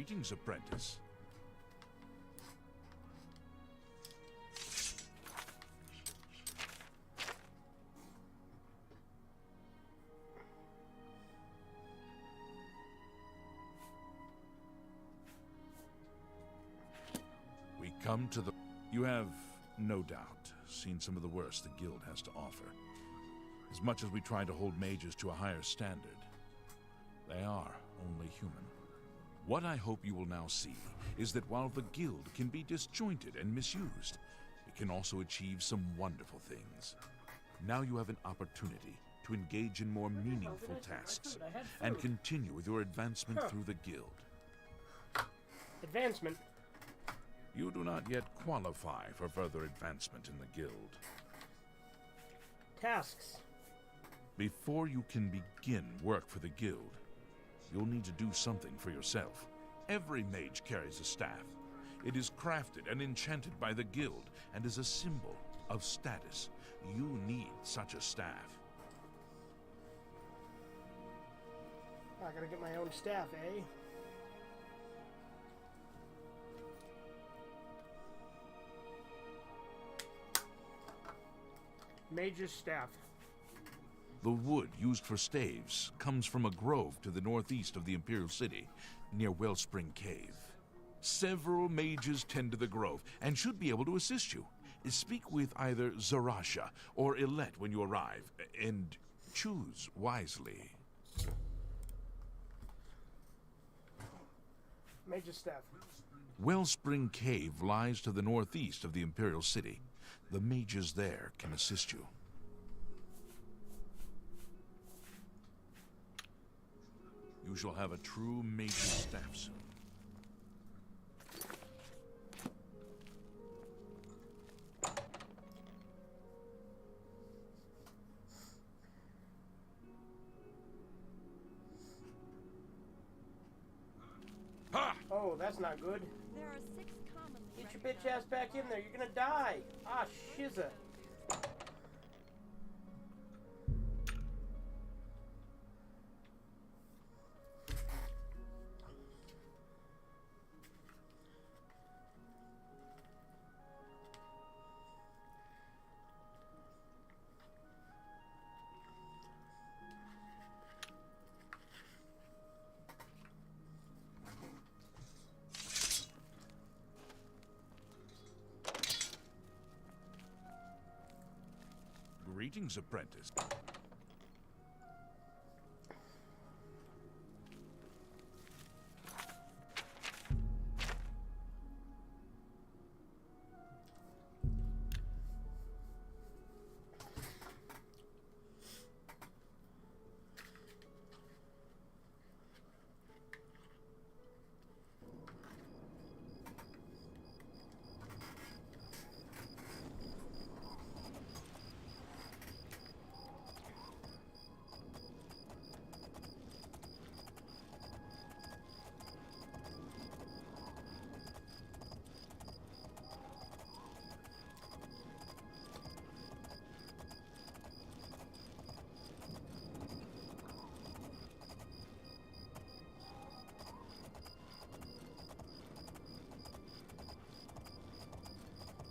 Greetings, apprentice. We come to the... You have, no doubt, seen some of the worst the guild has to offer. As much as we try to hold mages to a higher standard, they are only human. What I hope you will now see is that while the guild can be disjointed and misused, it can also achieve some wonderful things. Now you have an opportunity to engage in more meaningful tasks and continue with your advancement through the guild. Advancement? You do not yet qualify for further advancement in the guild. Tasks. Before you can begin work for the guild, you'll need to do something for yourself. Every mage carries a staff. It is crafted and enchanted by the guild and is a symbol of status. You need such a staff. I gotta get my own staff, eh? Mage's staff. The wood used for staves comes from a grove to the northeast of the Imperial City, near Wellspring Cave. Several mages tend to the grove and should be able to assist you. Speak with either Zarasha or Ilette when you arrive, and choose wisely. Mage's staff. Wellspring Cave lies to the northeast of the Imperial City. The mages there can assist you. You shall have a true mage's staff soon. Ha! Oh, that's not good. There are 6 commonly Get your bitch ass back in there. You're gonna die. Ah, shizza. Greetings, apprentice.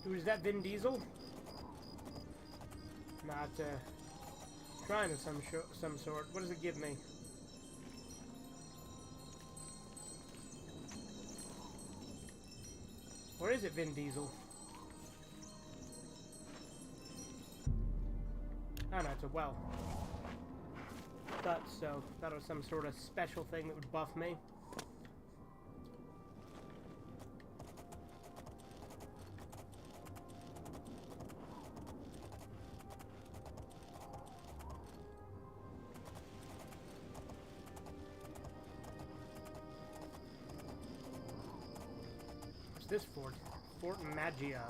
Who's that, Vin Diesel? Not, trying of some sort. What does it give me? Or is it Vin Diesel? Oh no, it's a well. Thought so. Thought it was some sort of special thing that would buff me. This fort? Fort Magia.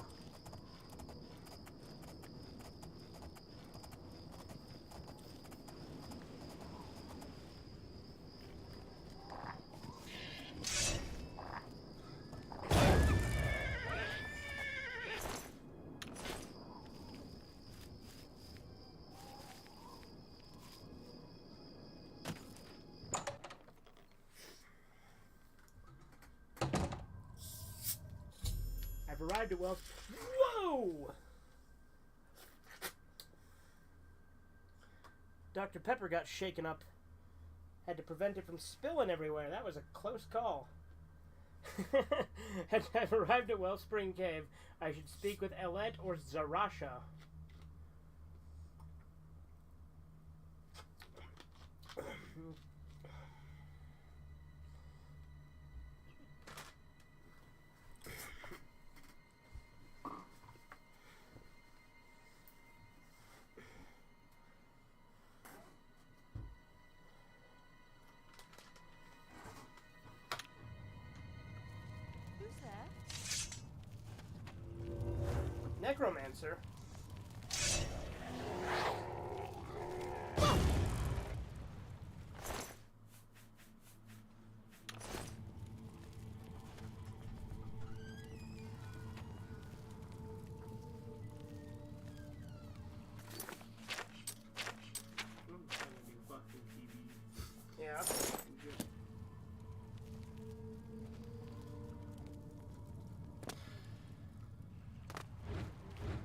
I've arrived at Wells. Whoa! Dr. Pepper got shaken up. Had to prevent it from spilling everywhere. That was a close call. I've arrived at Wellspring Cave. I should speak with Elet or Zarasha. Necromancer? Yeah.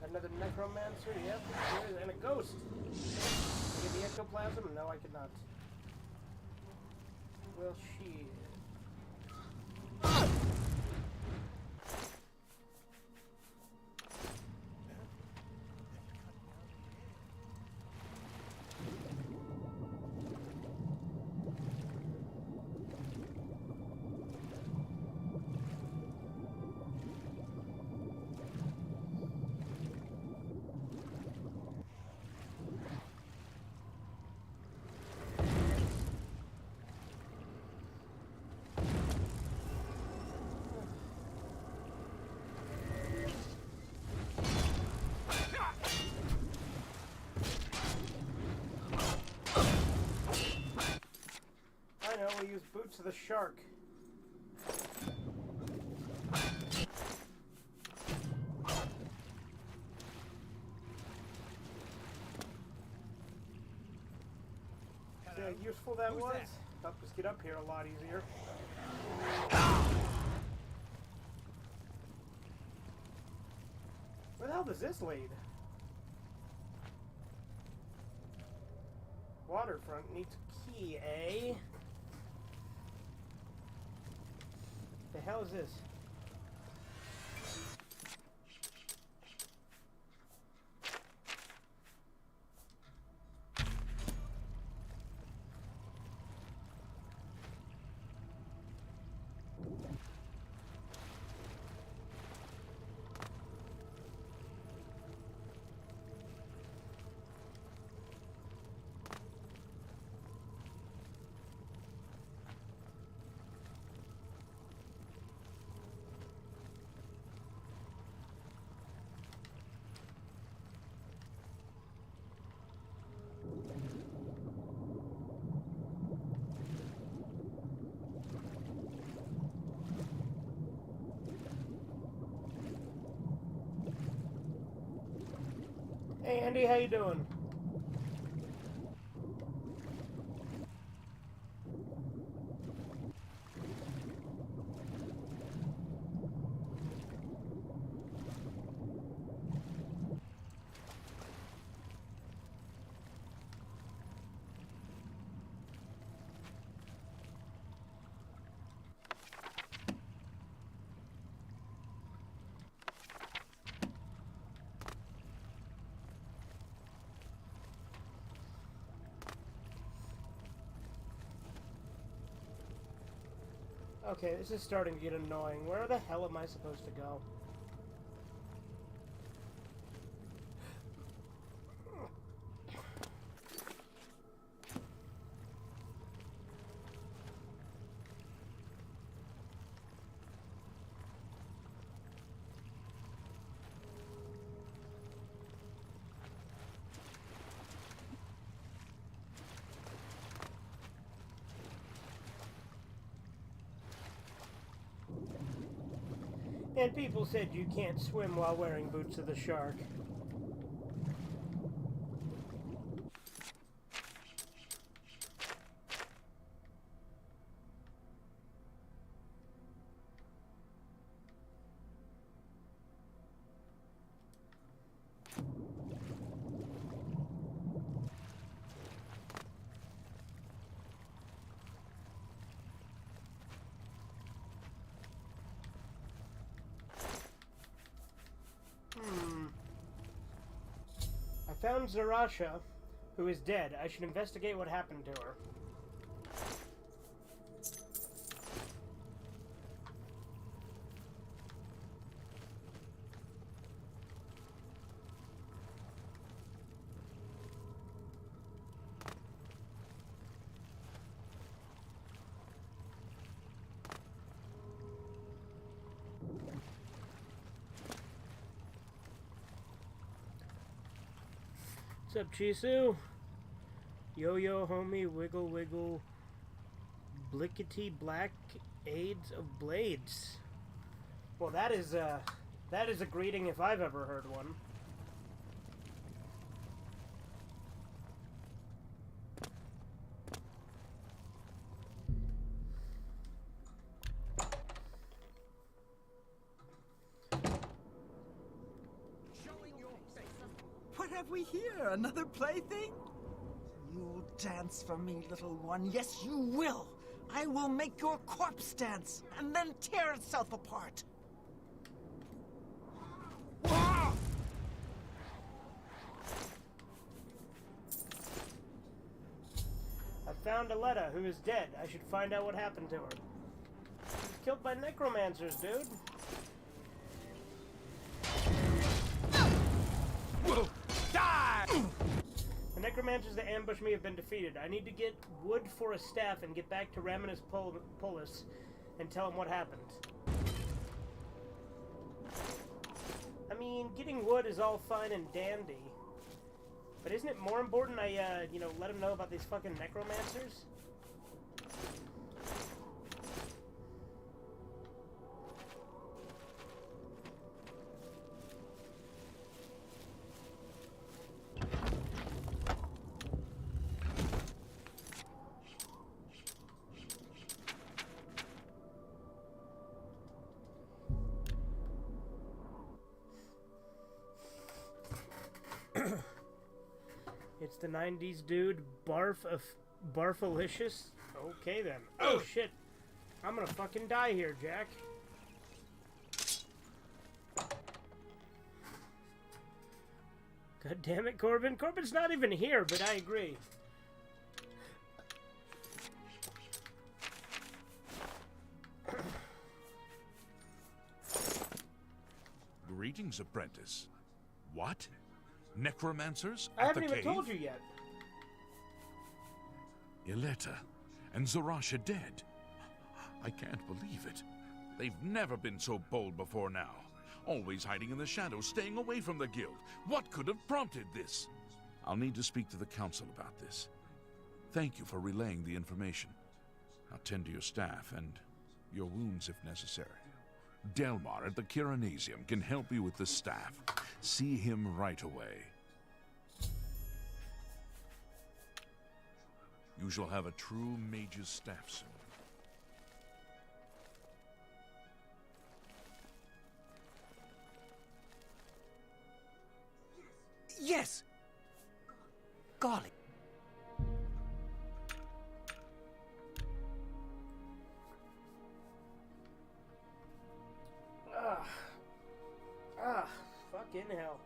Another necromancer, yep, and a ghost. Get the ectoplasm? No, I could not. Well, she. We use Boots of the Shark. See how useful that was? Helped us get up here a lot easier. Where the hell does this lead? Waterfront needs a key, eh? The hell is this? Hey Andy, how you doing? Okay, this is starting to get annoying. Where the hell am I supposed to go? And people said you can't swim while wearing Boots of the Shark. found Zarasha, who is dead. I should investigate what happened to her. What's up, Chisu? Yo-yo, homie, wiggle, wiggle, blickety black aids of blades. Well, that is a greeting if I've ever heard one. What have we here? Another plaything? You'll dance for me, little one. Yes, you will. I will make your corpse dance, and then tear itself apart. Whoa! I found Aletta, who is dead. I should find out what happened to her. She was killed by necromancers, dude. Die! The necromancers that ambushed me have been defeated. I need to get wood for a staff and get back to Raminus Polis and tell him what happened. I mean, getting wood is all fine and dandy. But isn't it more important I, let him know about these fucking necromancers? It's the 90s dude, Barfalicious. Okay then. Oh shit. I'm gonna fucking die here, Jack. God damn it, Corbin. Corbin's not even here, but I agree. Greetings, apprentice. What? Necromancers I at haven't the even cave? told you yet. Yoletta and Zarasha dead. I can't believe it. They've never been so bold before now. Always hiding in the shadows, staying away from the guild. What could have prompted this? I'll need to speak to the council about this. Thank you for relaying the information. Now tend to your staff and your wounds if necessary. Delmar at the Kiranasium can help you with the staff. See him right away. You shall have a true mage's staff soon. Yes! Golly. Fucking hell.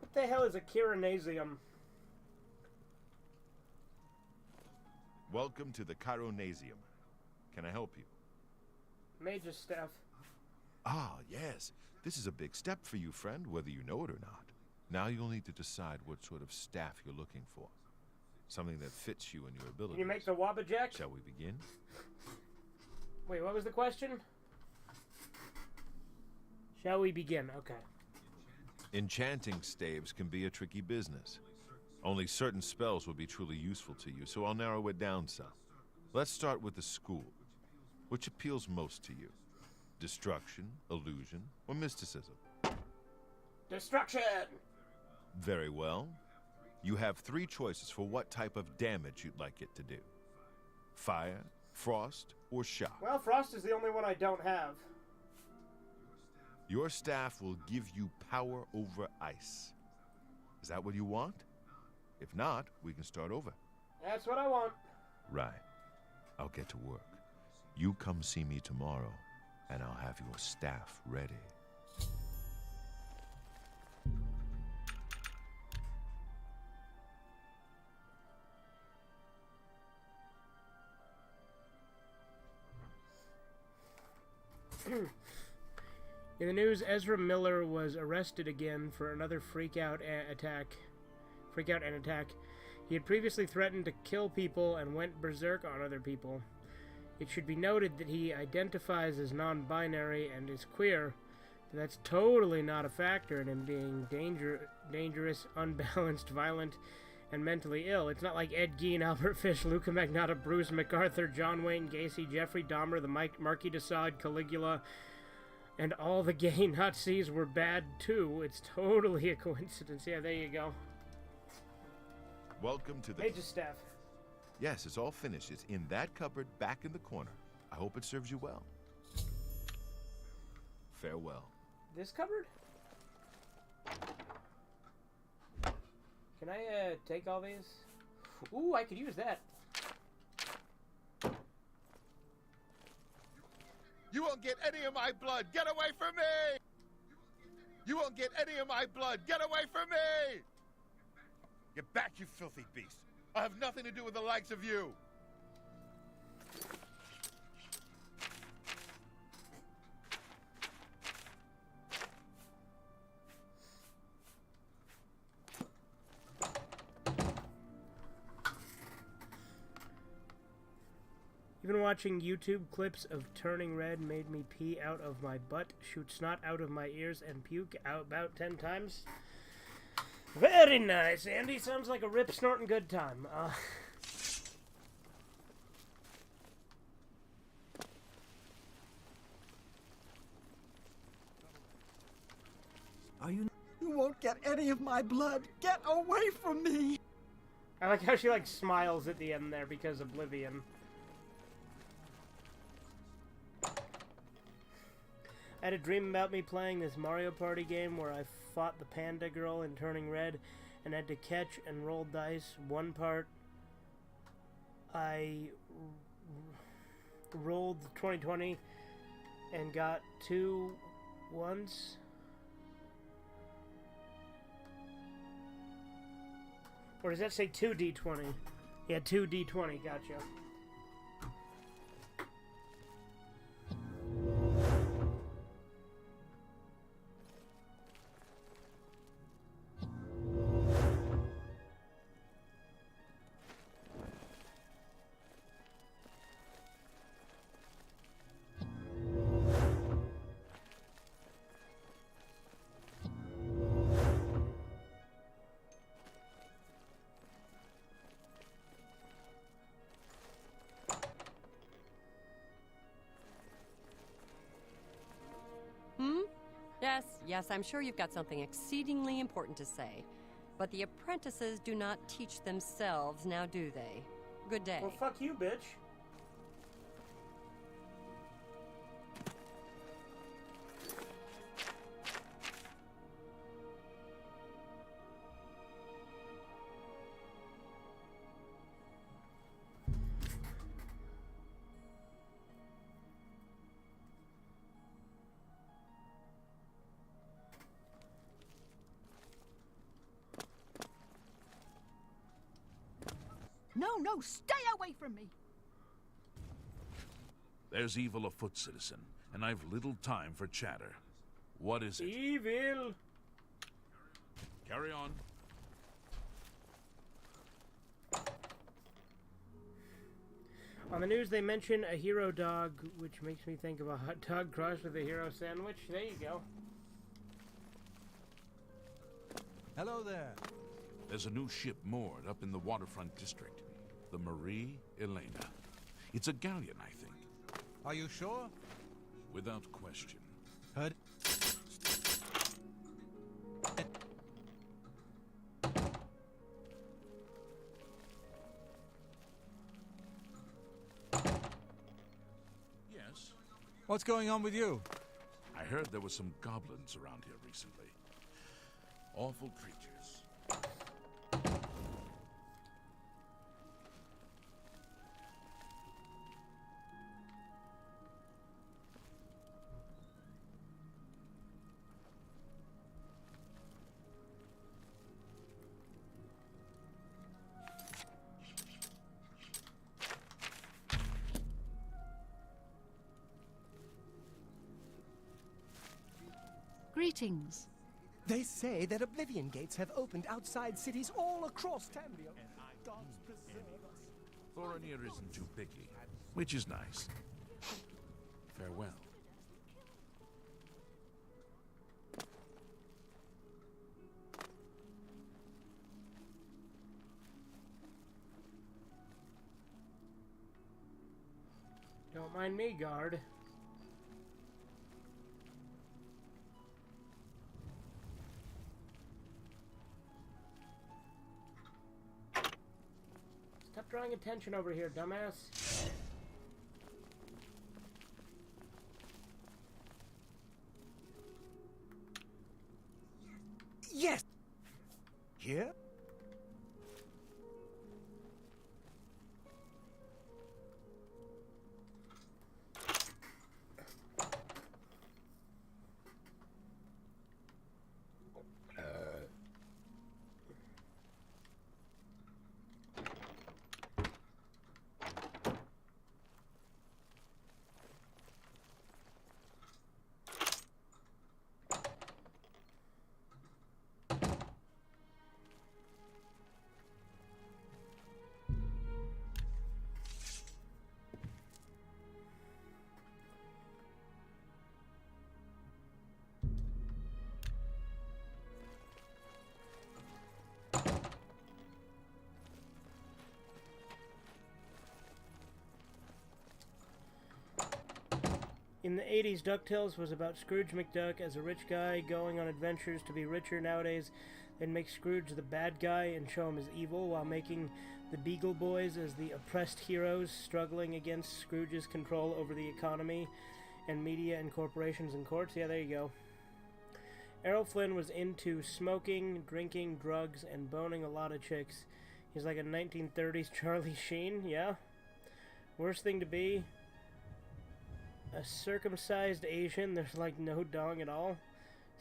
What the hell is a Kiranasium? Welcome to the Chironasium. Can I help you? Mage's staff. Ah, yes. This is a big step for you, friend, whether you know it or not. Now you'll need to decide what sort of staff you're looking for. Something that fits you and your abilities. Can you make the Wabajack? Shall we begin? Wait, what was the question? Shall we begin? Okay. Enchanting staves can be a tricky business. Only certain spells will be truly useful to you, so I'll narrow it down some. Let's start with the school. Which appeals most to you? Destruction, illusion, or mysticism? Destruction! Very well. You have 3 choices for what type of damage you'd like it to do. Fire, frost, or shock. Well, frost is the only one I don't have. Your staff will give you power over ice. Is that what you want? If not, we can start over. That's what I want. Right. I'll get to work. You come see me tomorrow, and I'll have your staff ready. In the news, Ezra Miller was arrested again for another freak-out and attack. He had previously threatened to kill people and went berserk on other people. It should be noted that he identifies as non-binary and is queer, but that's totally not a factor in him being dangerous, unbalanced, violent, and mentally ill. It's not like Ed Gein, Albert Fish, Luca Magnotta, Bruce MacArthur, John Wayne Gacy, Jeffrey Dahmer, the Marquis de Sade, Caligula, and all the gay Nazis were bad too. It's totally a coincidence. Yeah, there you go. Welcome to the... Page's staff. Yes, it's all finished. It's in that cupboard back in the corner. I hope it serves you well. Farewell. This cupboard? Can I take all these? Ooh, I could use that. You won't get any of my blood! Get away from me! You won't get any of my blood! Get away from me! Get back, you filthy beast! I have nothing to do with the likes of you! Even watching YouTube clips of Turning Red made me pee out of my butt, shoot snot out of my ears, and puke out about 10 times. Very nice, Andy. Sounds like a rip snorting good time. Are you... You won't get any of my blood. Get away from me! I like how she, like, smiles at the end there because Oblivion. I had a dream about me playing this Mario Party game where I fought the panda girl in Turning Red and had to catch and roll dice. One part I rolled 2020 and got 2 ones. Or does that say 2d20? Yeah, 2d20, gotcha. Yes, I'm sure you've got something exceedingly important to say. But the apprentices do not teach themselves, now do they? Good day. Well, fuck you, bitch. No, stay away from me! There's evil afoot, citizen, and I've little time for chatter. What is it? Evil! Carry on. On the news, they mention a hero dog, which makes me think of a hot dog crossed with a hero sandwich. There you go. Hello there. There's a new ship moored up in the waterfront district. The Marie Elena. It's a galleon, I think. Are you sure? Without question. Heard. Yes. What's going on with you? I heard there were some goblins around here recently. Awful creatures. Greetings. They say that oblivion gates have opened outside cities all across Tambia. Gods preserve us. Thorinir isn't too picky, which is nice. Farewell. Don't mind me, guard. Stop drawing attention over here, dumbass. Yes! Here? In the 80s, DuckTales was about Scrooge McDuck as a rich guy going on adventures to be richer. Nowadays, they'd make Scrooge the bad guy and show him as evil, while making the Beagle Boys as the oppressed heroes struggling against Scrooge's control over the economy and media and corporations and courts. Yeah, there you go. Errol Flynn was into smoking, drinking, drugs, and boning a lot of chicks. He's like a 1930s Charlie Sheen, yeah? Worst thing to be... a circumcised Asian. There's like no dong at all.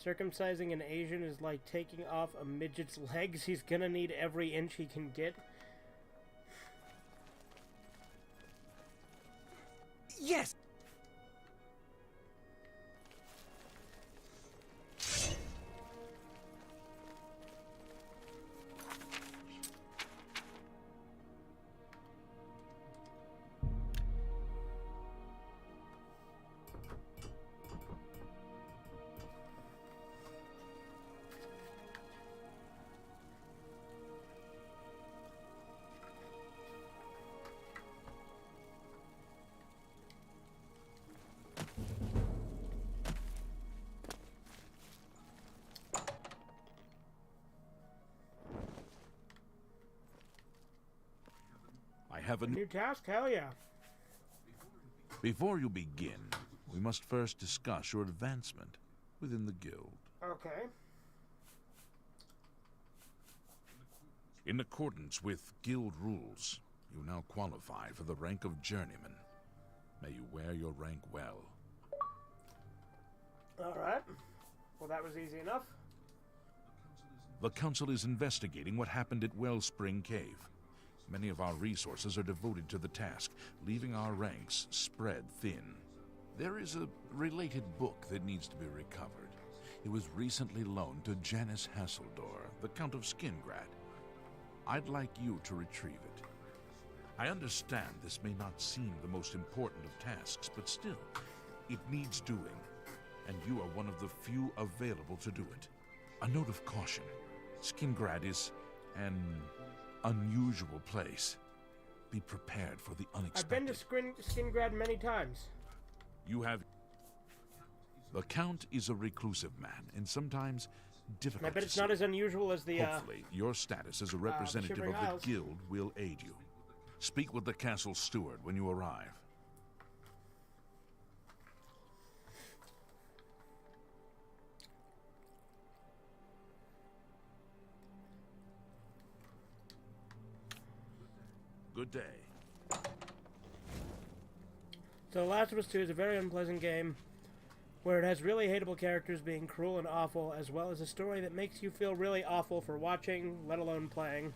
Circumcising an Asian is like taking off a midget's legs. He's gonna need every inch he can get. Yes! Have a New task? Hell yeah. Before you begin, we must first discuss your advancement within the guild. Okay. In accordance with guild rules, you now qualify for the rank of Journeyman. May you wear your rank well. Alright. Well, that was easy enough. The Council is investigating what happened at Wellspring Cave. Many of our resources are devoted to the task, leaving our ranks spread thin. There is a related book that needs to be recovered. It was recently loaned to Janice Hasseldore, the Count of Skingrad. I'd like you to retrieve it. I understand this may not seem the most important of tasks, but still, it needs doing, and you are one of the few available to do it. A note of caution. Skingrad is an unusual place. Be prepared for the unexpected. I've been to Skingrad many times. You have... The Count is a reclusive man, and sometimes difficult I bet to it's not see. as unusual as the, Hopefully, your status as a representative Shivering of Isles. the guild will aid you. Speak with the castle steward when you arrive. Good day. So The Last of Us 2 is a very unpleasant game where it has really hateable characters being cruel and awful, as well as a story that makes you feel really awful for watching, let alone playing.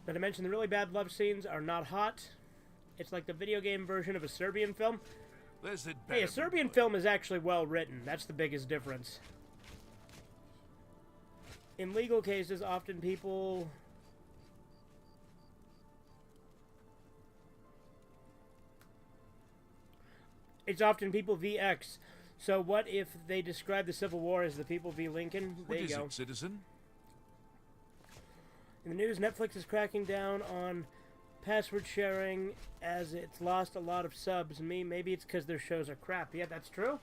Not to mention the really bad love scenes are not hot. It's like the video game version of a Serbian film. Hey, a Serbian film is actually well written. That's the biggest difference. In legal cases, often people... It's often people v X. So what if they describe the Civil War as the people v Lincoln? There you go. What is it, citizen? In the news, Netflix is cracking down on password sharing as it's lost a lot of subs. Maybe it's because their shows are crap. Yeah, that's true.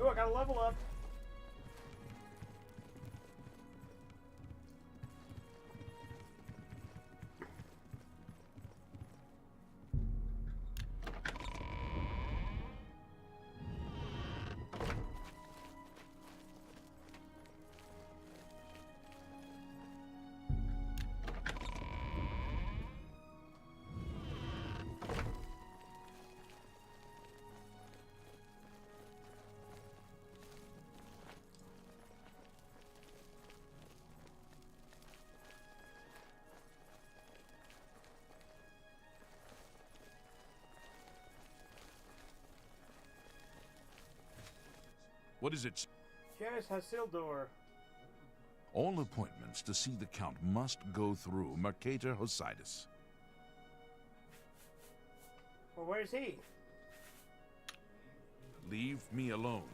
Oh, I gotta level up. What is it? Yes, Hasseldore. All appointments to see the Count must go through Mercator Hosidus. Well, where's he? Leave me alone.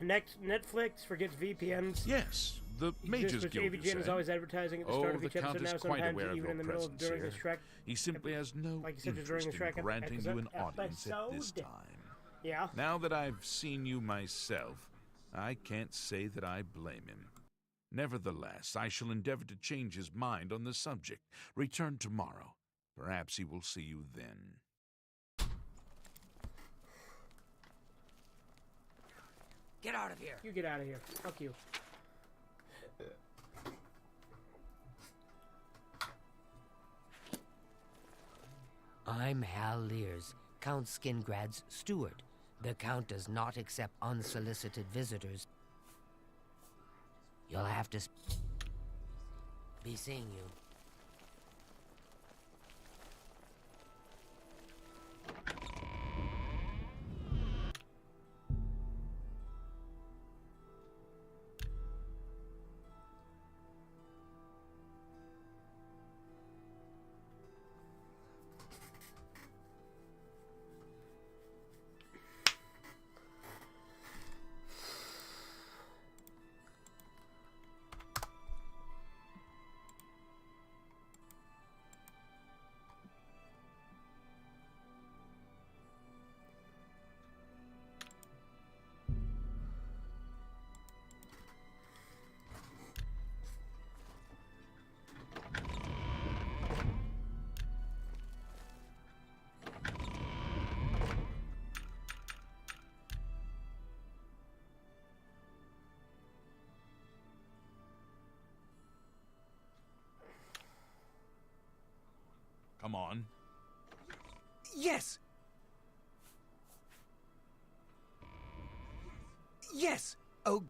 Next, Netflix forgets VPNs. Yes, the Mages Which Guild, you AVGN is say? always advertising at the start of the each Count episode is now, quite sometimes aware of even your in the middle of presence during the here. Shrek. He simply has no Like you said, during interest the in Shrek granting you an episode. audience at this time. Yeah. Now that I've seen you myself, I can't say that I blame him. Nevertheless, I shall endeavor to change his mind on the subject. Return tomorrow. Perhaps he will see you then. Get out of here. You get out of here. Fuck you. I'm Hal Lears, Count Skingrad's steward. The Count does not accept unsolicited visitors. You'll have to be seeing you. Come on. Yes! Yes! Oh...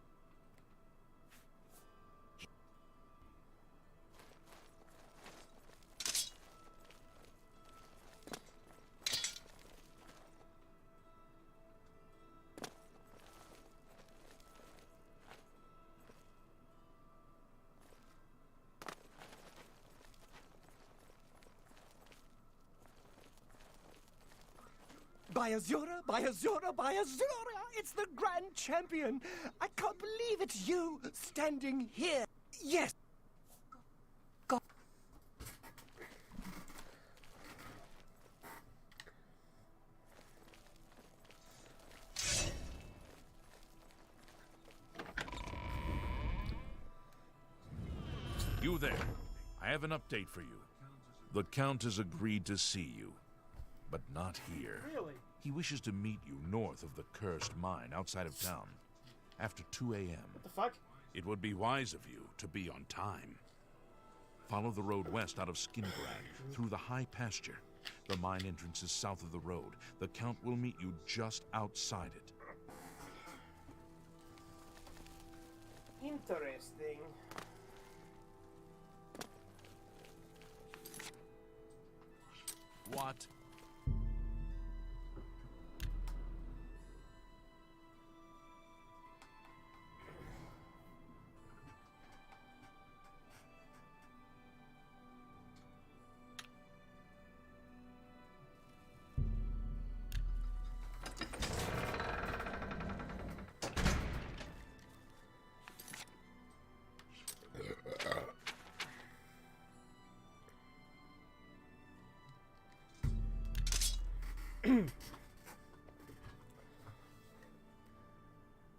By Azura, by Azura, by Azura! It's the Grand Champion! I can't believe it's you standing here! Yes! God. You there. I have an update for you. The Count has agreed to see you, but not here. Really? He wishes to meet you north of the cursed mine outside of town, after 2 a.m. What the fuck? It would be wise of you to be on time. Follow the road west out of Skingrad, through the high pasture. The mine entrance is south of the road. The Count will meet you just outside it. Interesting. What?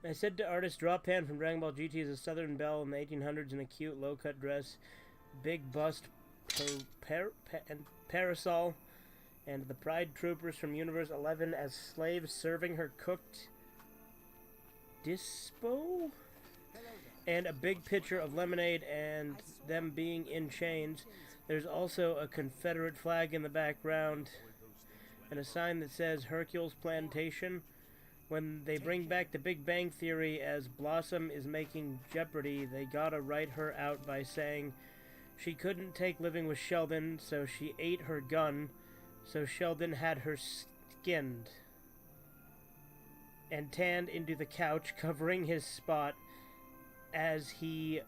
I said to artist Drawpan from Dragon Ball GT is a Southern Belle in the 1800s in a cute low-cut dress, big bust, and parasol, and the Pride Troopers from Universe 11 as slaves serving her cooked dispo, and a big pitcher of lemonade and them being in chains. There's also a Confederate flag in the background and a sign that says Hercules Plantation. When they bring back the Big Bang Theory as Blossom is making Jeopardy, they gotta write her out by saying she couldn't take living with Sheldon, so she ate her gun, so Sheldon had her skinned and tanned into the couch, covering his spot as he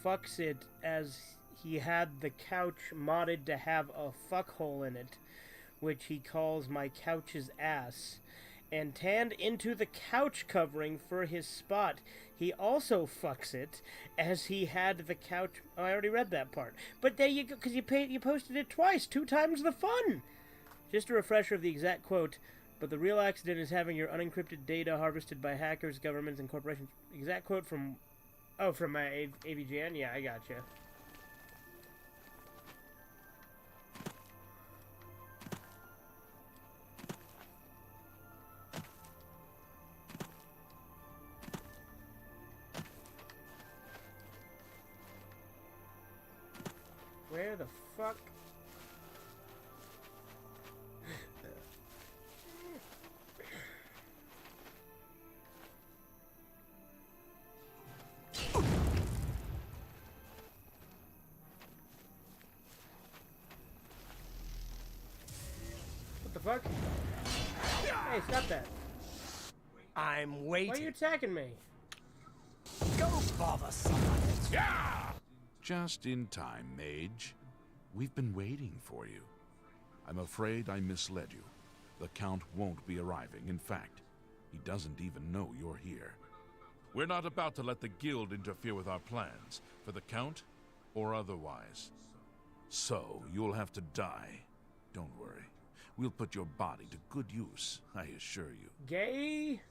fucks it, as he had the couch modded to have a fuckhole in it, which he calls my couch's ass, and tanned into the couch covering for his spot. He also fucks it as he had the couch. Oh, I already read that part. But there you go, because you posted it twice, 2 times the fun. Just a refresher of the exact quote. But the real accident is having your unencrypted data harvested by hackers, governments, and corporations. Exact quote from. Oh, from my AVGN? Yeah, I gotcha. Where the fuck? What the fuck? Hey, stop that. I'm waiting. Why are you attacking me? Go bother someone else. Yeah! Just in time, Mage. We've been waiting for you. I'm afraid I misled you. The Count won't be arriving. In fact, he doesn't even know you're here. We're not about to let the Guild interfere with our plans, for the Count or otherwise. So, you'll have to die. Don't worry. We'll put your body to good use, I assure you. Gay?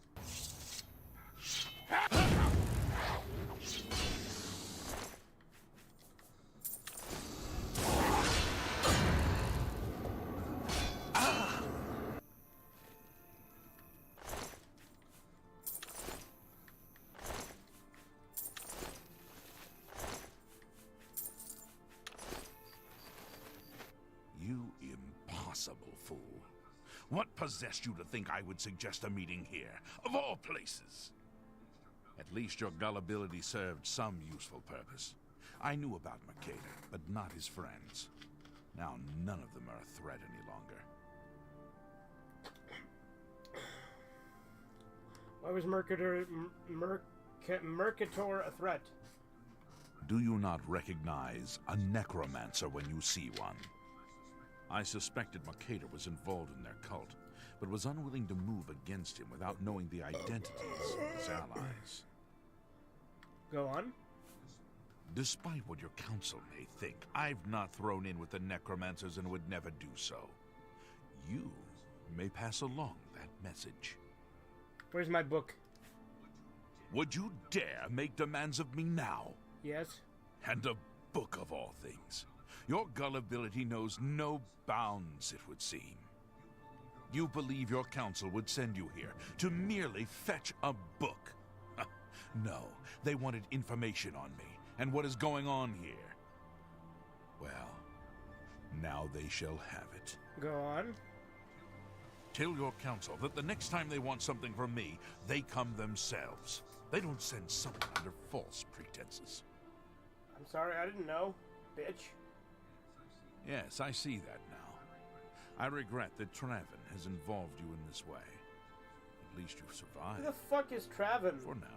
Impossible fool. What possessed you to think I would suggest a meeting here, of all places? At least your gullibility served some useful purpose. I knew about Makeda, but not his friends. Now none of them are a threat any longer. Why was Mercator a threat? Do you not recognize a necromancer when you see one? I suspected Makeda was involved in their cult, but was unwilling to move against him without knowing the identities of his allies. Go on. Despite what your council may think, I've not thrown in with the necromancers and would never do so. You may pass along that message. Where's my book? Would you dare make demands of me now? Yes. And a book of all things. Your gullibility knows no bounds, it would seem. You believe your council would send you here to merely fetch a book? No, they wanted information on me and what is going on here. Well, now they shall have it. Go on. Tell your council that the next time they want something from me, they come themselves. They don't send someone under false pretenses. I'm sorry, I didn't know, bitch. Yes, I see that now. I regret that Traven has involved you in this way. At least you've survived. Who the fuck is Traven? For now.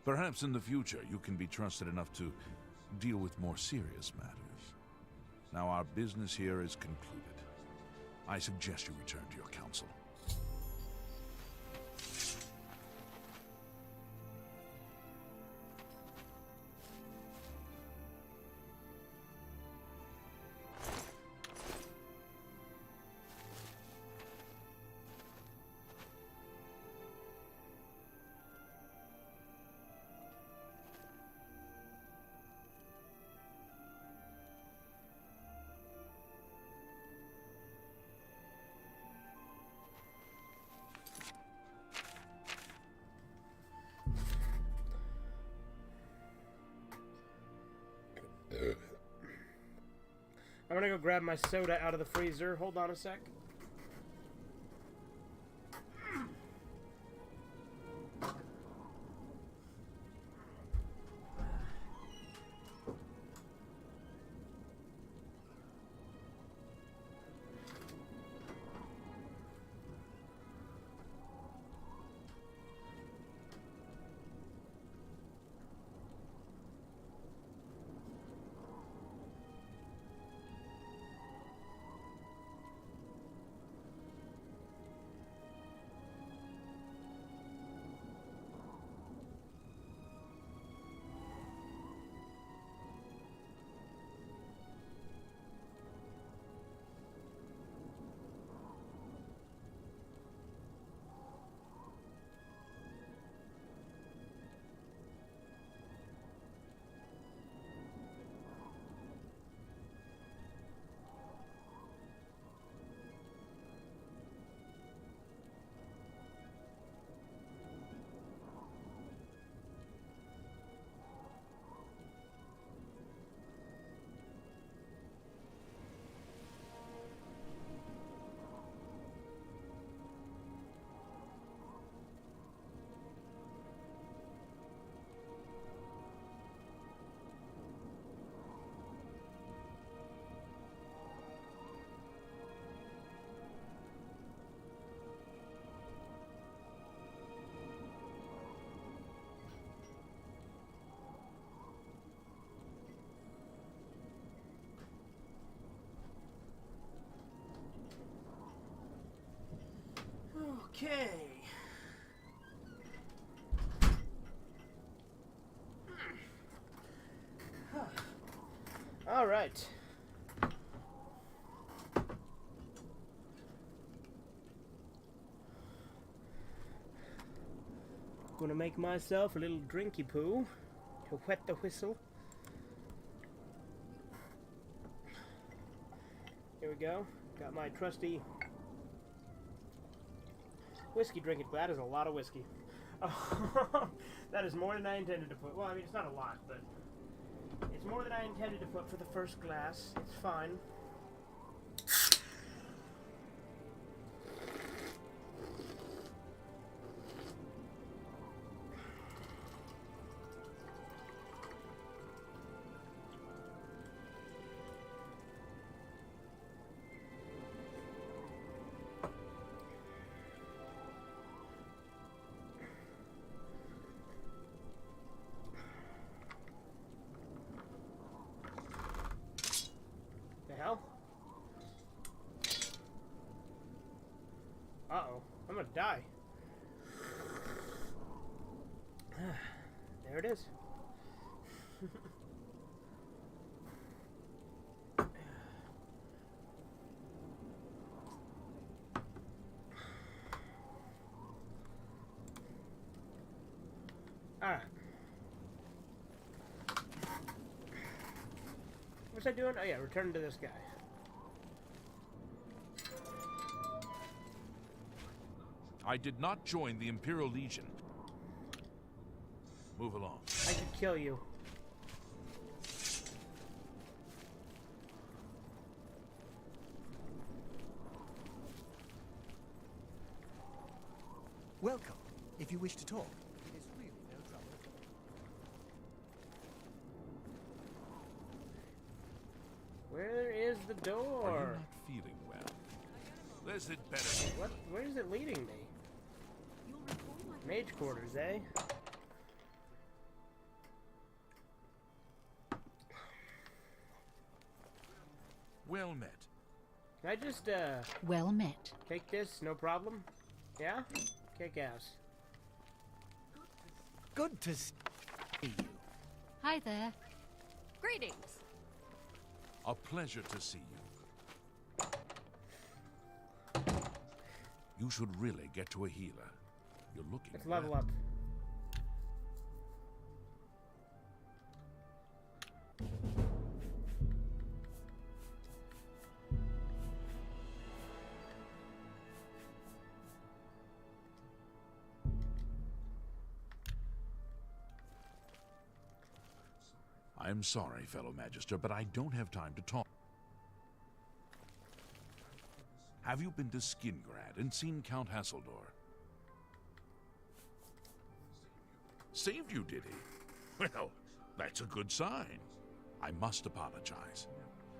Perhaps in the future you can be trusted enough to deal with more serious matters. Now our business here is concluded. I suggest you return to your council. I'm gonna go grab my soda out of the freezer. Hold on a sec. Okay. All right. Gonna make myself a little drinky poo to wet the whistle. Here we go. Got my trusty whiskey drinking. That is a lot of whiskey. That is more than I intended to put. Well, I mean, it's not a lot, but it's more than I intended to put for the first glass. It's fine. The hell? Uh-oh. I'm gonna die. There it is. Alright. What's I doing? Oh yeah, return to this guy. I did not join the Imperial Legion. Move along. I could kill you. Welcome. If you wish to talk, it is really no trouble. Where is the Are you door? not feeling well? Is it better? What? Where is it leading me? Mage quarters, eh? Well met. Can I just, Well met. take this? No problem? Yeah? Kick ass. Good to see you. Hi there. Greetings. A pleasure to see you. You should really get to a healer. You're looking. Let's level well. up. I'm sorry, fellow Magister, but I don't have time to talk. Have you been to Skingrad and seen Count Hasseldore? Saved you, did he? Well, that's a good sign. I must apologize.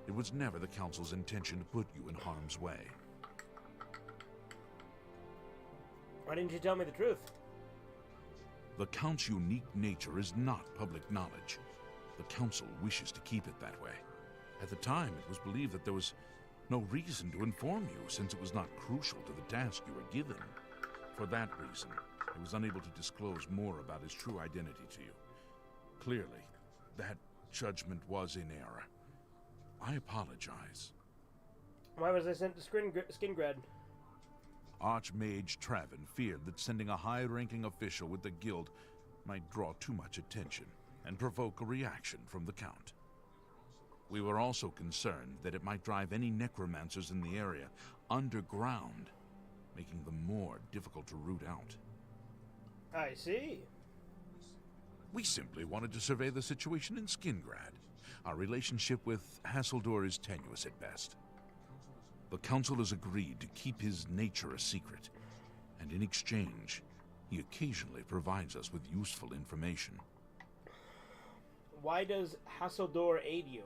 It was never the Council's intention to put you in harm's way. Why didn't you tell me the truth? The Count's unique nature is not public knowledge. The Council wishes to keep it that way. At the time, it was believed that there was no reason to inform you, since it was not crucial to the task you were given. For that reason, he was unable to disclose more about his true identity to you. Clearly, that judgment was in error. I apologize. Why was I sent to Skingrad? Archmage Travin feared that sending a high-ranking official with the guild might draw too much attention and provoke a reaction from the Count. We were also concerned that it might drive any necromancers in the area underground, making them more difficult to root out. I see. We simply wanted to survey the situation in Skingrad. Our relationship with Hasseldore is tenuous at best. The Council has agreed to keep his nature a secret, and in exchange, he occasionally provides us with useful information. Why does Hasseldore aid you?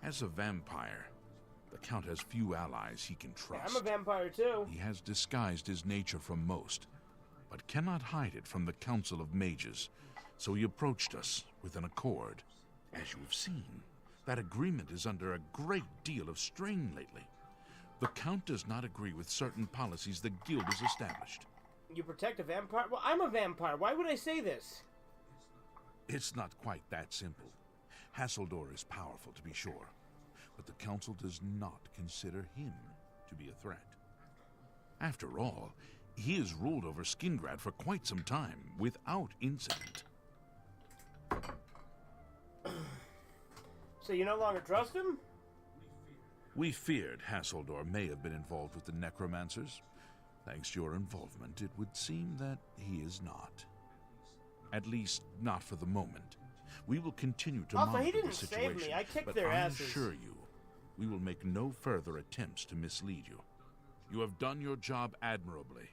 As a vampire, the Count has few allies he can trust. I'm a vampire too. He has disguised his nature from most, but cannot hide it from the Council of Mages, so he approached us with an accord. As you have seen, that agreement is under a great deal of strain lately. The Count does not agree with certain policies the Guild has established. You protect a vampire? Well, I'm a vampire. Why would I say this? It's not quite that simple. Hasseldore is powerful, to be sure, but the Council does not consider him to be a threat. After all, he has ruled over Skingrad for quite some time, without incident. So you no longer trust him? We feared Hasseldore may have been involved with the necromancers. Thanks to your involvement, it would seem that he is not. At least, not for the moment. We will continue to Also, monitor he didn't the situation, save me. I kicked but their I asses. assure you, we will make no further attempts to mislead you. You have done your job admirably,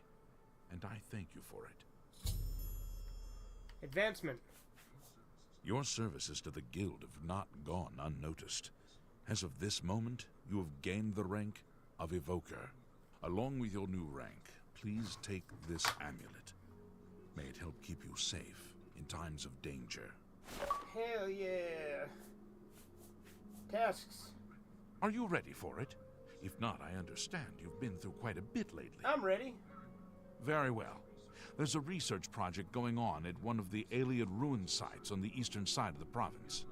and I thank you for it. Advancement. Your services to the Guild have not gone unnoticed. As of this moment, you have gained the rank of Evoker. Along with your new rank, please take this amulet. May it help keep you safe in times of danger. Hell yeah. Tasks. Are you ready for it? If not, I understand you've been through quite a bit lately. I'm ready. Very well. There's a research project going on at one of the Alien ruin sites on the eastern side of the province.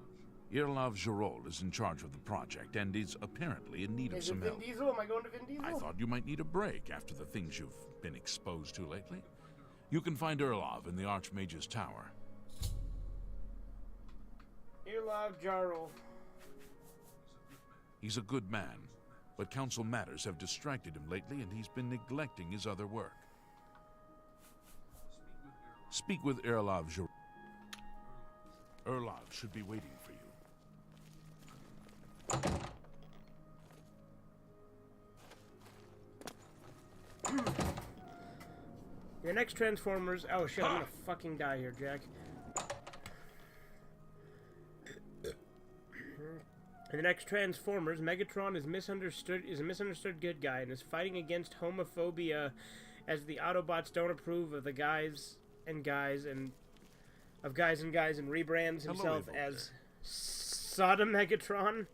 Irlav Jirol is in charge of the project and is apparently in need of Is it some Vin help. Diesel? Am I going to Vin Diesel? I thought you might need a break after the things you've been exposed to lately. You can find Irlav in the Archmage's tower. Irlav Jarl. He's a good man, but council matters have distracted him lately and he's been neglecting his other work. Speak with Irlav Jirol. Irlav should be waiting for you. Your next Transformers... Oh shit, I'm gonna fucking die here, Jack. In the next Transformers, Megatron is a misunderstood good guy and is fighting against homophobia as the Autobots don't approve of the guys and rebrands himself as Sodom Megatron.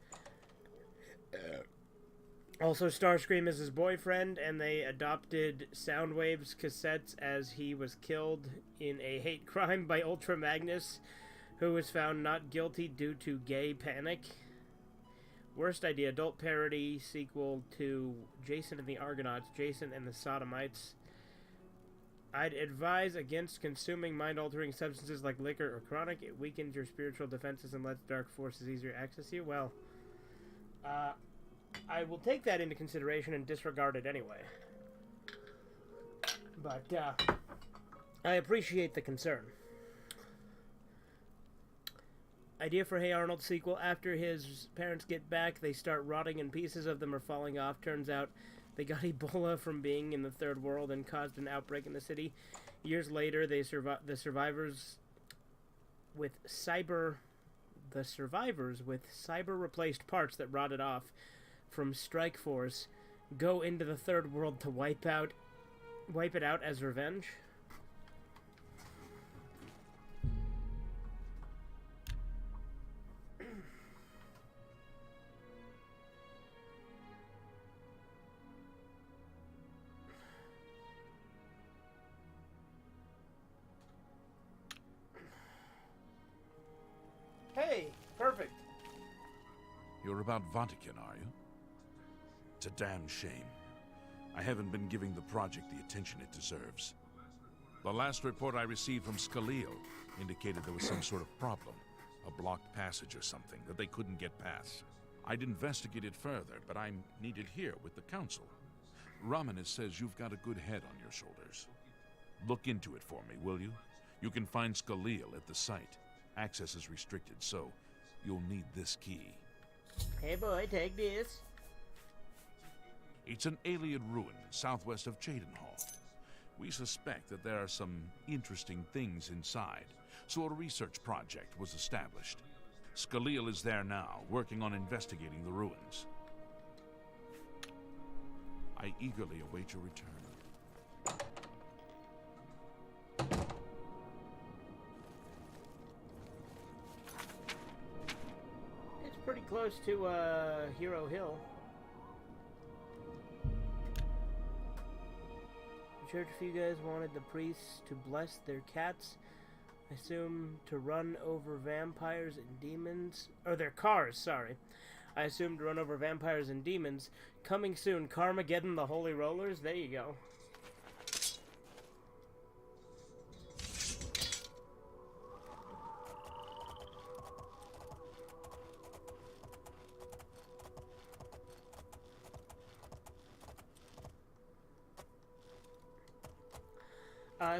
Also, Starscream is his boyfriend, and they adopted Soundwave's cassettes as he was killed in a hate crime by Ultra Magnus, who was found not guilty due to gay panic. Worst idea, adult parody sequel to Jason and the Argonauts, Jason and the Sodomites. I'd advise against consuming mind-altering substances like liquor or chronic. It weakens your spiritual defenses and lets dark forces easier access you. Well, I will take that into consideration and disregard it anyway. But, I appreciate the concern. Idea for Hey Arnold sequel. After his parents get back, they start rotting and pieces of them are falling off. Turns out they got Ebola from being in the third world and caused an outbreak in the city. Years later, the survivors with cyber replaced parts that rotted off from Strike Force go into the third world to wipe it out as revenge. Hey, perfect. You're about Vatican, are you? It's a damn shame. I haven't been giving the project the attention it deserves. The last report I received from Scaleo indicated there was some sort of problem, a blocked passage or something that they couldn't get past. I'd investigate it further, but I'm needed here with the council. Romanus says you've got a good head on your shoulders. Look into it for me, will you? You can find Scaleo at the site. Access is restricted, so you'll need this key. Hey boy, take this. It's an alien ruin southwest of Cheydinhall. We suspect that there are some interesting things inside, so a research project was established. Scaleel is there now, working on investigating the ruins. I eagerly await your return. It's pretty close to Hero Hill. Church, if you guys wanted the priests to bless their cats, I assume to run over vampires and demons, or their cars, sorry. I assume to run over vampires and demons. Coming soon, Carmageddon, the Holy Rollers. There you go.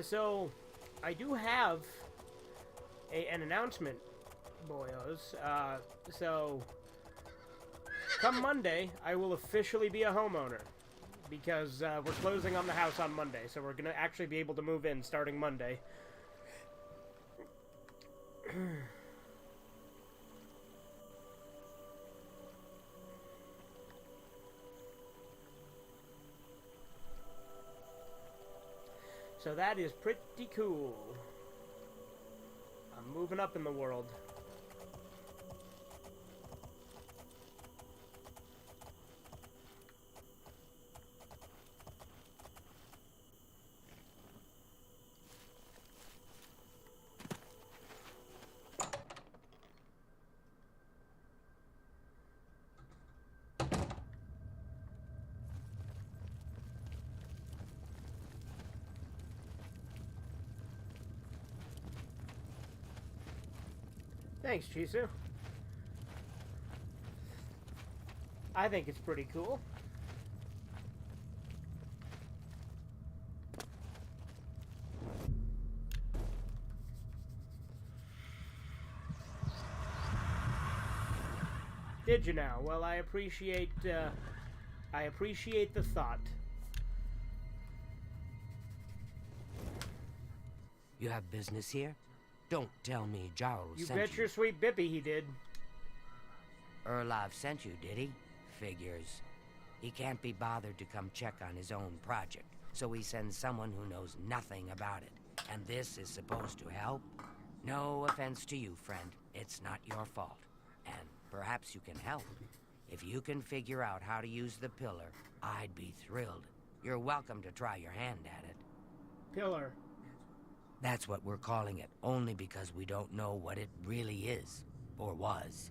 So, I do have an announcement, boyos. So, come Monday, I will officially be a homeowner. Because we're closing on the house on Monday, so we're going to actually be able to move in starting Monday. So that is pretty cool. I'm moving up in the world. Thanks, Chisu. I think it's pretty cool. Did you now? Well, I appreciate the thought. You have business here? Don't tell me Jarl You sent bet your sweet bippy he did. Erlov sent you, did he? Figures. He can't be bothered to come check on his own project, so he sends someone who knows nothing about it. And this is supposed to help? No offense to you, friend. It's not your fault. And perhaps you can help. If you can figure out how to use the pillar, I'd be thrilled. You're welcome to try your hand at it. Pillar. That's what we're calling it, only because we don't know what it really is, or was.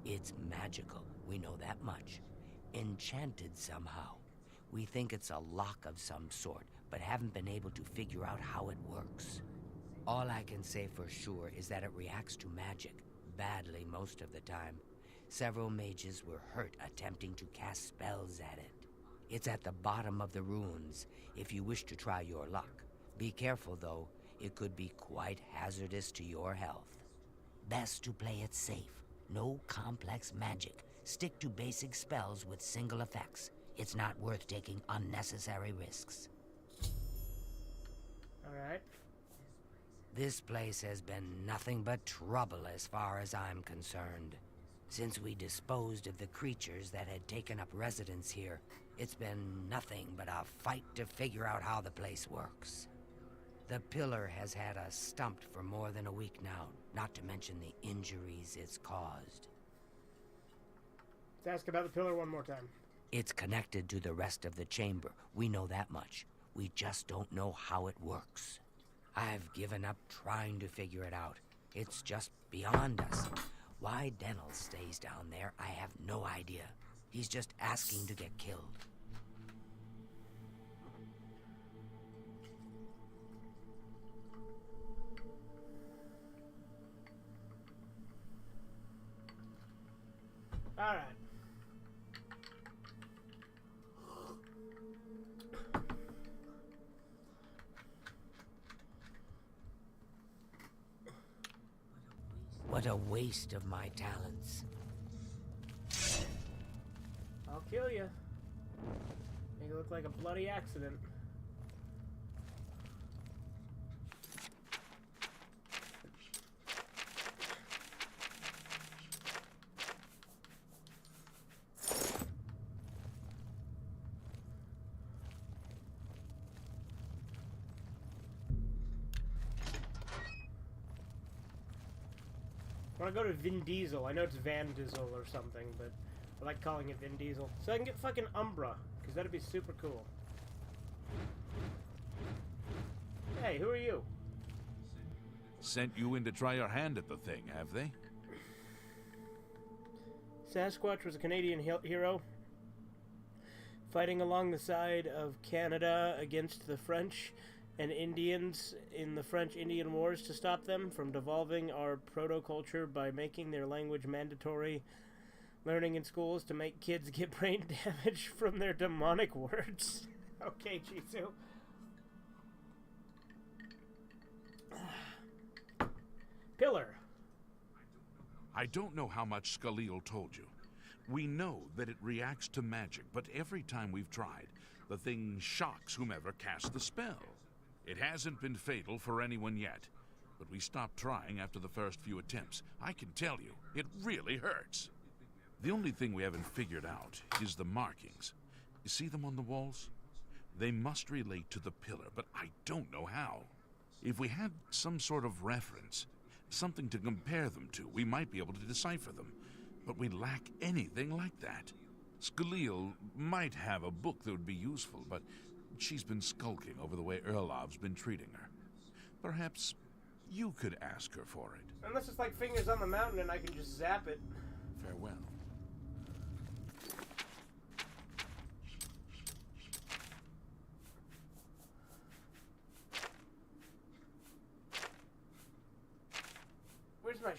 It's magical, we know that much. Enchanted somehow. We think it's a lock of some sort, but haven't been able to figure out how it works. All I can say for sure is that it reacts to magic, badly most of the time. Several mages were hurt attempting to cast spells at it. It's at the bottom of the ruins, if you wish to try your luck. Be careful, though. It could be quite hazardous to your health. Best to play it safe. No complex magic. Stick to basic spells with single effects. It's not worth taking unnecessary risks. Alright. This place has been nothing but trouble as far as I'm concerned. Since we disposed of the creatures that had taken up residence here, it's been nothing but a fight to figure out how the place works. The pillar has had us stumped for more than a week now, not to mention the injuries it's caused. Let's ask about the pillar one more time. It's connected to the rest of the chamber. We know that much. We just don't know how it works. I've given up trying to figure it out. It's just beyond us. Why Denel stays down there, I have no idea. He's just asking to get killed. Alright. What a waste of my talents. I'll kill you. Make it look like a bloody accident. I want to go to Vin Diesel. I know it's Van Diesel or something, but I like calling it Vin Diesel. So I can get fucking Umbra, because that'd be super cool. Hey, who are you? Sent you in to try your hand at the thing, have they? Sasquatch was a Canadian hero fighting along the side of Canada against the French and Indians in the French-Indian Wars to stop them from devolving our proto-culture by making their language mandatory learning in schools to make kids get brain damage from their demonic words. Okay, Chisu. Pillar. I don't know how much Skalil told you. We know that it reacts to magic, but every time we've tried, the thing shocks whomever cast the spell. It hasn't been fatal for anyone yet, but we stopped trying after the first few attempts. I can tell you, it really hurts. The only thing we haven't figured out is the markings. You see them on the walls? They must relate to the pillar, but I don't know how. If we had some sort of reference, something to compare them to, we might be able to decipher them. But we lack anything like that. Skalil might have a book that would be useful, but she's been skulking over the way Erlov's been treating her. Perhaps you could ask her for it. Unless it's like Fingers on the Mountain and I can just zap it. Farewell. Where's my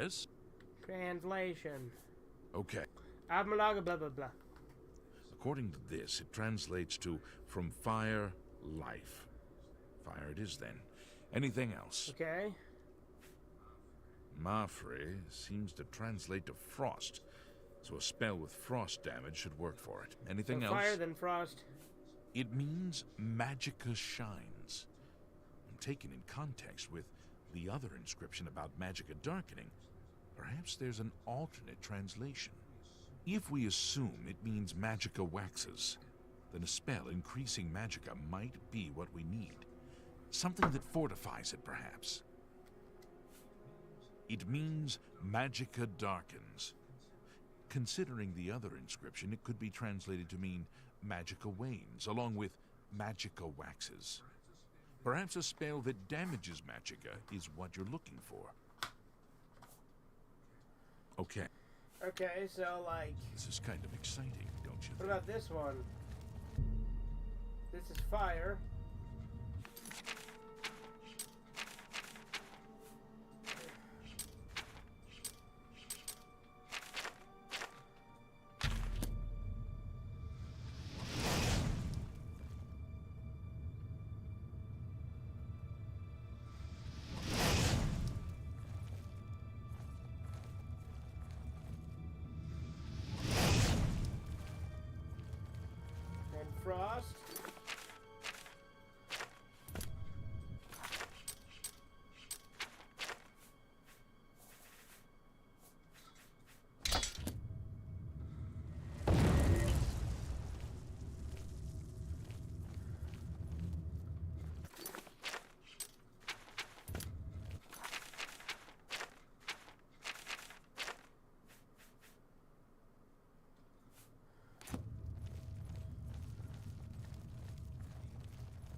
Yes? Translation. Okay. Abmalaga blah blah blah. According to this, it translates to from fire, life. Fire it is then. Anything else? Okay. Mafre seems to translate to frost, so a spell with frost damage should work for it. Anything So else? fire then frost. It means magicka shines. And taken in context with the other inscription about magicka darkening, perhaps there's an alternate translation. If we assume it means magicka waxes, then a spell increasing magicka might be what we need. Something that fortifies it, perhaps. It means magicka darkens. Considering the other inscription, it could be translated to mean magicka wanes, along with magicka waxes. Perhaps a spell that damages magicka is what you're looking for. Okay. Okay, so like, This is kind of exciting, don't you what think? about this one? This is fire. And frost.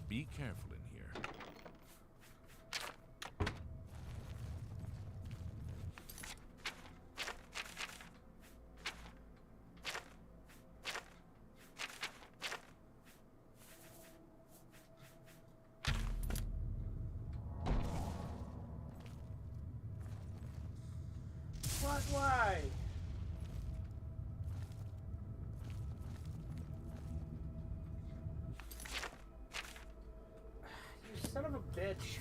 Be careful in here. What? Why? You son of a bitch.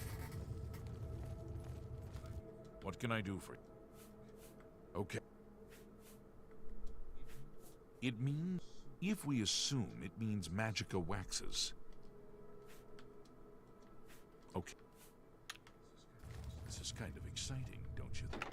What can I do for you? Okay. It means, if we assume it means magicka waxes. Okay. This is kind of exciting, don't you think?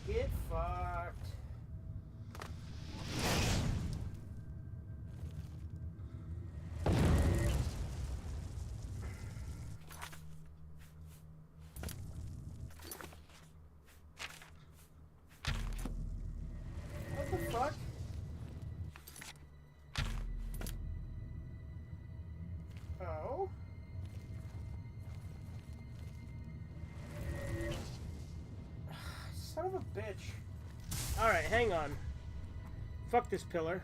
Get fucked. What the fuck? Oh? Son of a bitch. Alright, hang on. Fuck this pillar.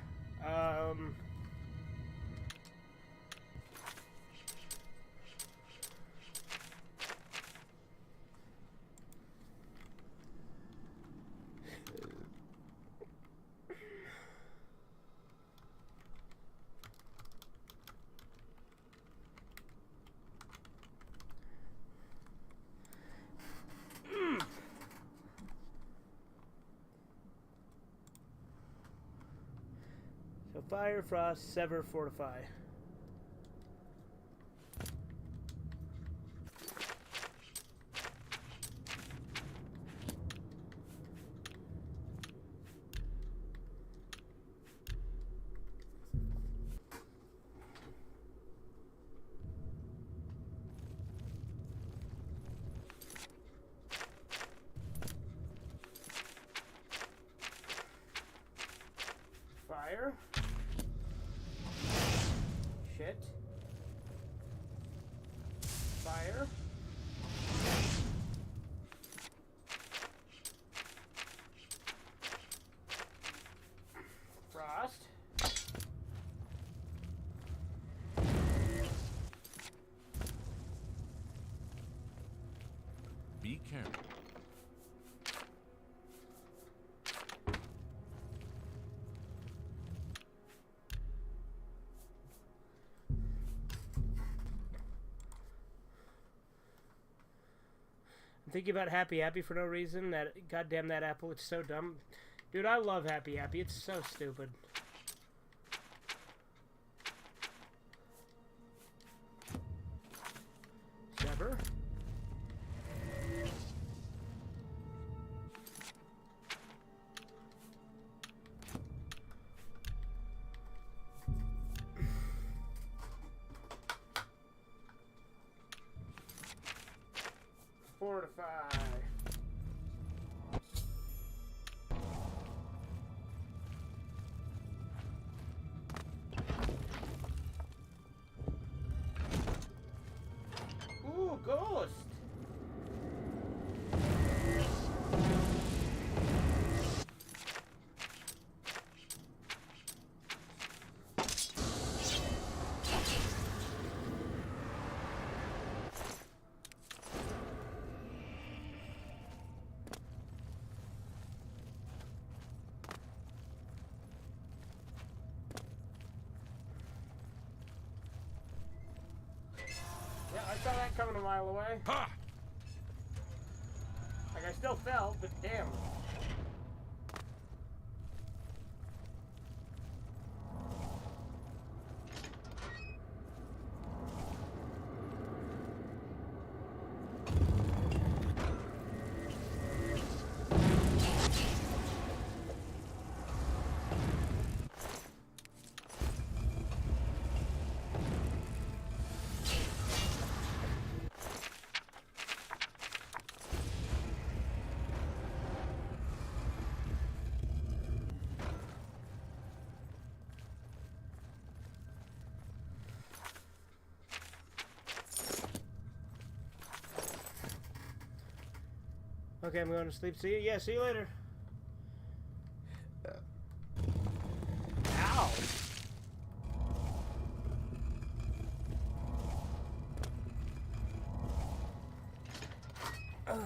So fire, frost, sever, fortify. Amulet. Fire. Frost. Be careful. I'm thinking about Happy Happy for no reason. That goddamn that apple, it's so dumb. Dude, I love Happy Happy. It's so stupid. Sever. Fortify. Ooh, ghost. Yeah, I saw that coming a mile away. Ha! Like, I still fell, but damn. Okay, I'm going to sleep. See you. Yeah, see you later. Ow! Ugh.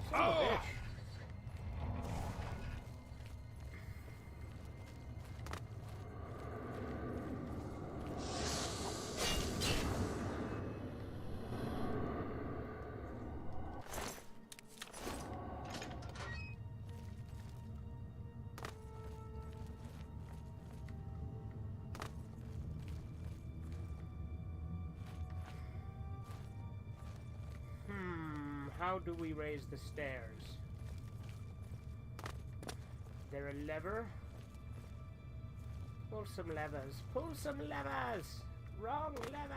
Son of a bitch. How do we raise the stairs? Is there a lever? Pull some levers. Pull some levers! Wrong lever!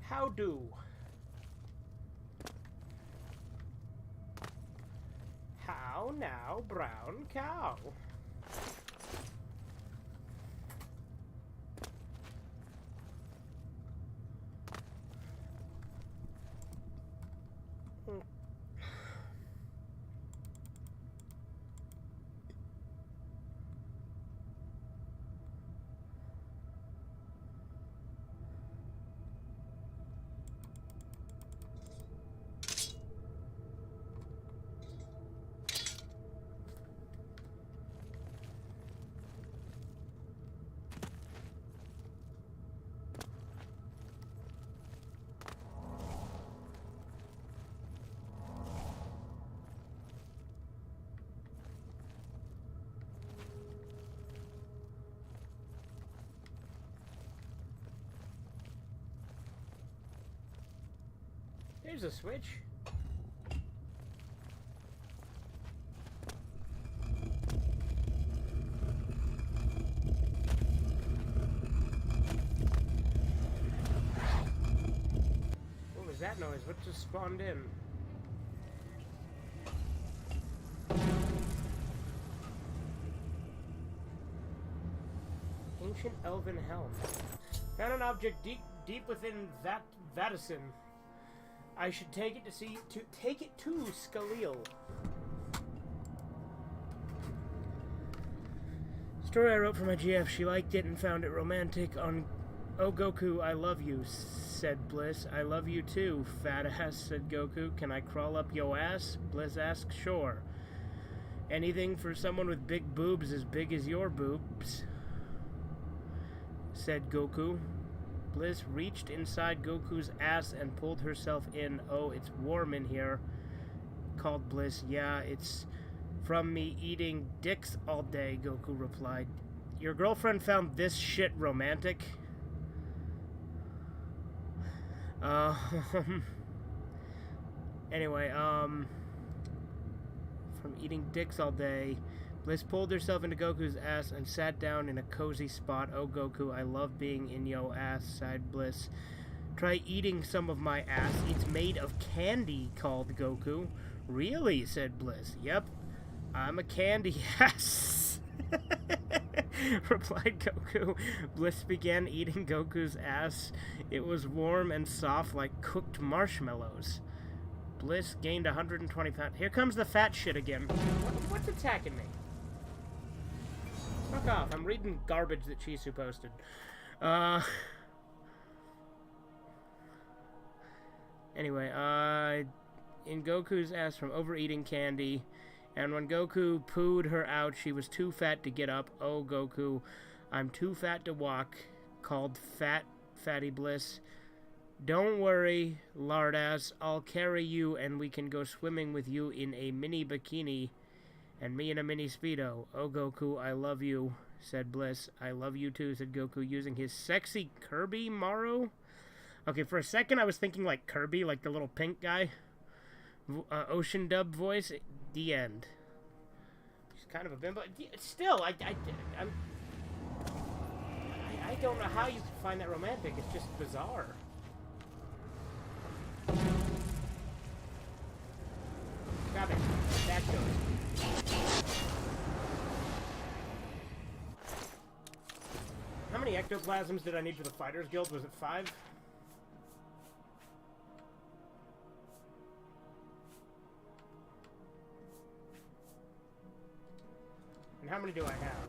How do? How now, brown cow? There's a switch. What was that noise? What just spawned in? Ancient elven helm. Found an object deep within Vatison. I should take it to Skalil. Story I wrote for my GF. She liked it and found it romantic. On Oh Goku, I love you, said Bliss. I love you too, fat ass, said Goku. Can I crawl up yo ass? Bliss asked. Sure. Anything for someone with big boobs as big as your boobs, said Goku. Bliss reached inside Goku's ass and pulled herself in. Oh, it's warm in here, called Bliss. Yeah, it's from me eating dicks all day, Goku replied. Your girlfriend found this shit romantic? Anyway, from eating dicks all day, Bliss pulled herself into Goku's ass and sat down in a cozy spot. Oh, Goku, I love being in yo ass, sighed Bliss. Try eating some of my ass. It's made of candy, called Goku. Really, said Bliss. Yep, I'm a candy ass, replied Goku. Bliss began eating Goku's ass. It was warm and soft like cooked marshmallows. Bliss gained 120 pounds. Here comes the fat shit again. What's attacking me? Fuck off. I'm reading garbage that Chisu posted. Anyway, in Goku's ass from overeating candy, and when Goku pooed her out, she was too fat to get up. Oh, Goku, I'm too fat to walk, called Fatty Bliss. Don't worry, lardass, I'll carry you and we can go swimming with you in a mini bikini and me in a mini Speedo. Oh, Goku, I love you, said Bliss. I love you too, said Goku, using his sexy Kirby Maru. Okay, for a second I was thinking like Kirby, like the little pink guy. Ocean dub voice. The end. She's kind of a bimbo. Still, I don't know how you could find that romantic. It's just bizarre. Got it. That goes. How many ectoplasms did I need for the Fighters Guild? Was it 5? And how many do I have?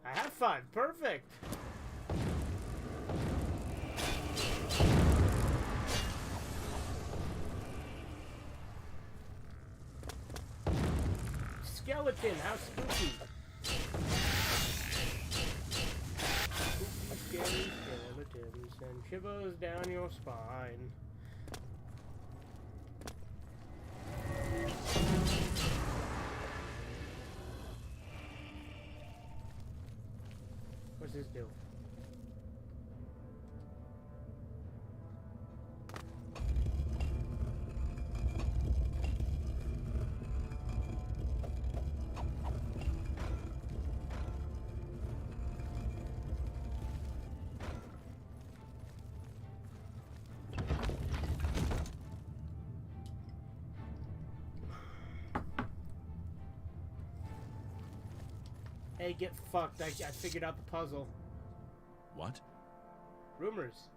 I have 5. Perfect. Skeleton, how spooky. Spooky, scary skeletons and shivers down your spine. What's this do? Hey, get fucked. I figured out the puzzle. What? Rumors.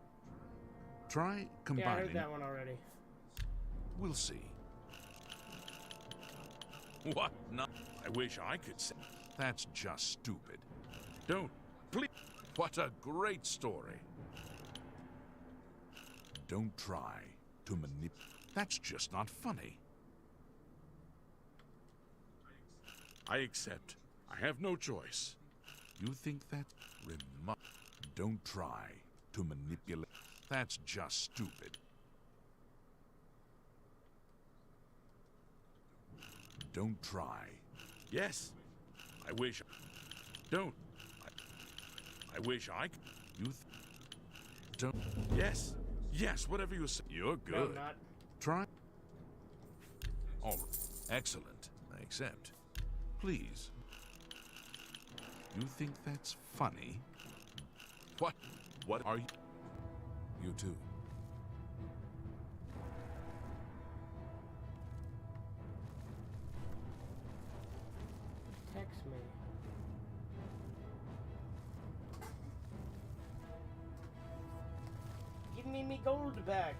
Try combining. Yeah, I heard that one already. We'll see. What? No. I wish I could say. That's just stupid. Don't. Please. What a great story. Don't try to manipulate. That's just not funny. I accept. I have no choice. You think that? Don't try to manipulate. That's just stupid. Don't try. Yes. I wish. Don't. I wish I could. You don't. Yes. Yes, whatever you say. You're good. No, I'm not. Try. All right. Excellent. I accept. Please. You think that's funny? What? What are you? You too. Text me. Give me gold back.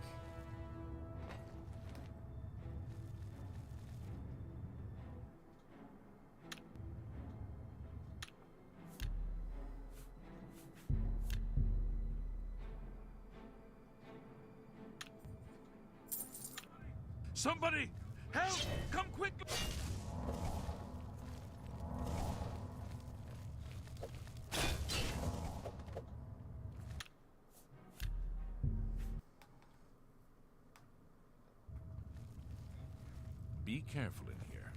Somebody! Help! Come quickly! Be careful in here.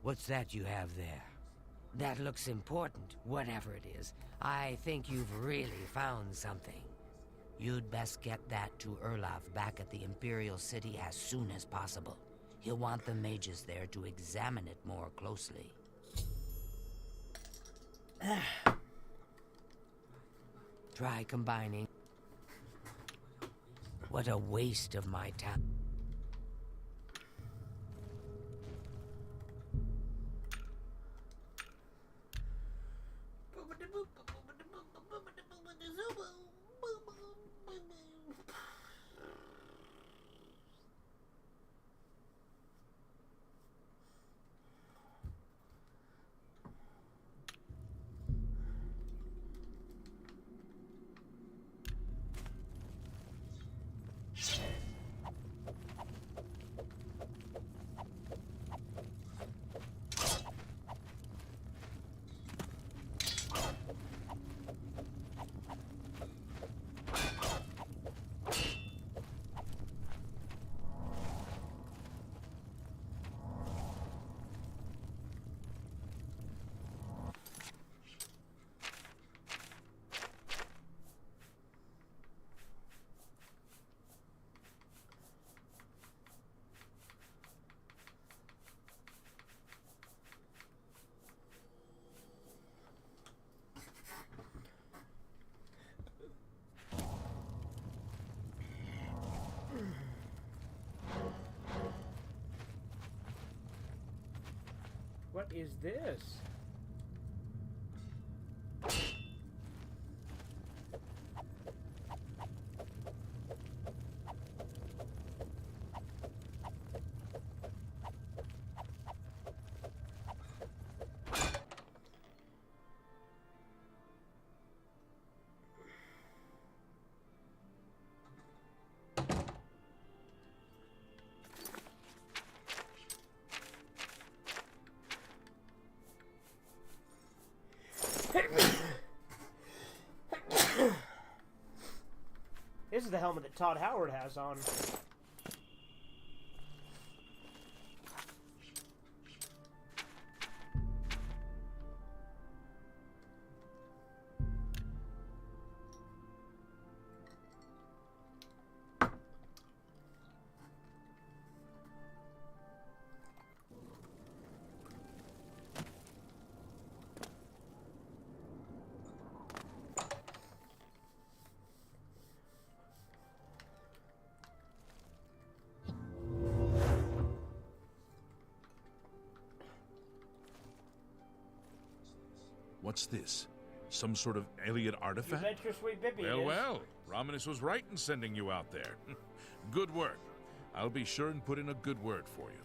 What's that you have there? That looks important, whatever it is. I think you've really found something. You'd best get that to Erlof back at the Imperial City as soon as possible. He'll want the mages there to examine it more closely. Try combining. What a waste of my time. What is this? This is the helmet that Todd Howard has on. What's this? Some sort of alien You artifact? bet your sweet bippy Well, it is. well, Romanus was right in sending you out there. Good work. I'll be sure and put in a good word for you.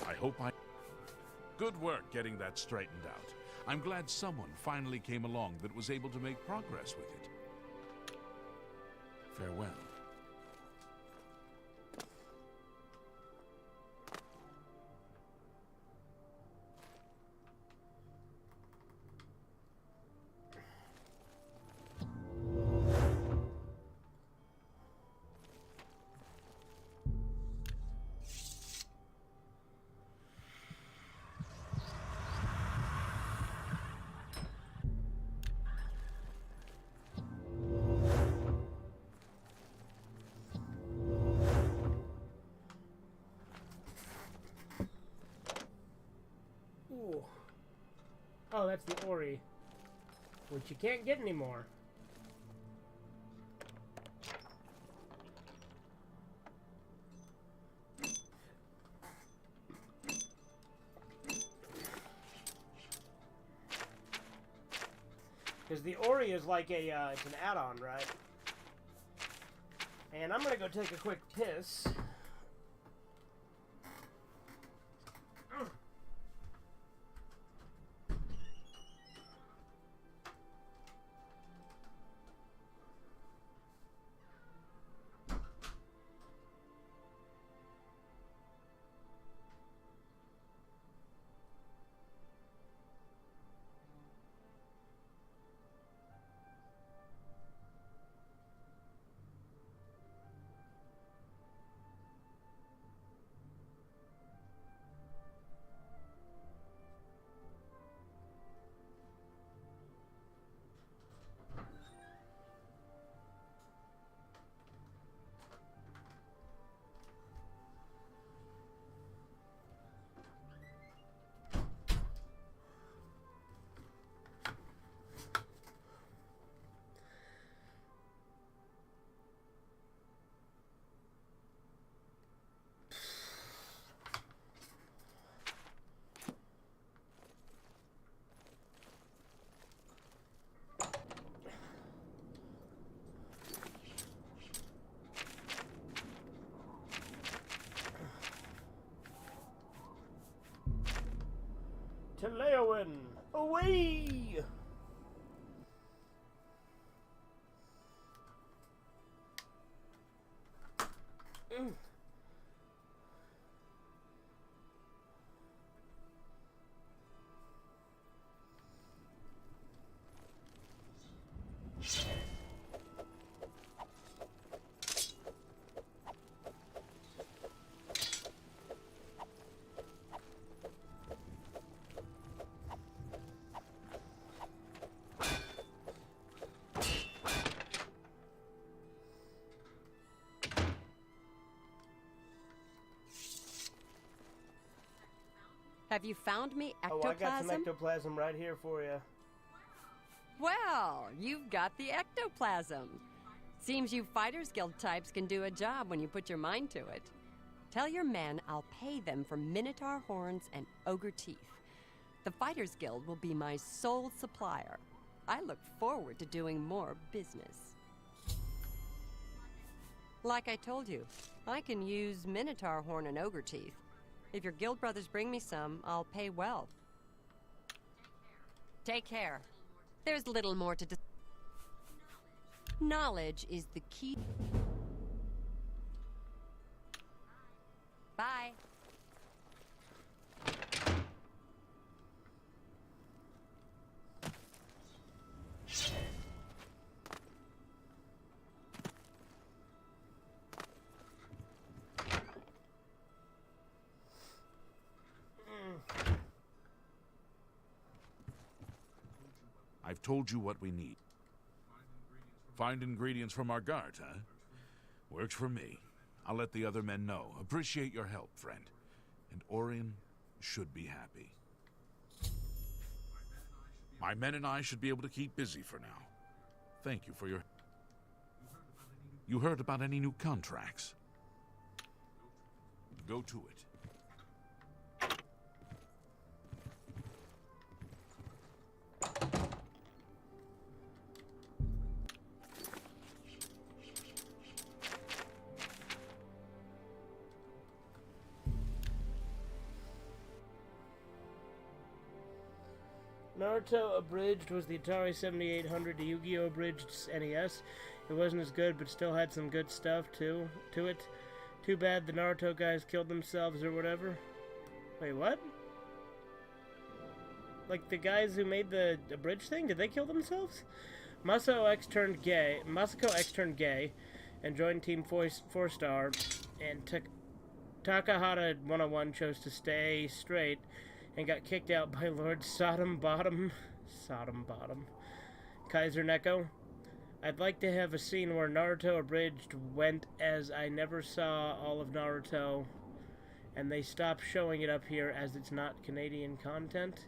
I hope I... Good work getting that straightened out. I'm glad someone finally came along that was able to make progress with it. Farewell. that's the Ori, which you can't get anymore. Because the Ori is like a, it's an add-on, right? And I'm gonna go take a quick piss. To Leowin, away! Have you found me Oh, I got some ectoplasm? ectoplasm right here for you. Well, you've got the ectoplasm. Seems you Fighters Guild types can do a job when you put your mind to it. Tell your men I'll pay them for minotaur horns and ogre teeth. The Fighters Guild will be my sole supplier. I look forward to doing more business. Like I told you, I can use minotaur horn and ogre teeth. If your guild brothers bring me some, I'll pay well. Take care. There's little more to knowledge is the key. Bye. I've told you what we need. Find ingredients from our guards, huh? Works for me. I'll let the other men know. Appreciate your help, friend. And Orion should be happy. My men and I should be able to keep busy for now. Thank you for your... You heard about any new contracts? Go to it. Naruto Abridged was the Atari 7800 to Yu-Gi-Oh! Abridged NES. It wasn't as good, but still had some good stuff to it. Too bad the Naruto guys killed themselves or whatever. Wait, what? Like the guys who made the Abridged thing? Did they kill themselves? Masako X turned gay and joined Team 4-Star, and Takahata 101 chose to stay straight and got kicked out by Lord Sodom Bottom, Kaiser Neko. I'd like to have a scene where Naruto Abridged went as I never saw all of Naruto, and they stopped showing it up here as it's not Canadian content.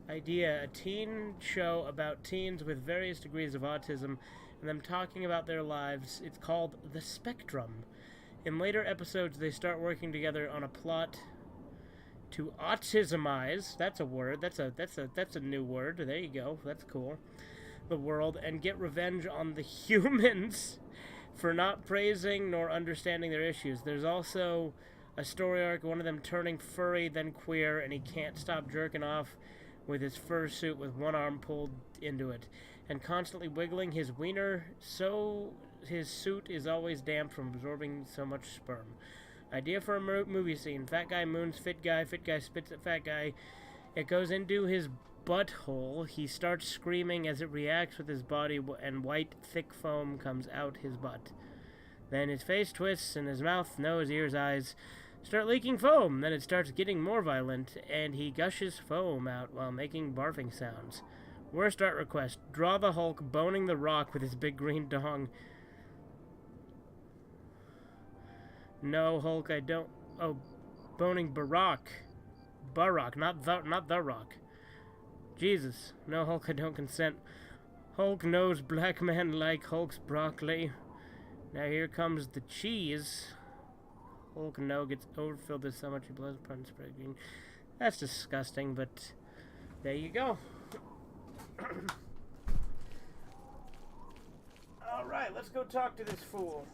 idea, a teen show about teens with various degrees of autism and them talking about their lives. It's called The Spectrum. In later episodes, they start working together on a plot to autismize, that's a word, that's a new word, there you go, that's cool, the world, and get revenge on the humans for not praising nor understanding their issues. There's also a story arc, one of them turning furry, then queer, and he can't stop jerking off with his fursuit with one arm pulled into it, and constantly wiggling his wiener so his suit is always damp from absorbing so much sperm. Idea for a movie scene. Fat guy moons fit guy spits at fat guy. It goes into his butthole. He starts screaming as it reacts with his body, and white, thick foam comes out his butt. Then his face twists, and his mouth, nose, ears, eyes start leaking foam. Then it starts getting more violent, and he gushes foam out while making barfing sounds. Worst art request. Draw the Hulk boning the Rock with his big green dong. No, Hulk, I don't... Oh, boning Barack. Barack, not the Rock. Jesus. No, Hulk, I don't consent. Hulk knows black men like Hulk's broccoli. Now here comes the cheese. Hulk no gets overfilled with so much blood and spread green. That's disgusting, but there you go. Alright, let's go talk to this fool.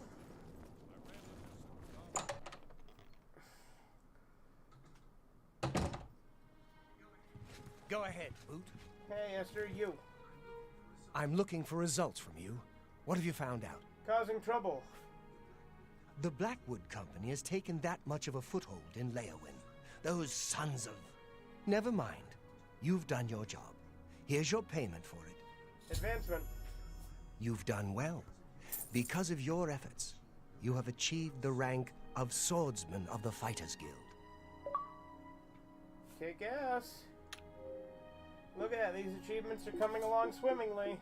Go ahead, Boot. Hey, Esther, you. I'm looking for results from you. What have you found out? Causing trouble. The Blackwood Company has taken that much of a foothold in Leowin. Those sons of... Never mind. You've done your job. Here's your payment for it. Advancement. You've done well. Because of your efforts, you have achieved the rank of Swordsman of the Fighters Guild. Kick ass. Look at that, these achievements are coming along swimmingly.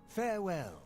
Farewell.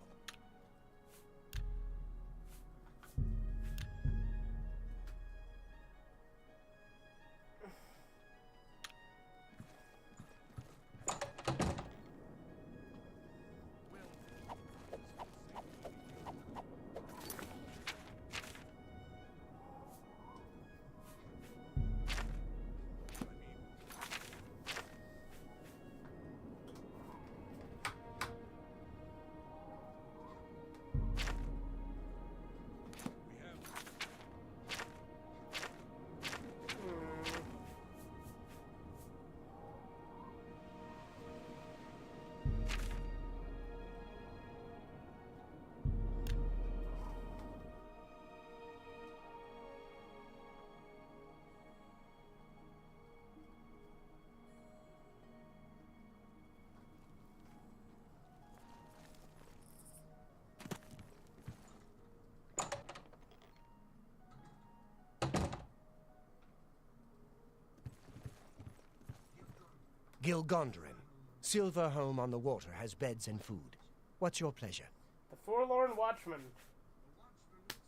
Gilgondrin. Silver Home on the Water has beds and food. What's your pleasure? The Forlorn Watchman.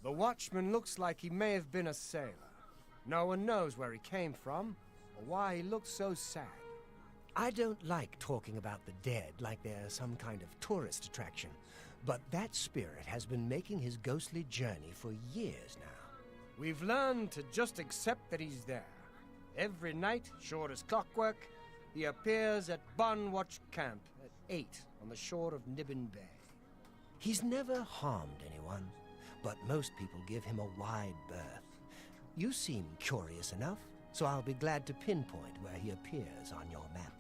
The Watchman looks like he may have been a sailor. No one knows where he came from, or why he looks so sad. I don't like talking about the dead like they're some kind of tourist attraction, but that spirit has been making his ghostly journey for years now. We've learned to just accept that he's there. Every night, sure as clockwork, he appears at Bunwatch Camp at 8 on the shore of Nibbin Bay. He's never harmed anyone, but most people give him a wide berth. You seem curious enough, so I'll be glad to pinpoint where he appears on your map.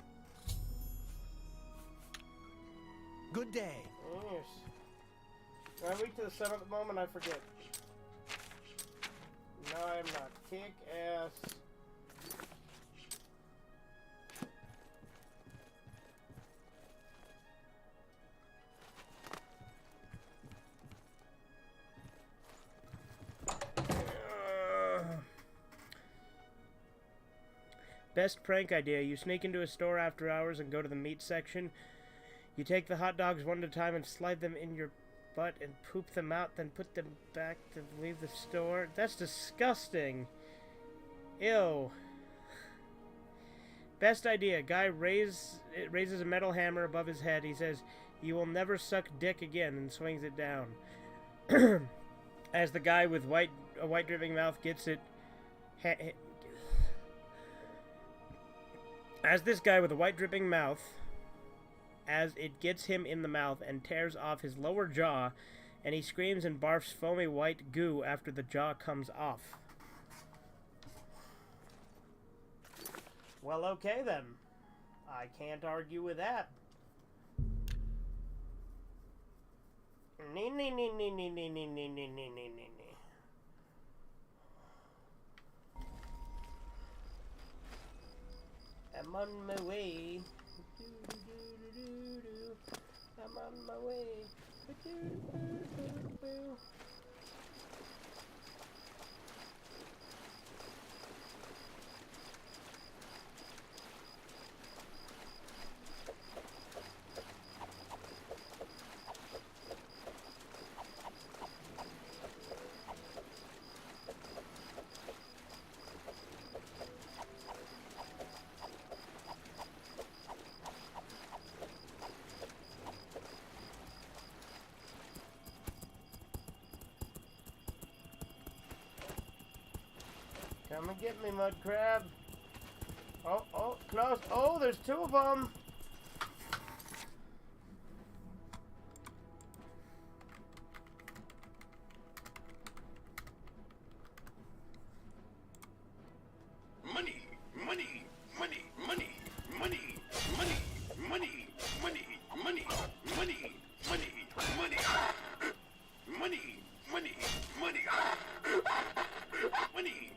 Good day. Yes. I'm weak to the sun at the moment, I forget. No, I'm not. Kick ass. Best prank idea. You sneak into a store after hours and go to the meat section. You take the hot dogs one at a time and slide them in your butt and poop them out, then put them back to leave the store. That's disgusting. Ew. Best idea. Guy raises a metal hammer above his head. He says, "You will never suck dick again," and swings it down. As the guy with a white dripping mouth gets it... As this guy with a white dripping mouth, as it gets him in the mouth and tears off his lower jaw, and he screams and barfs foamy white goo after the jaw comes off. Well, okay then. I can't argue with that. Nee, nee, nee, nee, nee, nee, nee, nee, nee, nee, nee, nee. I'm on my way. I'm on my way. Come and get me, mud crab. Oh, close. Oh, there's two of them. Money, money, money, money, money, money, money, money, money, money, money, money, money, money, money, money.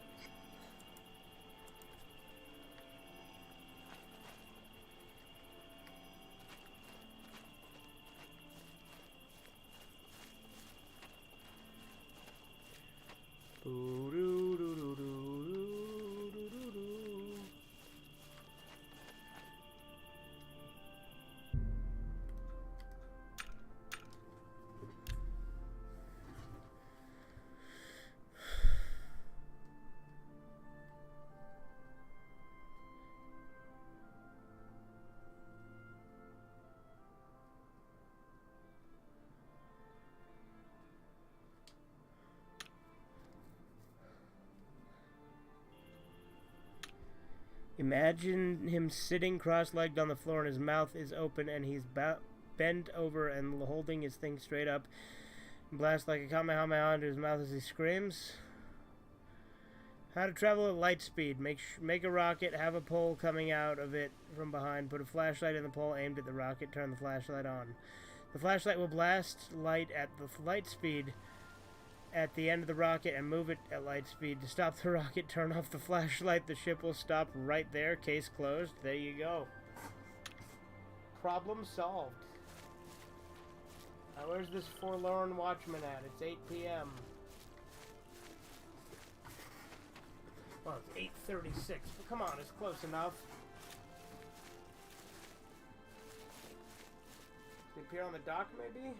Imagine him sitting cross-legged on the floor and his mouth is open and he's bent over and holding his thing straight up. Blast like a kamehameha into his mouth as he screams. How to travel at light speed. Make a rocket, have a pole coming out of it from behind. Put a flashlight in the pole aimed at the rocket. Turn the flashlight on. The flashlight will blast light at the light speed at the end of the rocket and move it at light speed. To stop the rocket, turn off the flashlight. The ship will stop right there. Case closed. There you go. Problem solved. Now where's this Forlorn Watchman at? It's 8 p.m. Well, it's 8:36, but come on, it's close enough. Does he appear on the dock, maybe?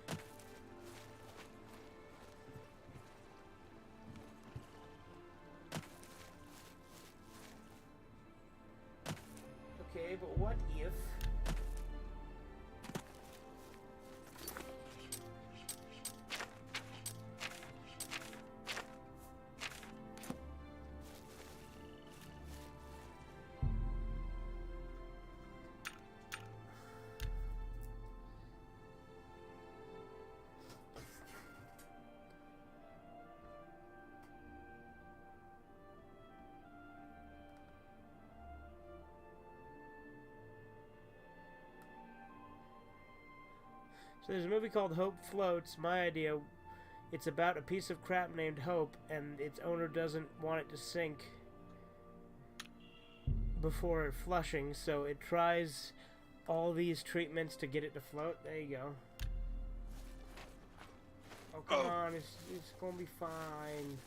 Okay, but what if... So there's a movie called Hope Floats. My idea, it's about a piece of crap named Hope, and its owner doesn't want it to sink before flushing, so it tries all these treatments to get it to float. There you go. Oh, come on, it's gonna be fine.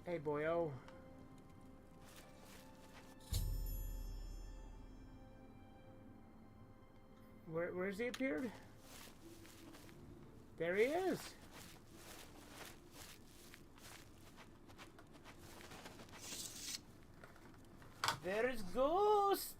Hey, boyo. Where's he appeared? There he is. There's Ghost.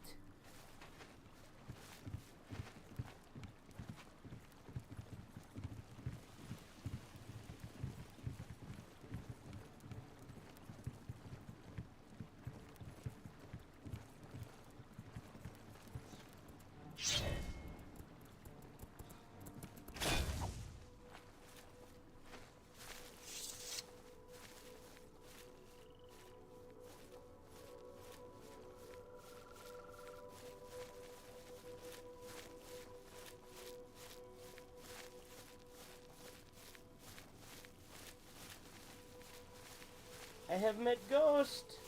I have met Ghost.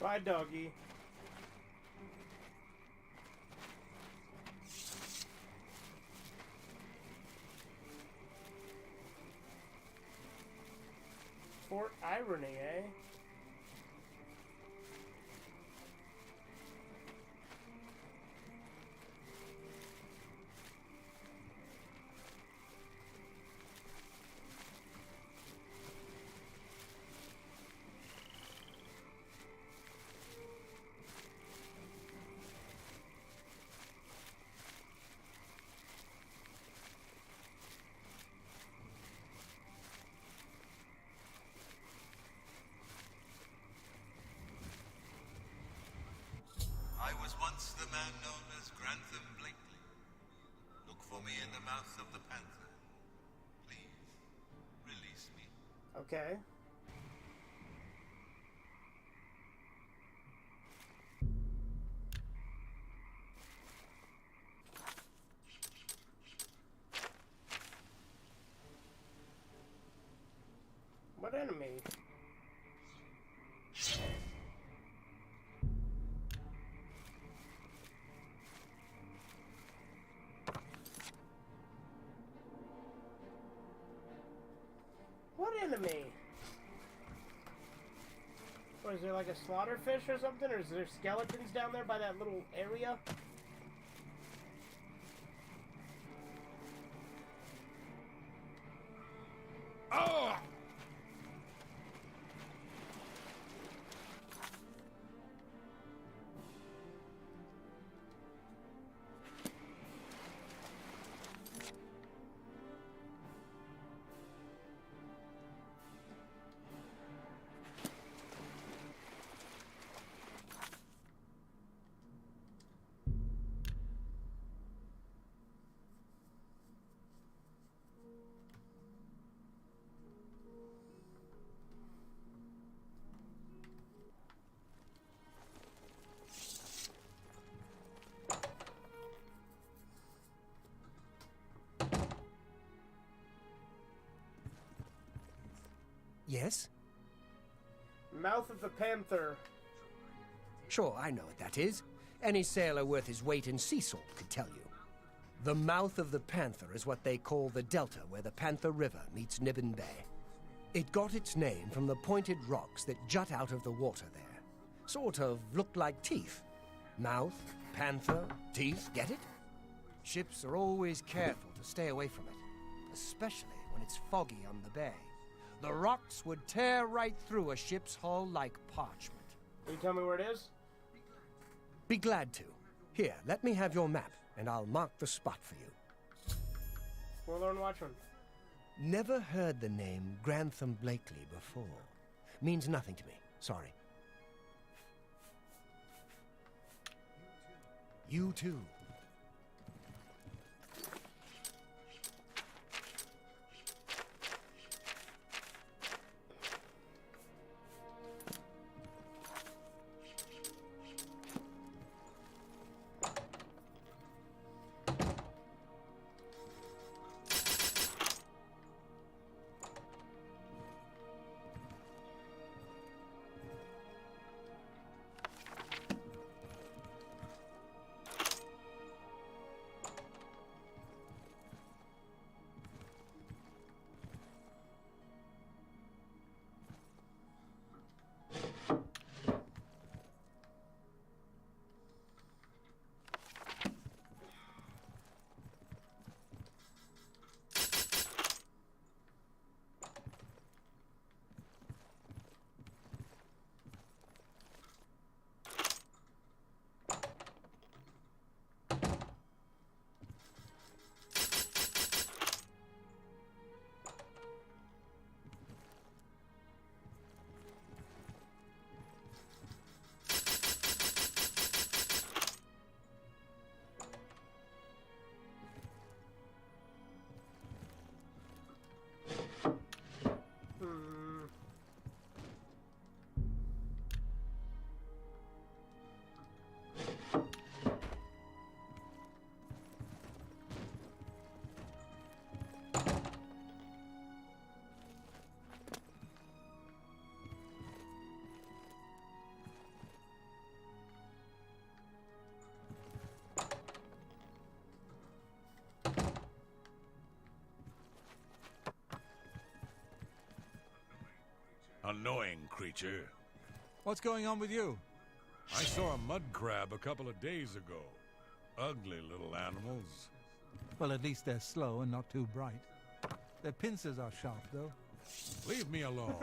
Bye, doggy. For irony, eh? I was once the man known as Grantham Blakely. Look for me in the mouth of the Panther. Please, release me. Okay. What enemy? What enemy? Or is there like a slaughterfish or something? Or is there skeletons down there by that little area? Oh! Yes? Mouth of the Panther. Sure, I know what that is. Any sailor worth his weight in sea salt could tell you. The mouth of the Panther is what they call the delta where the Panther River meets Nibbin Bay. It got its name from the pointed rocks that jut out of the water there. Sort of look like teeth. Mouth, panther, teeth, get it? Ships are always careful to stay away from it, especially when it's foggy on the bay. The rocks would tear right through a ship's hull like parchment. Can you tell me where it is? Be glad to. Here, let me have your map, and I'll mark the spot for you. Forlorn Watchman. Never heard the name Grantham Blakely before. Means nothing to me. Sorry. You too. Annoying creature. What's going on with you? I saw a mud crab a couple of days ago. Ugly little animals. Well, at least they're slow and not too bright. Their pincers are sharp, though. Leave me alone.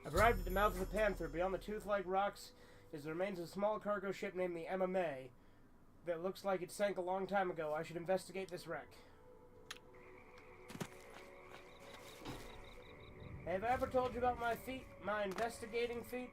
I've arrived at the mouth of the Panther. Beyond the tooth-like rocks is the remains of a small cargo ship named the MMA that looks like it sank a long time ago. I should investigate this wreck. Have I ever told you about my feat? My investigating feat?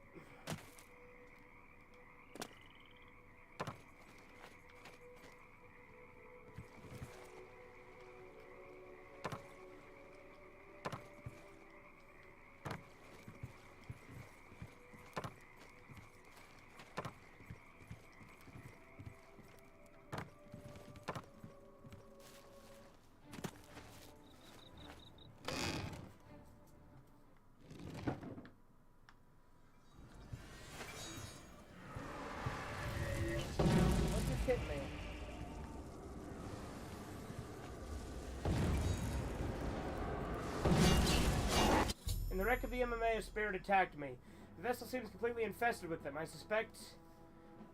wreck of the MMA, a spirit attacked me. The vessel seems completely infested with them. I suspect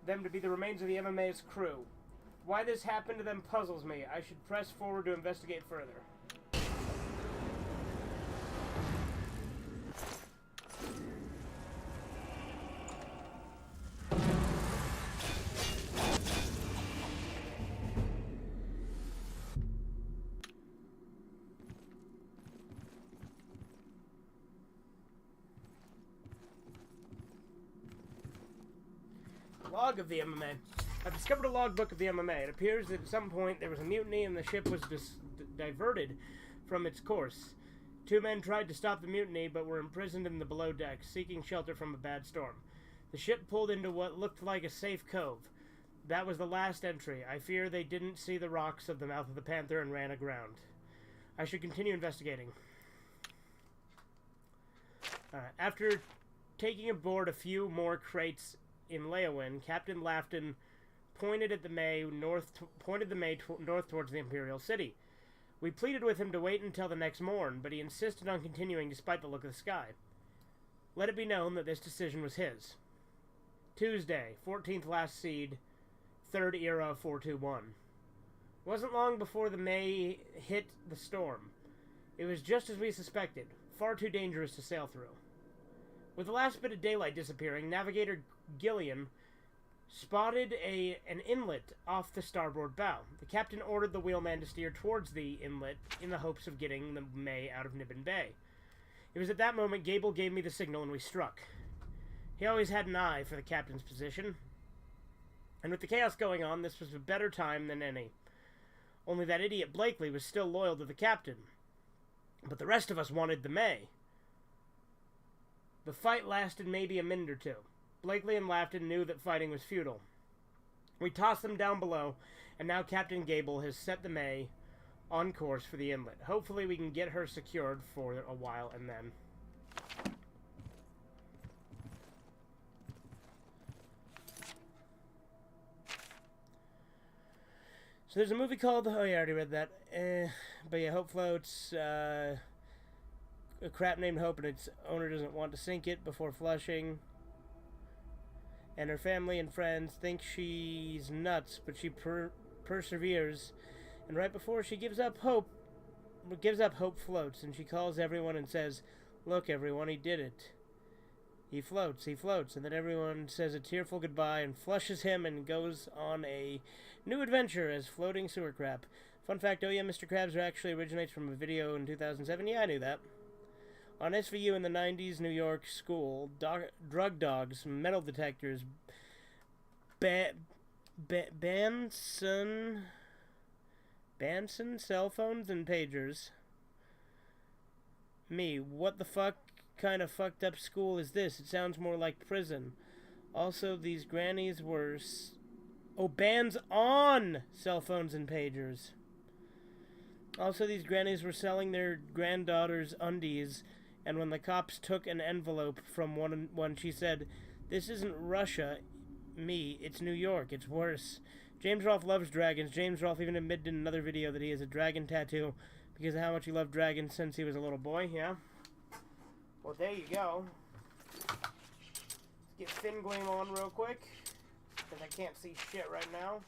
them to be the remains of the MMA's crew. Why this happened to them puzzles me. I should press forward to investigate further. Log of the MMA. I've discovered a logbook of the MMA. It appears that at some point there was a mutiny and the ship was diverted from its course. 2 men tried to stop the mutiny but were imprisoned in the below deck, seeking shelter from a bad storm. The ship pulled into what looked like a safe cove. That was the last entry. I fear they didn't see the rocks of the mouth of the Panther and ran aground. I should continue investigating. After taking aboard a few more crates in Leowin, Captain Lafton pointed the May north towards the Imperial City. We pleaded with him to wait until the next morn, but he insisted on continuing despite the look of the sky. Let it be known that this decision was his. Tuesday, 14th last seed, 3rd era 421. Wasn't long before the May hit the storm. It was just as we suspected, far too dangerous to sail through. With the last bit of daylight disappearing, Navigator Gillian spotted an inlet off the starboard bow. The captain ordered the wheelman to steer towards the inlet in the hopes of getting the May out of Nibbin Bay. It was at that moment Gable gave me the signal and we struck. He always had an eye for the captain's position, and with the chaos going on, this was a better time than any. Only that idiot Blakely was still loyal to the captain. But the rest of us wanted the May. The fight lasted maybe a minute or two. Blakely and Lafton knew that fighting was futile. We tossed them down below, and now Captain Gable has set the May on course for the inlet. Hopefully we can get her secured for a while and then. So there's a movie called, oh yeah, I already read that, but yeah, Hope floats, a crap named Hope, and its owner doesn't want to sink it before flushing, and her family and friends think she's nuts, but she perseveres, and right before she gives up Hope floats, and she calls everyone and says, "Look everyone, he did it. He floats, and then everyone says a tearful goodbye and flushes him and goes on a new adventure as floating sewer crab. Fun fact, oh yeah, Mr. Krabs actually originates from a video in 2007. Yeah, I knew that. On SVU in the 90s New York school, drug dogs, metal detectors, Banson cell phones and pagers. Me, what the fuck kind of fucked up school is this? It sounds more like prison. Also, these grannies were... bans on cell phones and pagers. Also, these grannies were selling their granddaughter's undies, and when the cops took an envelope from one, she said, "This isn't Russia, me, it's New York, it's worse." James Rolfe loves dragons. James Rolfe even admitted in another video that he has a dragon tattoo because of how much he loved dragons since he was a little boy, yeah? Well, there you go. Let's get Fin Gleam on real quick, because I can't see shit right now.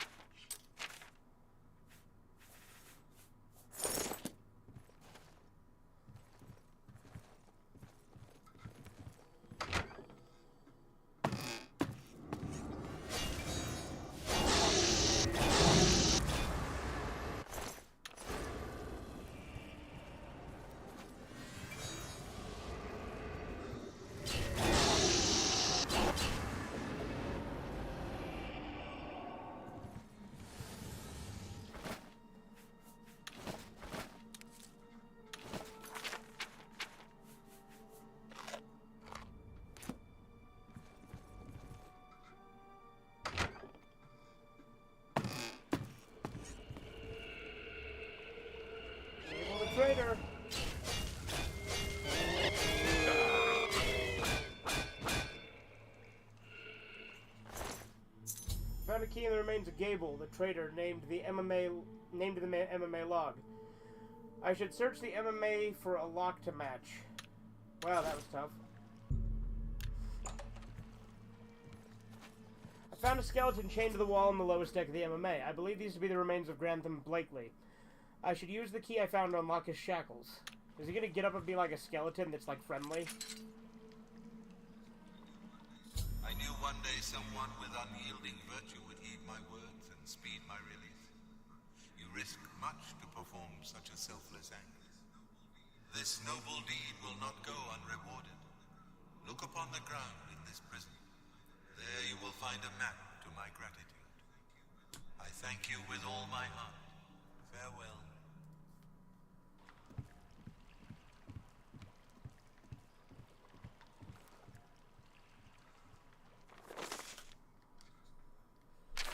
Traitor. Found a key in the remains of Gable, the traitor named to the MMA log. I should search the MMA for a lock to match. Wow, that was tough. I found a skeleton chained to the wall on the lowest deck of the MMA. I believe these to be the remains of Grantham Blakely. I should use the key I found to unlock his shackles. Is he gonna get up and be like a skeleton that's like friendly? I knew one day someone with unyielding virtue would heed my words and speed my release. You risk much to perform such a selfless act. This noble deed will not go unrewarded. Look upon the ground in this prison. There you will find a map to my gratitude. I thank you with all my heart. Farewell.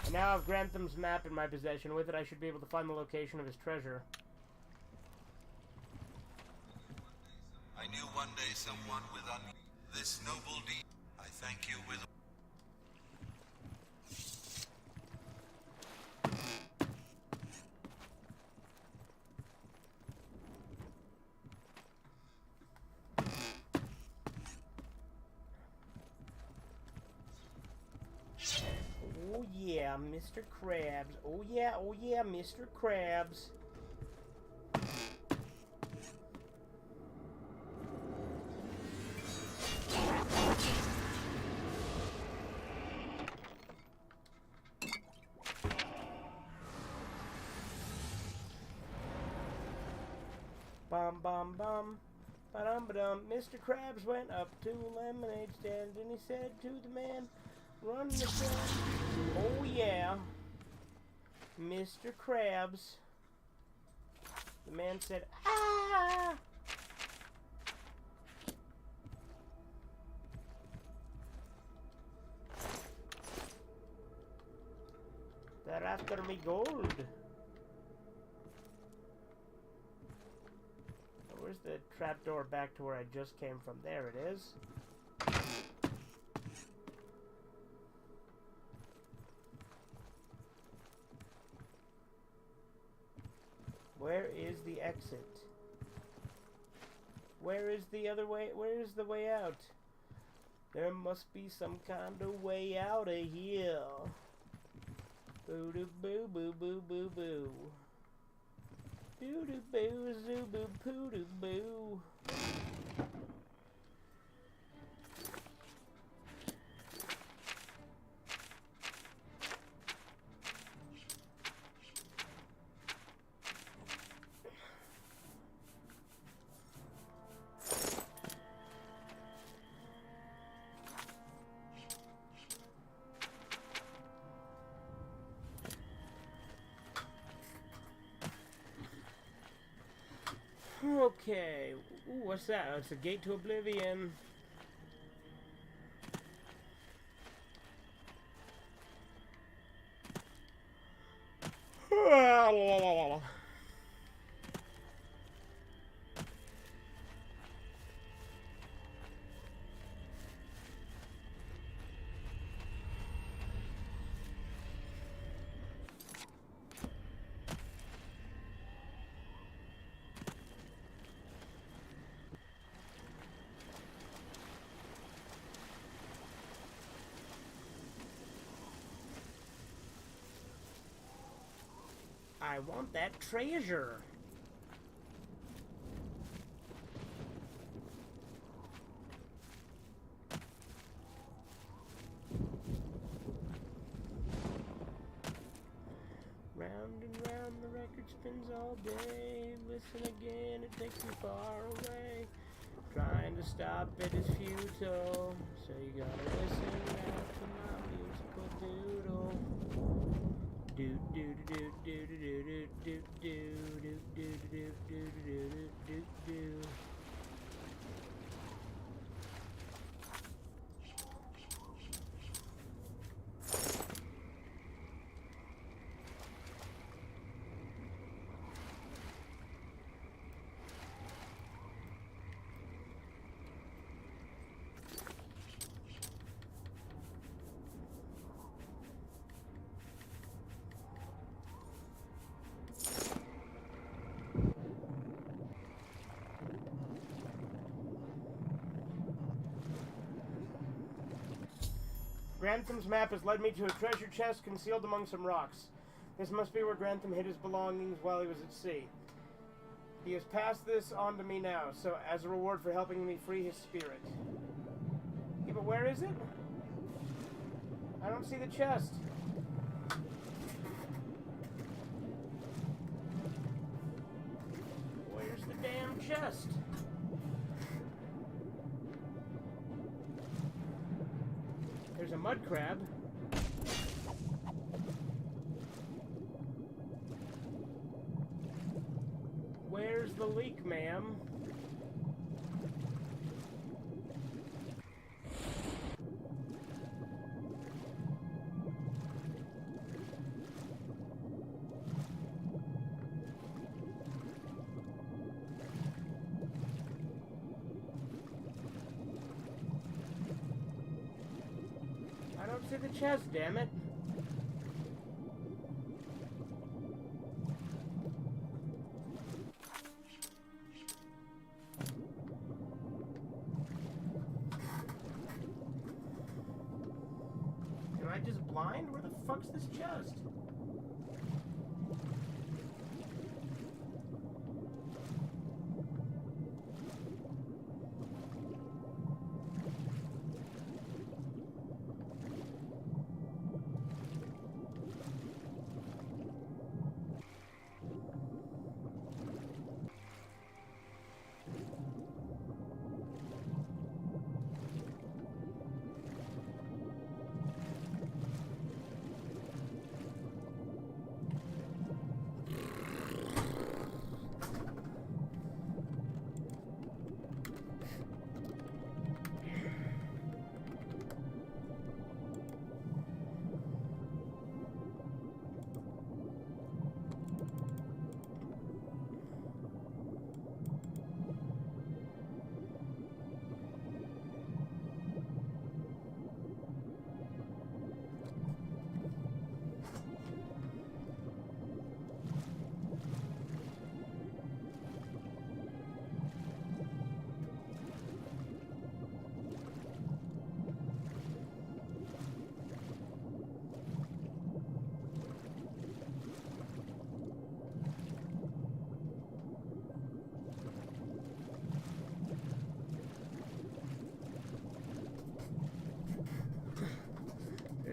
I now have Grantham's map in my possession. With it, I should be able to find the location of his treasure. I knew one day someone with this noble deed. I thank you with... Oh yeah, Mr. Krabs. Oh yeah, Mr. Krabs. Bum bum bum. Ba-dum ba-dum. Mr. Krabs went up to a lemonade stand and he said to the man, run the stand. Oh yeah, Mr. Krabs. The man said, ah! They're after me gold. Where's the trapdoor back to where I just came from? There it is. Where is the exit? Where is the other way? Where is the way out? There must be some kind of way out of here. Boo doo boo boo boo boo boo. Doo doo boo zoo boo poo doo boo. Okay. Ooh, what's that? Oh, it's a gate to oblivion. I want that treasure. Round and round the record spins all day. Listen again, it takes me far away. Trying to stop it is futile. So you gotta listen now to my musical doodle. Do do do do do do do do do do do do do do. Grantham's map has led me to a treasure chest concealed among some rocks. This must be where Grantham hid his belongings while he was at sea. He has passed this on to me now, so as a reward for helping me free his spirit. Yeah, but where is it? I don't see the chest. Where's the damn chest? There's a mud crab. Where's the leak, ma'am? I don't see the chest, damn it. Am I just blind? Where the fuck's this chest?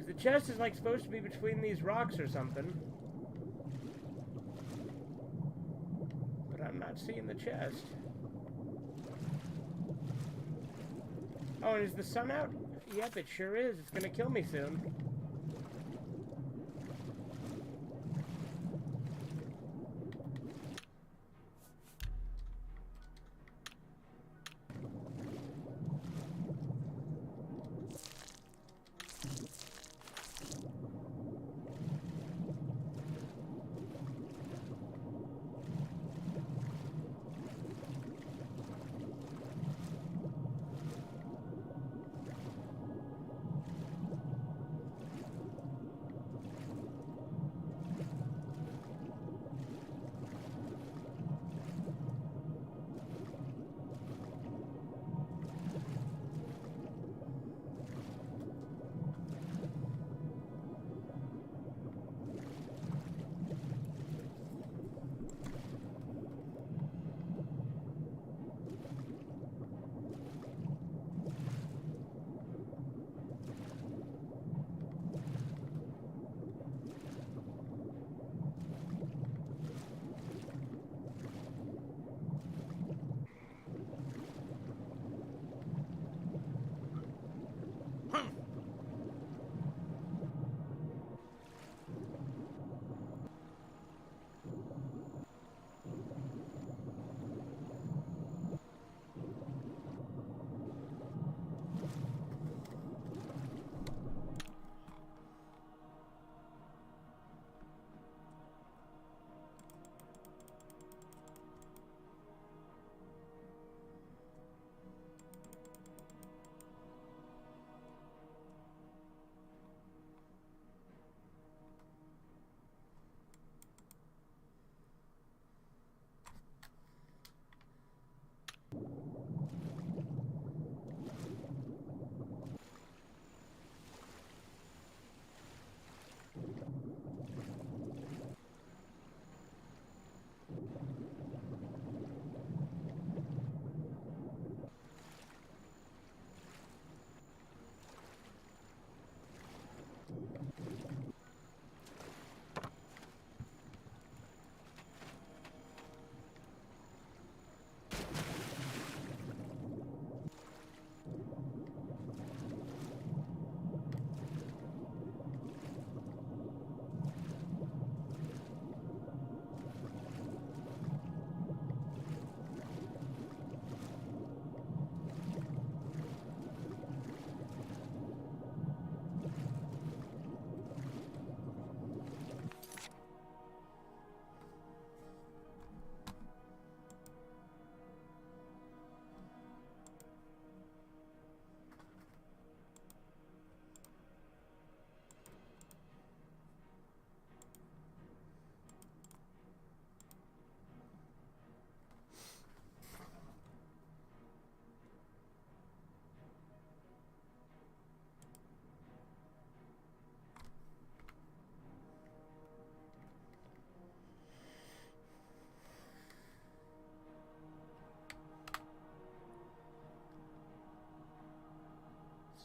The chest is like supposed to be between these rocks or something. But I'm not seeing the chest. Oh, and is the sun out? Yep, it sure is. It's gonna kill me soon.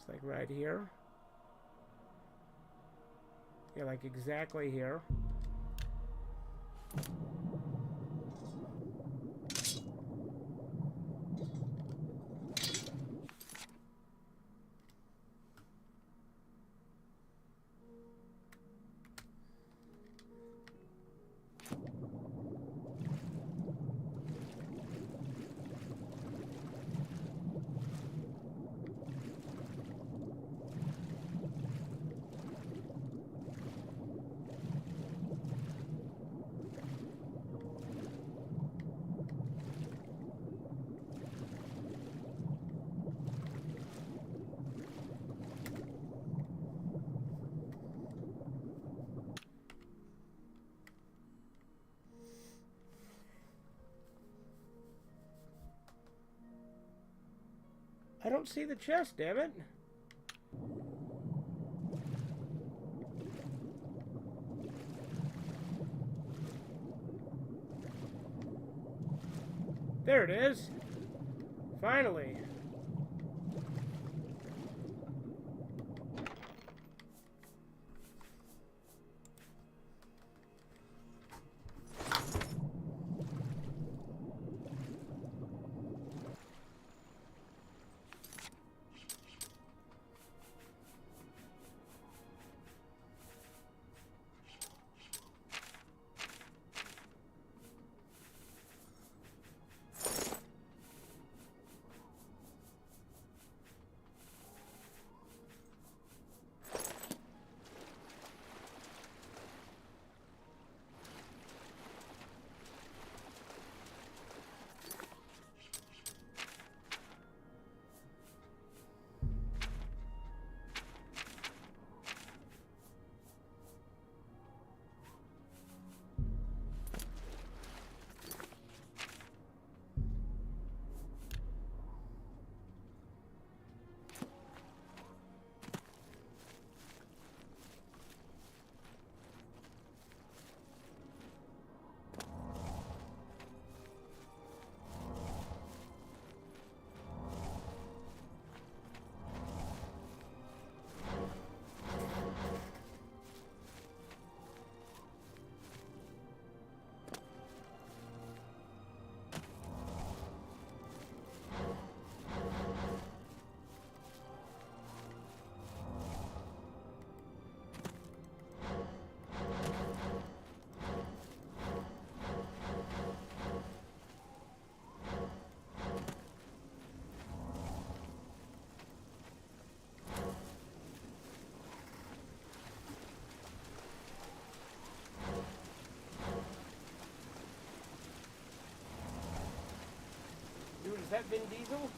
It's like right here. Yeah, like exactly here. I don't see the chest, damn it. There it is. Finally. Dude, is that Vin Diesel?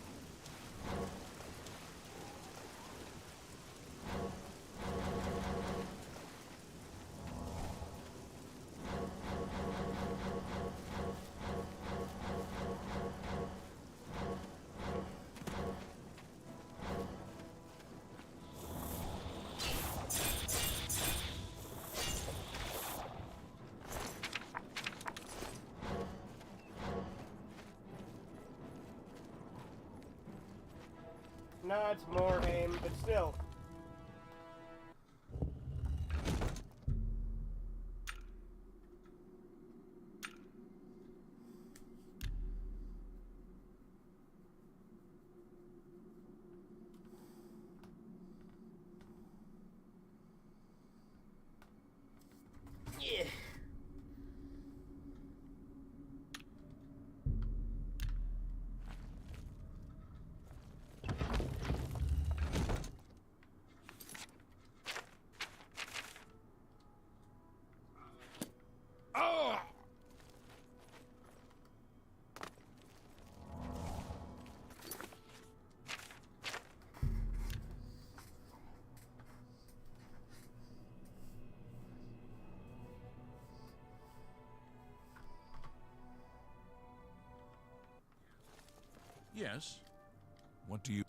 No, it's more aim, but still. Yeah. Yes. What do you...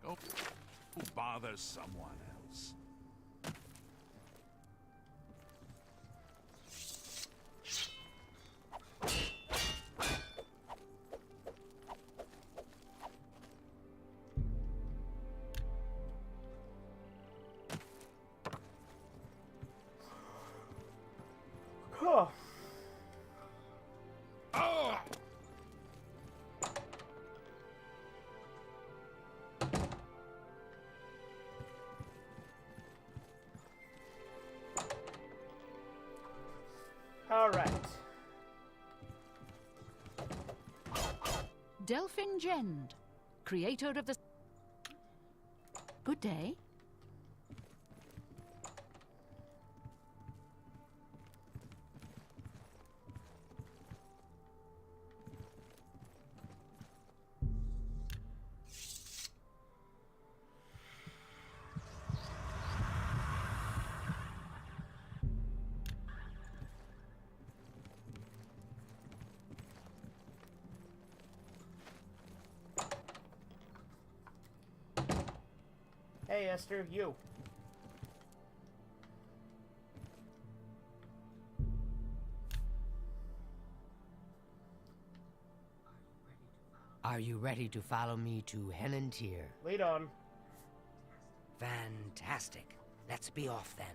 Go bother someone else. Oh. Oh! All right. Delphin Gend, creator of the... Good day. Hey, Esther, you. Are you ready to follow me to Henantier? Lead on. Fantastic. Let's be off then.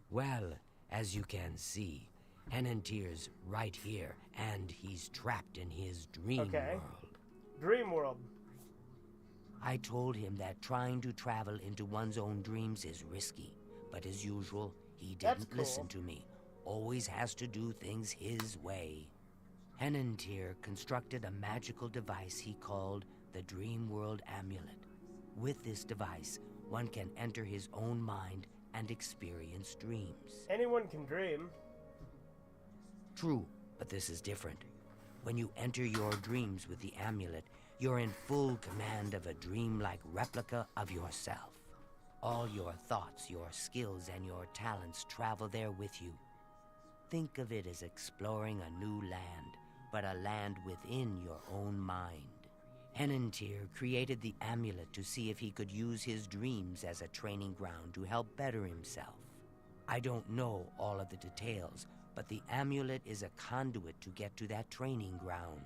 Well, as you can see, Henantier's right here, and he's trapped in his dream world. Dream world. I told him that trying to travel into one's own dreams is risky, but as usual, he didn't listen to me. Always has to do things his way. Henantier constructed a magical device he called the Dream World Amulet. With this device, one can enter his own mind and experience dreams. Anyone can dream. True, but this is different. When you enter your dreams with the amulet, you're in full command of a dreamlike replica of yourself. All your thoughts, your skills, and your talents travel there with you. Think of it as exploring a new land, but a land within your own mind. Henantier created the amulet to see if he could use his dreams as a training ground to help better himself. I don't know all of the details, but the amulet is a conduit to get to that training ground.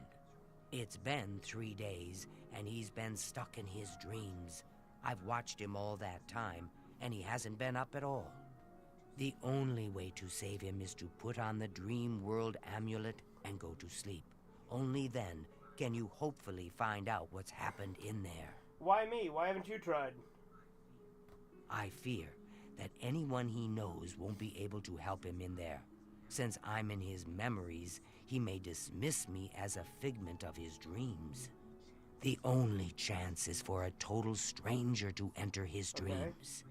It's been 3 days, and he's been stuck in his dreams. I've watched him all that time, and he hasn't been up at all. The only way to save him is to put on the Dream World Amulet and go to sleep. Only then can you hopefully find out what's happened in there. Why me? Why haven't you tried? I fear that anyone he knows won't be able to help him in there. Since I'm in his memories, he may dismiss me as a figment of his dreams. The only chance is for a total stranger to enter his dreams.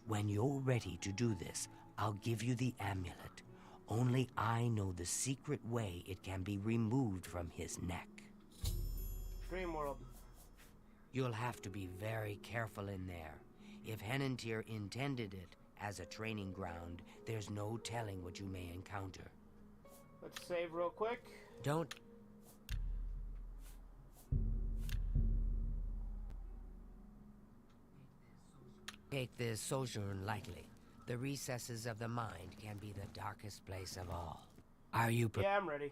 When you're ready to do this, I'll give you the amulet. Only I know the secret way it can be removed from his neck. Dream world. You'll have to be very careful in there. If Henantier intended it as a training ground, there's no telling what you may encounter. Let's save real quick. Don't... take this sojourn lightly. The recesses of the mind can be the darkest place of all. Are you Yeah, I'm ready.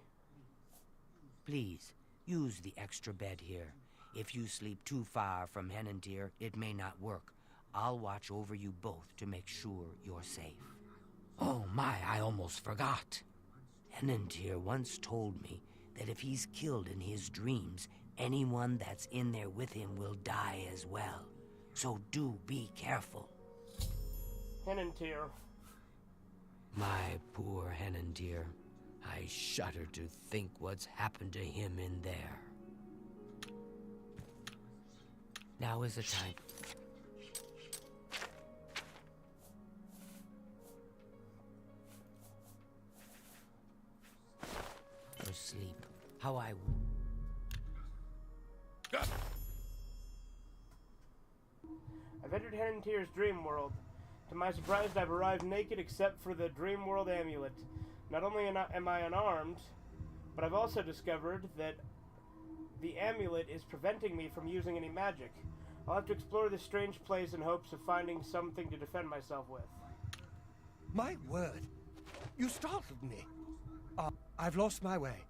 Please, use the extra bed here. If you sleep too far from Henantier, it may not work. I'll watch over you both to make sure you're safe. Oh my, I almost forgot. Henantier once told me that if he's killed in his dreams, anyone that's in there with him will die as well. So do be careful. Henantier. My poor Henantier. I shudder to think what's happened to him in there. Now is the time. For sleep. How I... I've entered Henantier's dream world. To my surprise, I've arrived naked except for the dream world amulet. Not only am I unarmed, but I've also discovered that the amulet is preventing me from using any magic. I'll have to explore this strange place in hopes of finding something to defend myself with. My word! You startled me. I've lost my way.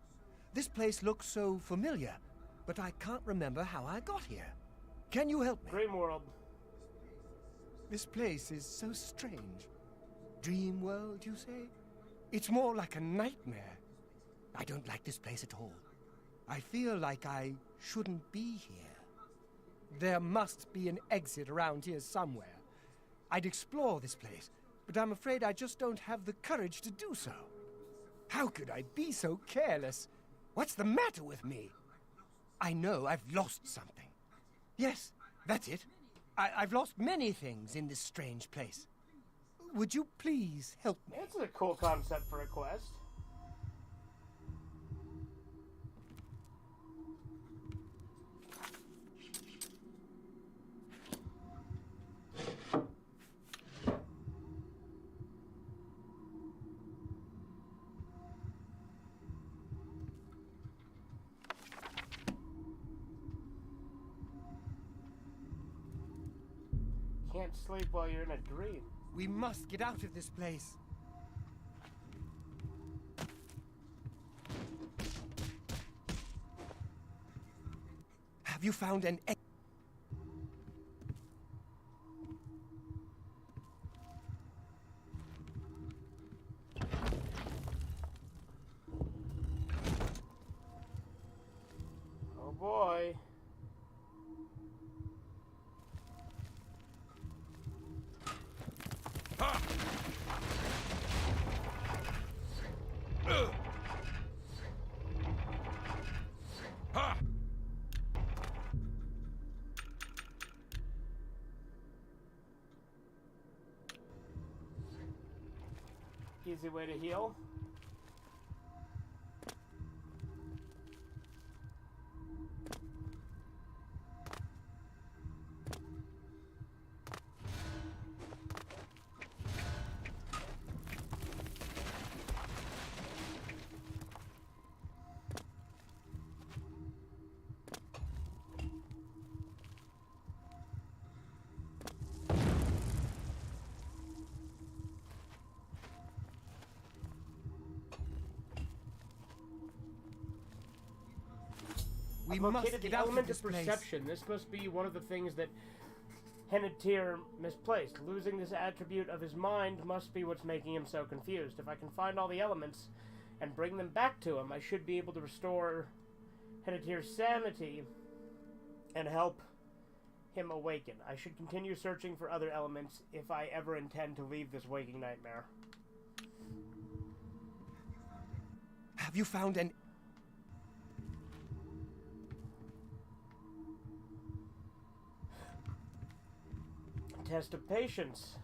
This place looks so familiar, but I can't remember how I got here. Can you help me? Dream world. This place is so strange. Dream world, you say? It's more like a nightmare. I don't like this place at all. I feel like I shouldn't be here. There must be an exit around here somewhere. I'd explore this place, but I'm afraid I just don't have the courage to do so. How could I be so careless? What's the matter with me? I know I've lost something. Yes, that's it. I've lost many things in this strange place. Would you please help me? This is a cool concept for a quest. Can't sleep while you're in a dream. We must get out of this place. Have you found an exit? Oh boy. Easy way to heal. We I've must located get the out element of of this place. perception. This must be one of the things that Henantier misplaced. Losing this attribute of his mind must be what's making him so confused. If I can find all the elements and bring them back to him, I should be able to restore Henantier's sanity and help him awaken. I should continue searching for other elements if I ever intend to leave this waking nightmare. Have you found an... Test of patience.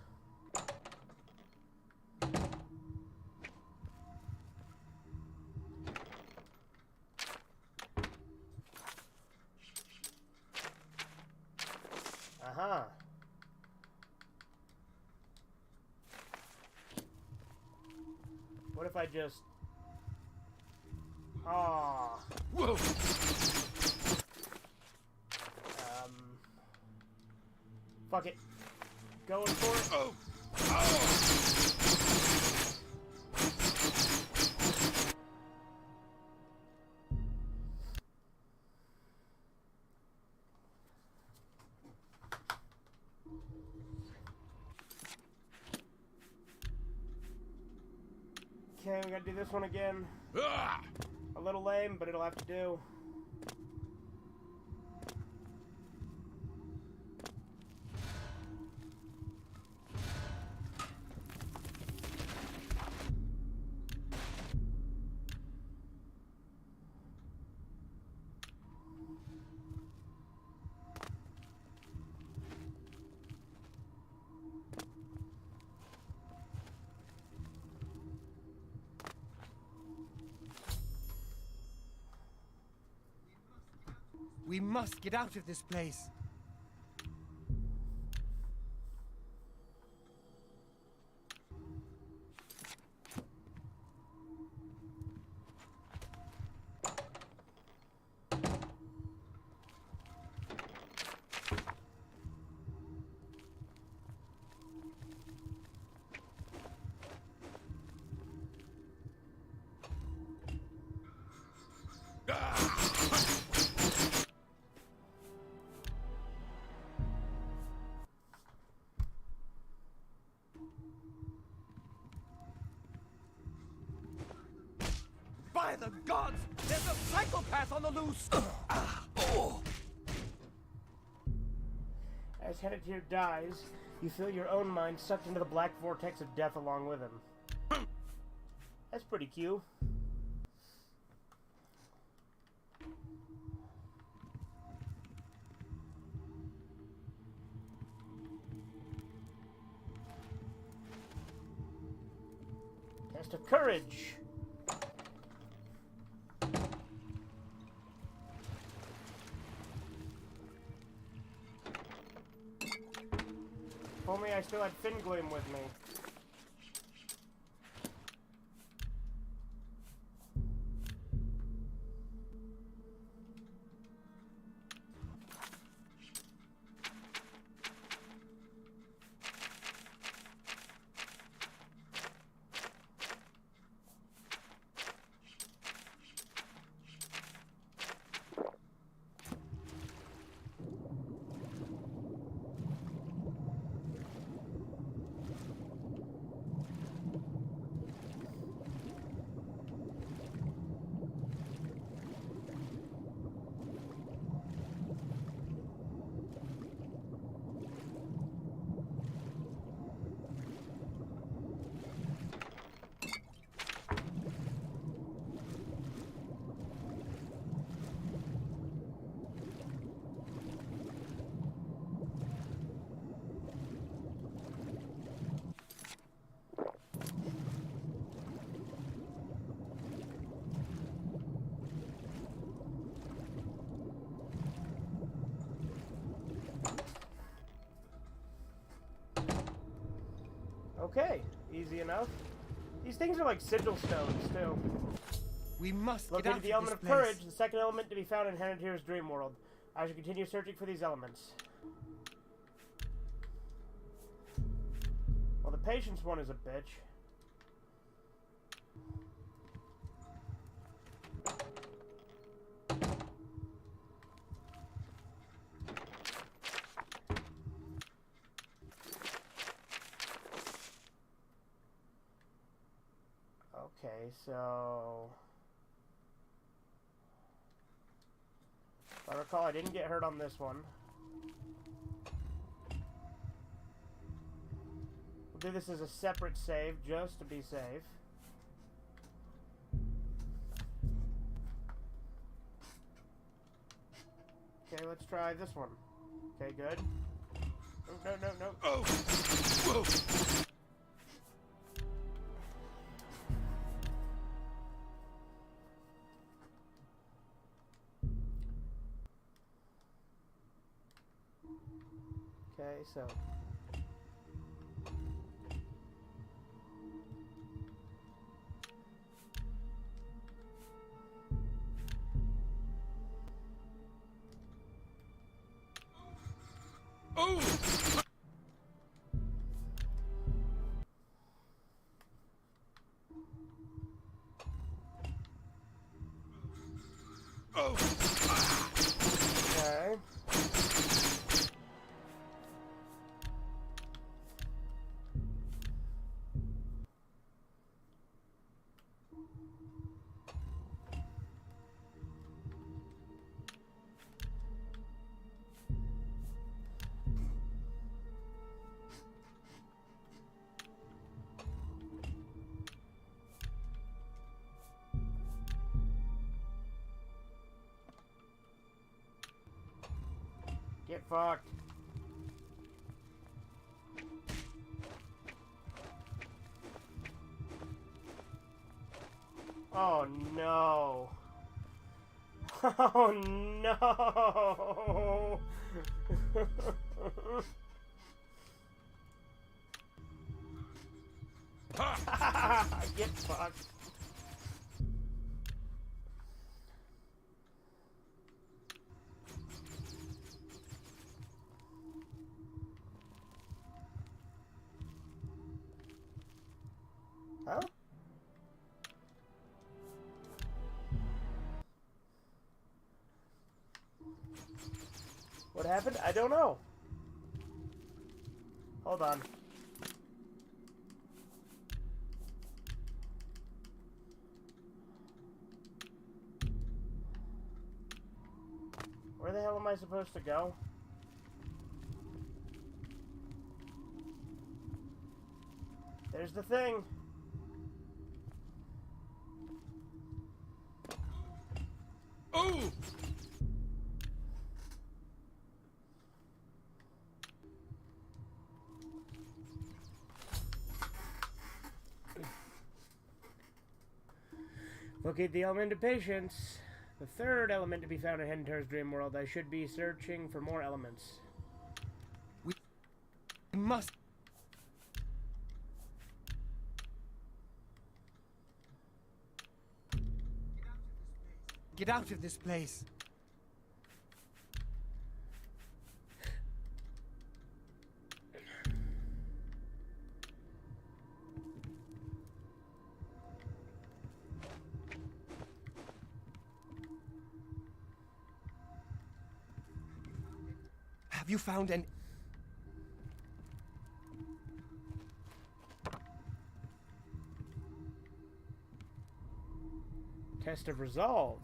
Uh-huh. What if I just... Ah. Whoa! Fuck it. Going for it. Oh! Oh! Okay, we gotta do this one again. Ah! A little lame, but it'll have to do. We must get out of this place. By the gods! There's a psychopath on the loose! As Henneteer dies, you feel your own mind sucked into the black vortex of death along with him. That's pretty cute. Test of courage. If only I still had Finglim with me. Okay, easy enough. These things are like sigil stones, too. We must get out Located of the element of this place. courage, the second element to be found in Henneteer's dream world. I should continue searching for these elements. Well, the patience one is a bitch. Okay, so... if I recall, I didn't get hurt on this one. We'll do this as a separate save, just to be safe. Okay, let's try this one. Okay, good. No, no, no, no. Oh! Whoa! Okay, so... Oh! Oh! Okay. Get fucked. Oh no. Oh no. Get fucked. Huh? What happened? I don't know. Hold on. Where the hell am I supposed to go? There's the thing. Oh! Locate the element of patience. The third element to be found in Hentar's dream world. I should be searching for more elements. We must... Get out of this place. Have you found an... Test of resolve.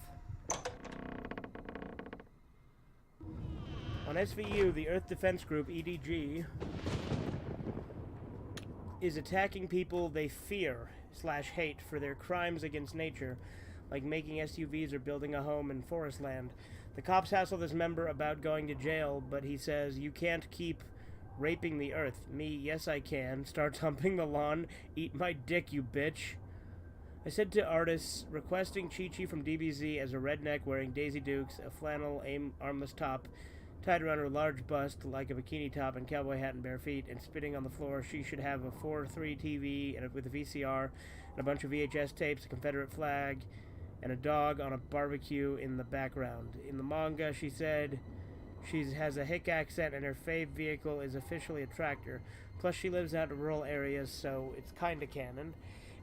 On SVU, the Earth Defense Group, EDG, is attacking people they fear/hate for their crimes against nature, like making SUVs or building a home in forest land. The cops hassle this member about going to jail, but he says, "You can't keep raping the Earth." Me, yes I can. Starts humping the lawn. Eat my dick, you bitch. I said to artists, requesting Chi-Chi from DBZ as a redneck wearing Daisy Dukes, a flannel armless top, tied around her large bust like a bikini top and cowboy hat and bare feet, and spitting on the floor. She should have a 4:3 TV and with a VCR and a bunch of VHS tapes, a Confederate flag, and a dog on a barbecue in the background. In the manga, she said she has a hick accent and her fave vehicle is officially a tractor. Plus, she lives out in rural areas, so it's kinda canon.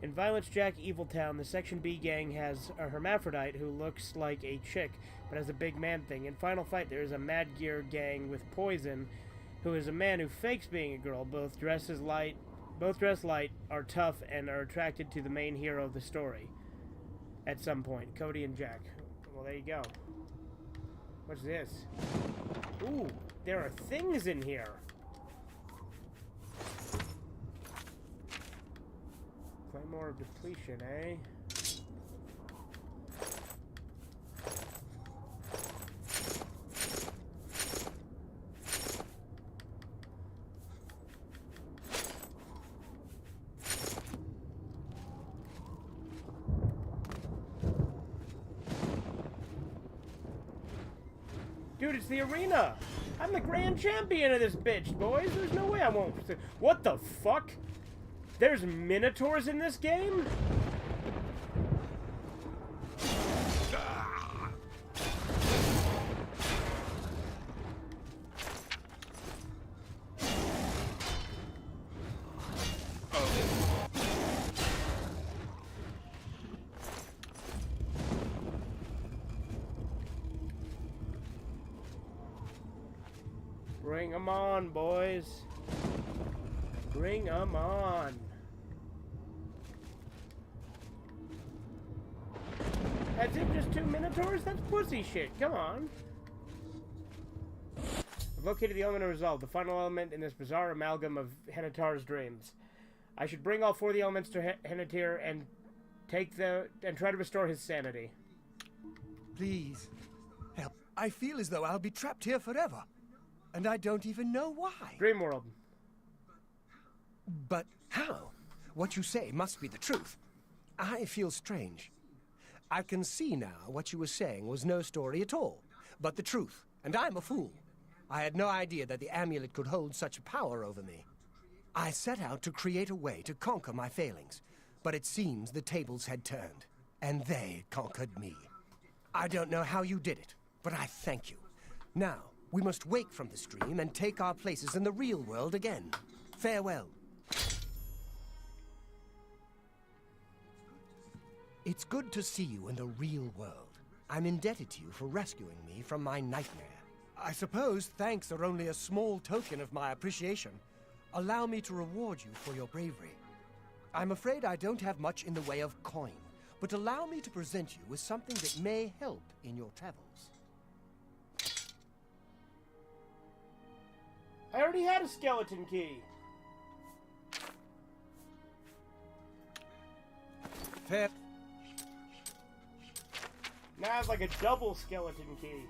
In Violence Jack Evil Town, the Section B gang has a hermaphrodite who looks like a chick, but has a big man thing. In Final Fight, there is a Mad Gear gang with Poison, who is a man who fakes being a girl. Both dress light, are tough, and are attracted to the main hero of the story. At some point, Cody and Jack. Well, there you go. What's this? Ooh, there are things in here. Claymore of depletion, eh? Dude, it's the arena! I'm the grand champion of this bitch, boys! There's no way I won't... What the fuck? There's minotaurs in this game? Bring 'em on, boys. Bring 'em on. That's it, just 2 minotaurs? That's pussy shit, come on. I've located the element of resolve, the final element in this bizarre amalgam of Henatar's dreams. I should bring all 4 of the elements to Henatar and try to restore his sanity. Please, help. I feel as though I'll be trapped here forever. and I don't even know why. Dream world. But how? What you say must be the truth. I feel strange. I can see now what you were saying was no story at all, but the truth, and I'm a fool. I had no idea that the amulet could hold such power over me. I set out to create a way to conquer my failings, but it seems the tables had turned, and they conquered me. I don't know how you did it, but I thank you. Now, we must wake from this dream and take our places in the real world again. Farewell. It's good to see you in the real world. I'm indebted to you for rescuing me from my nightmare. I suppose thanks are only a small token of my appreciation. Allow me to reward you for your bravery. I'm afraid I don't have much in the way of coin, but allow me to present you with something that may help in your travels. I already had a skeleton key. Fair. Now I have like a double skeleton key.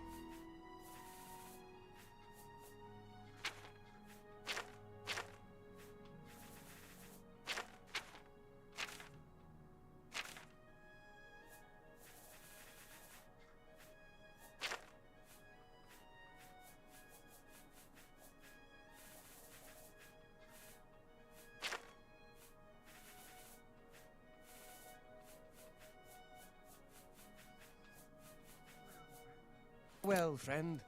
Well, friend.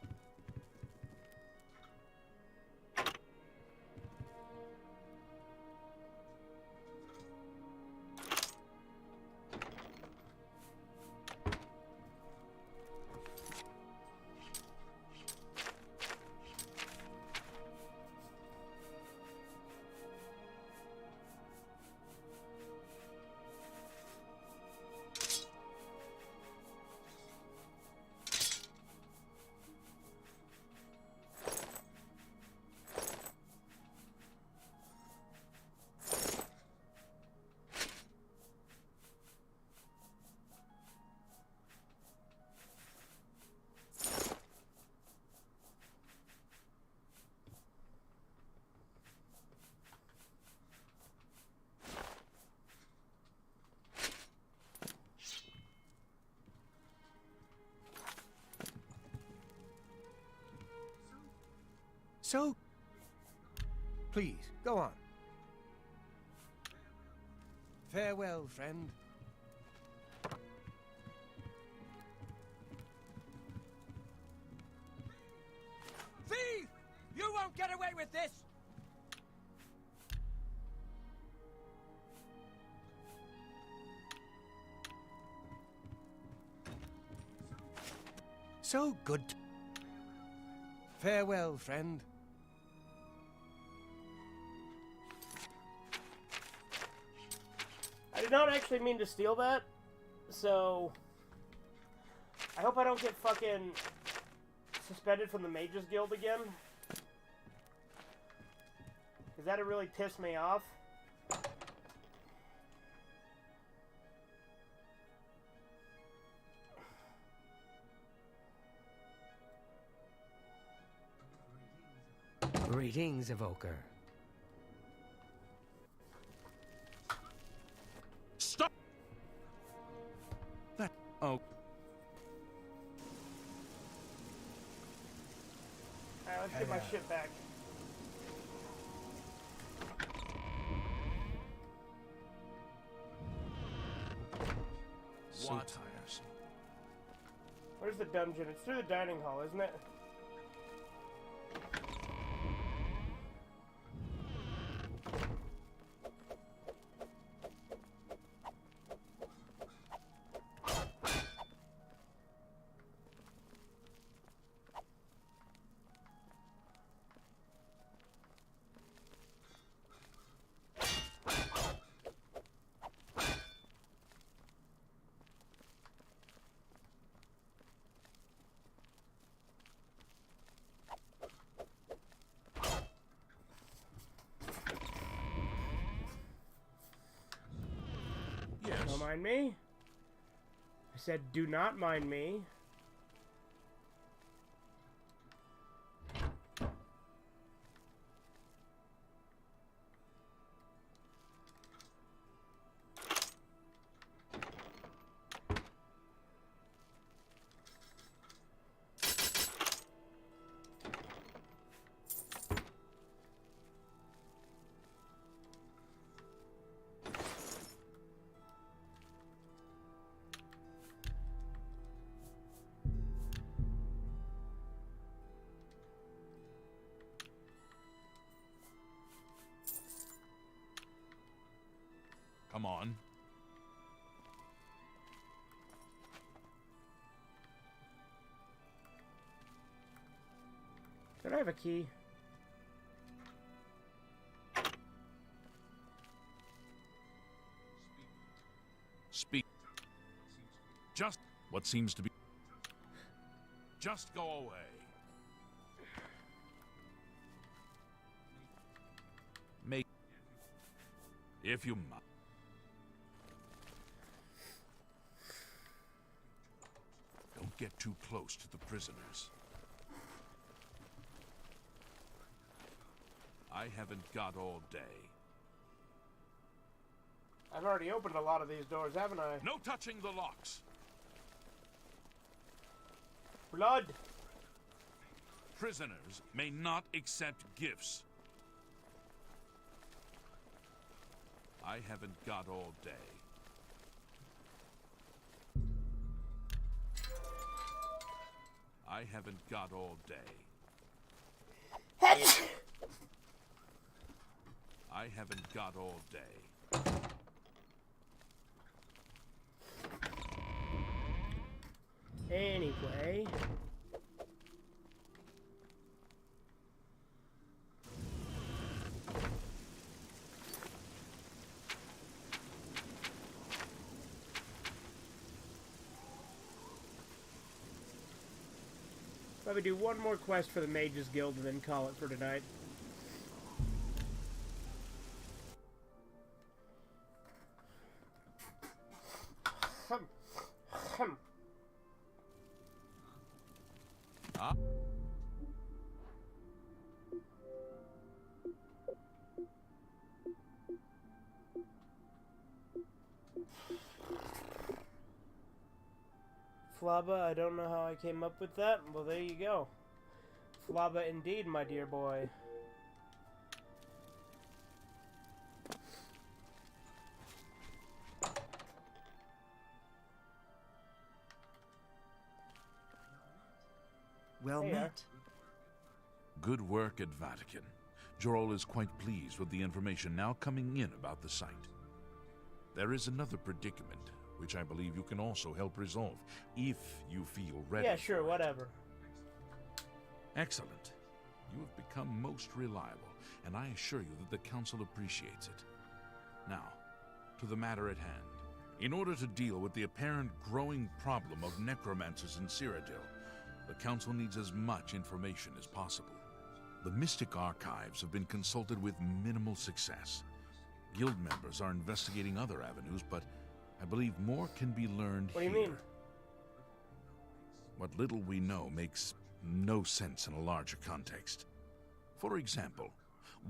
So, please, go on. Farewell, friend. Thief! You won't get away with this! So good. Farewell, friend. I did not actually mean to steal that, so I hope I don't get fucking suspended from the Mages Guild again, because that'd really piss me off. Greetings, Evoker. Stop! That... Oh. Alright, let's get my shit back. What? Tires. Where's the dungeon? It's through the dining hall, isn't it? Don't mind me. I said, do not mind me. Come on. Don't I have a key? Speak. Just what seems to be. Just go away. Make. If you must. Don't get too close to the prisoners. I haven't got all day. I've already opened a lot of these doors, haven't I? No touching the locks. Blood. Prisoners may not accept gifts. I haven't got all day. I haven't got all day. I haven't got all day. Anyway. Probably do one more quest for the Mages Guild and then call it for tonight. Ah. Flaba, I don't know how I came up with that. Well, there you go. Flaba indeed, my dear boy. Well Hey, met. Good work at Vatican. Jorol is quite pleased with the information now coming in about the site. There is another predicament, which I believe you can also help resolve, if you feel ready. Yeah, sure, for it. whatever. Excellent. You have become most reliable, and I assure you that the Council appreciates it. Now, to the matter at hand. In order to deal with the apparent growing problem of necromancers in Cyrodiil, the Council needs as much information as possible. The Mystic Archives have been consulted with minimal success. Guild members are investigating other avenues, but I believe more can be learned What do you here. mean? What little we know makes no sense in a larger context. For example,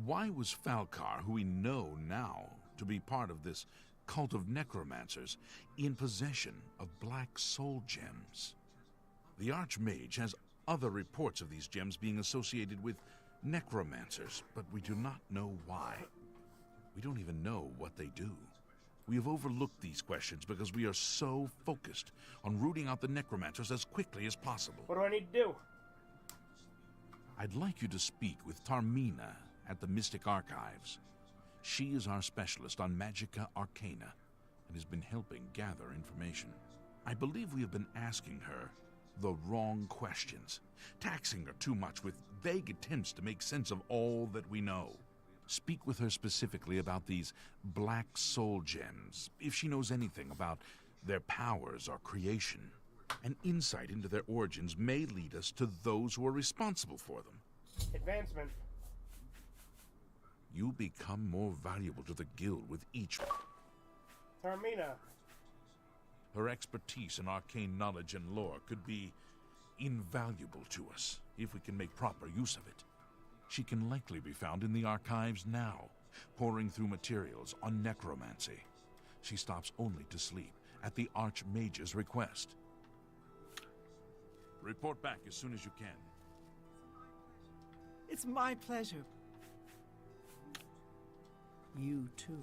why was Falcar, who we know now to be part of this cult of necromancers, in possession of black soul gems? The Archmage has other reports of these gems being associated with necromancers, but we do not know why. We don't even know what they do. We have overlooked these questions because we are so focused on rooting out the necromancers as quickly as possible. What do I need to do? I'd like you to speak with Tarmina at the Mystic Archives. She is our specialist on Magica Arcana and has been helping gather information. I believe we have been asking her the wrong questions, taxing her too much with vague attempts to make sense of all that we know. Speak with her specifically about these black soul gems, if she knows anything about their powers or creation. An insight into their origins may lead us to those who are responsible for them. Advancement. You become more valuable to the guild with each. Tarmina. Her expertise in arcane knowledge and lore could be invaluable to us if we can make proper use of it. She can likely be found in the archives now, poring through materials on necromancy. She stops only to sleep at the Archmage's request. Report back as soon as you can. It's my pleasure. You too.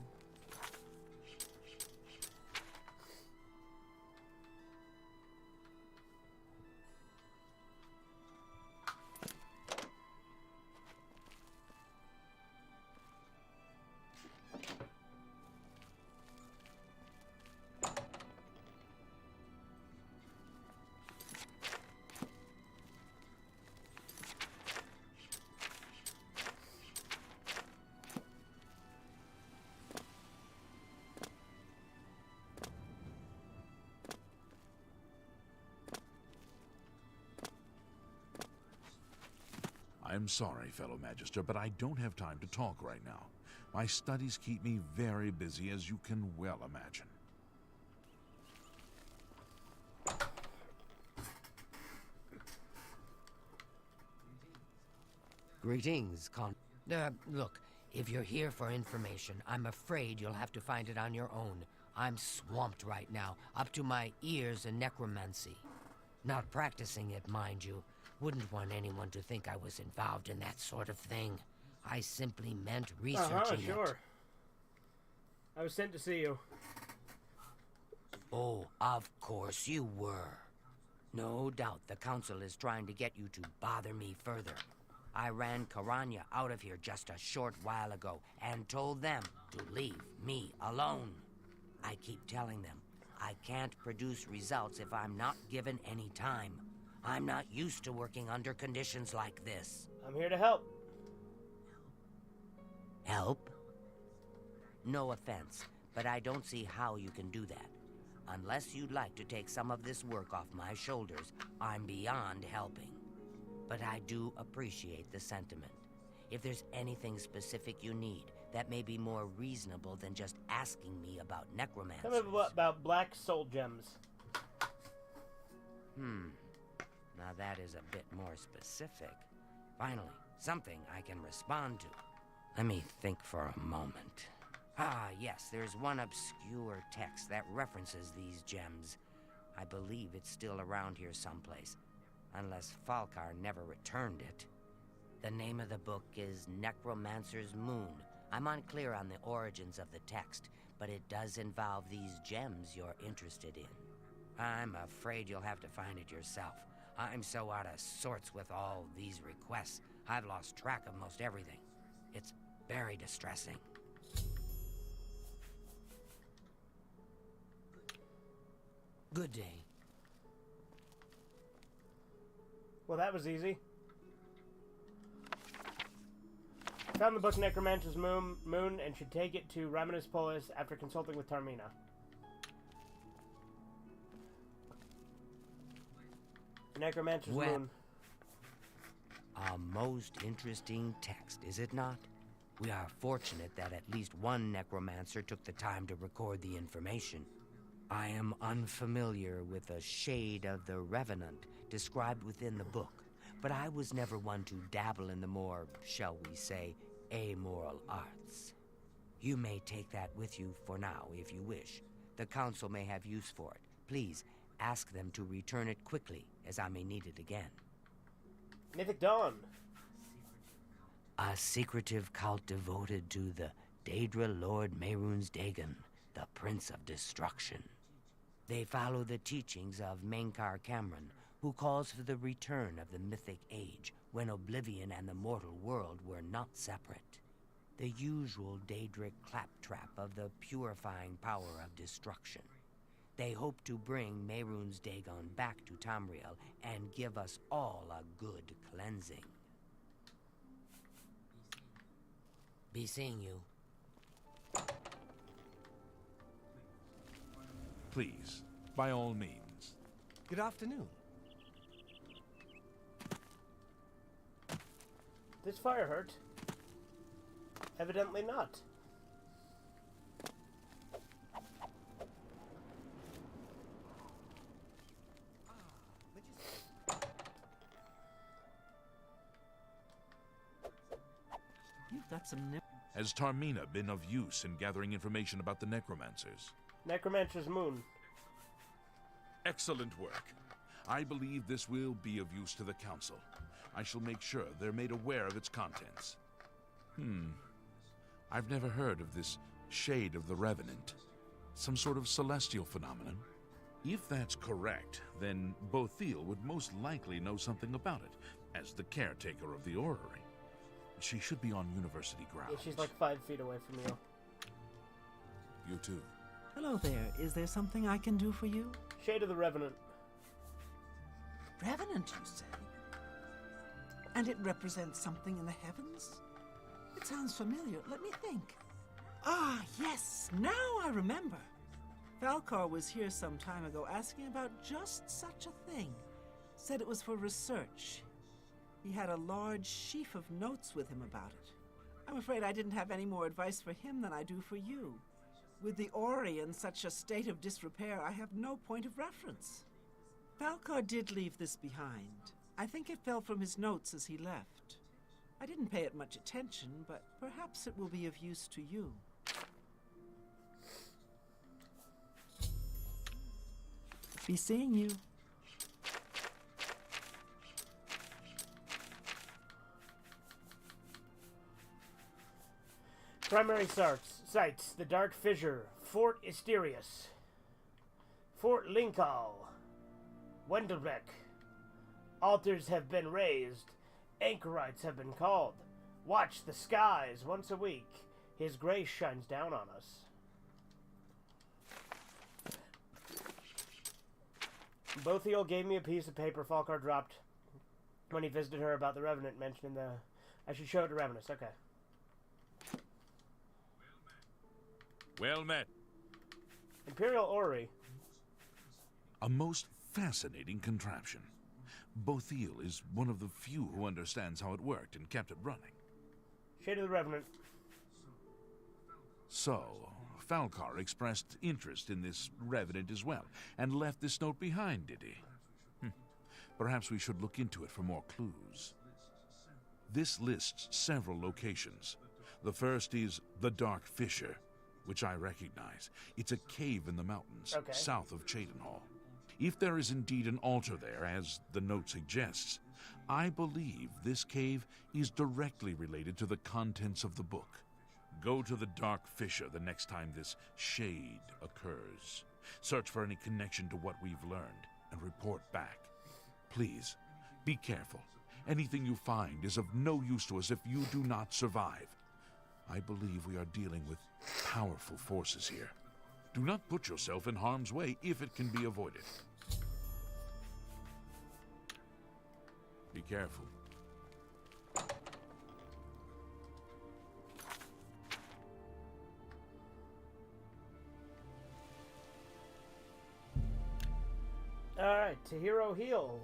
I'm sorry, fellow Magister, but I don't have time to talk right now. My studies keep me very busy, as you can well imagine. Greetings, look, if you're here for information, I'm afraid you'll have to find it on your own. I'm swamped right now, up to my ears in necromancy. Not practicing it, mind you. Wouldn't want anyone to think I was involved in that sort of thing. I simply meant researching sure. it. I was sent to see you. Oh, of course you were. No doubt the council is trying to get you to bother me further. I ran Karanya out of here just a short while ago and told them to leave me alone. I keep telling them I can't produce results if I'm not given any time. I'm not used to working under conditions like this. I'm here to help. Help? No offense, but I don't see how you can do that. Unless you'd like to take some of this work off my shoulders, I'm beyond helping. But I do appreciate the sentiment. If there's anything specific you need, that may be more reasonable than just asking me about necromancers. Tell me about black soul gems. Now that is a bit more specific. Finally, something I can respond to. Let me think for a moment. Ah, yes, there's one obscure text that references these gems. I believe it's still around here someplace, unless Falkar never returned it. The name of the book is Necromancer's Moon. I'm unclear on the origins of the text, but it does involve these gems you're interested in. I'm afraid you'll have to find it yourself. I'm so out of sorts with all these requests, I've lost track of most everything. It's very distressing. Good day. Well, that was easy. Found the book Necromancer's Moon and should take it to Raminus Polis after consulting with Tarmina. Necromancer's Moon. A most interesting text, is it not? We are fortunate that at least one necromancer took the time to record the information. I am unfamiliar with a shade of the Revenant described within the book, but I was never one to dabble in the more, shall we say, amoral arts. You may take that with you for now, if you wish. The council may have use for it. Please, ask them to return it quickly, as I may need it again. Mythic Dawn. A secretive cult devoted to the Daedra Lord Mehrunes Dagon, the Prince of Destruction. They follow the teachings of Menkar Cameron, who calls for the return of the mythic age, when oblivion and the mortal world were not separate. The usual Daedric claptrap of the purifying power of destruction. They hope to bring Mehrunes Dagon back to Tamriel and give us all a good cleansing. Be seeing you. Please, by all means. Good afternoon. This fire hurt. Evidently not. You've got some Has Tarmina been of use in gathering information about the necromancers? Necromancer's Moon. Excellent work. I believe this will be of use to the council. I shall make sure they're made aware of its contents. I've never heard of this Shade of the Revenant. Some sort of celestial phenomenon? If that's correct, then Bothil would most likely know something about it, as the caretaker of the orrery. She should be on university grounds. Yeah, she's like 5 feet away from you. You too. Hello there. Is there something I can do for you? Shade of the Revenant. Revenant, you say? And it represents something in the heavens? It sounds familiar. Let me think. Ah, yes. Now I remember. Falkar was here some time ago asking about just such a thing. Said it was for research. He had a large sheaf of notes with him about it. I'm afraid I didn't have any more advice for him than I do for you. With the Ori in such a state of disrepair, I have no point of reference. Falcar did leave this behind. I think it fell from his notes as he left. I didn't pay it much attention, but perhaps it will be of use to you. Be seeing you. Primary sites: the Dark Fissure, Fort Asterius, Fort Linkal, Wendelbeck. Altars have been raised. Anchorites have been called. Watch the skies once a week. His grace shines down on us. Bothiel gave me a piece of paper Falcar dropped when he visited her about the Revenant mentioned in the... I should show it to Revenus. Okay. Well met. Imperial Ori. A most fascinating contraption. Bothiel is one of the few who understands how it worked and kept it running. Shade of the Revenant. So, Falcar expressed interest in this Revenant as well, and left this note behind, did he? Perhaps we should look into it for more clues. This lists several locations. The first is the Dark Fissure, which I recognize. It's a cave in the mountains, south of Cheydinhall. If there is indeed an altar there, as the note suggests, I believe this cave is directly related to the contents of the book. Go to the Dark Fissure the next time this shade occurs. Search for any connection to what we've learned and report back. Please, be careful. Anything you find is of no use to us if you do not survive. I believe we are dealing with powerful forces here. Do not put yourself in harm's way if it can be avoided. Be careful. Alright, Tahiro Hill.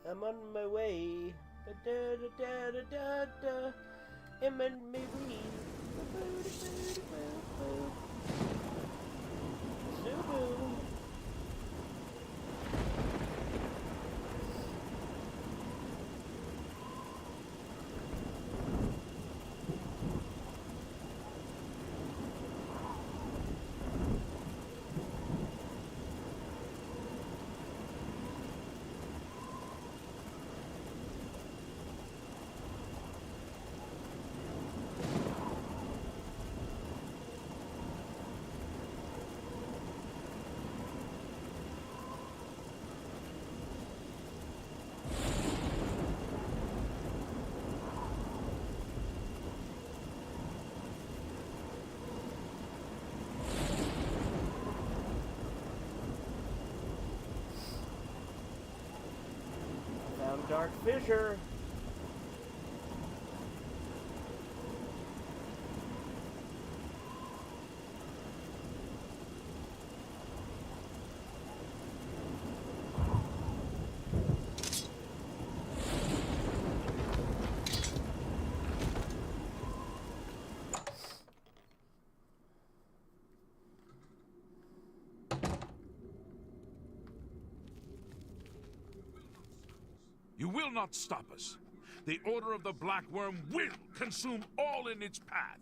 I'm on my way. Da da da da da da. I'm on my way. Zubu. Dark Fissure. You will not stop us. The Order of the Black Worm will consume all in its path.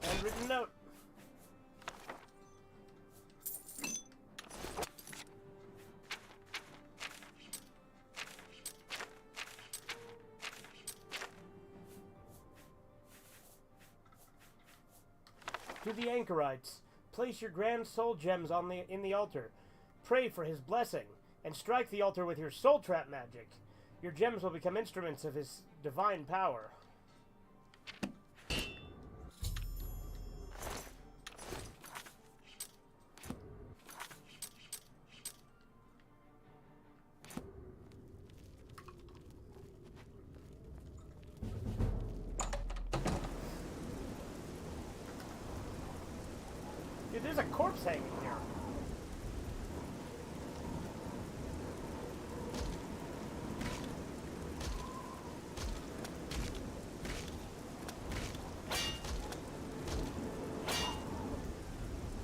Handwritten note. To the anchorites, place your grand soul gems in the altar. Pray for his blessing. and strike the altar with your soul trap magic. Your gems will become instruments of his divine power. Dude, there's a corpse hanging here.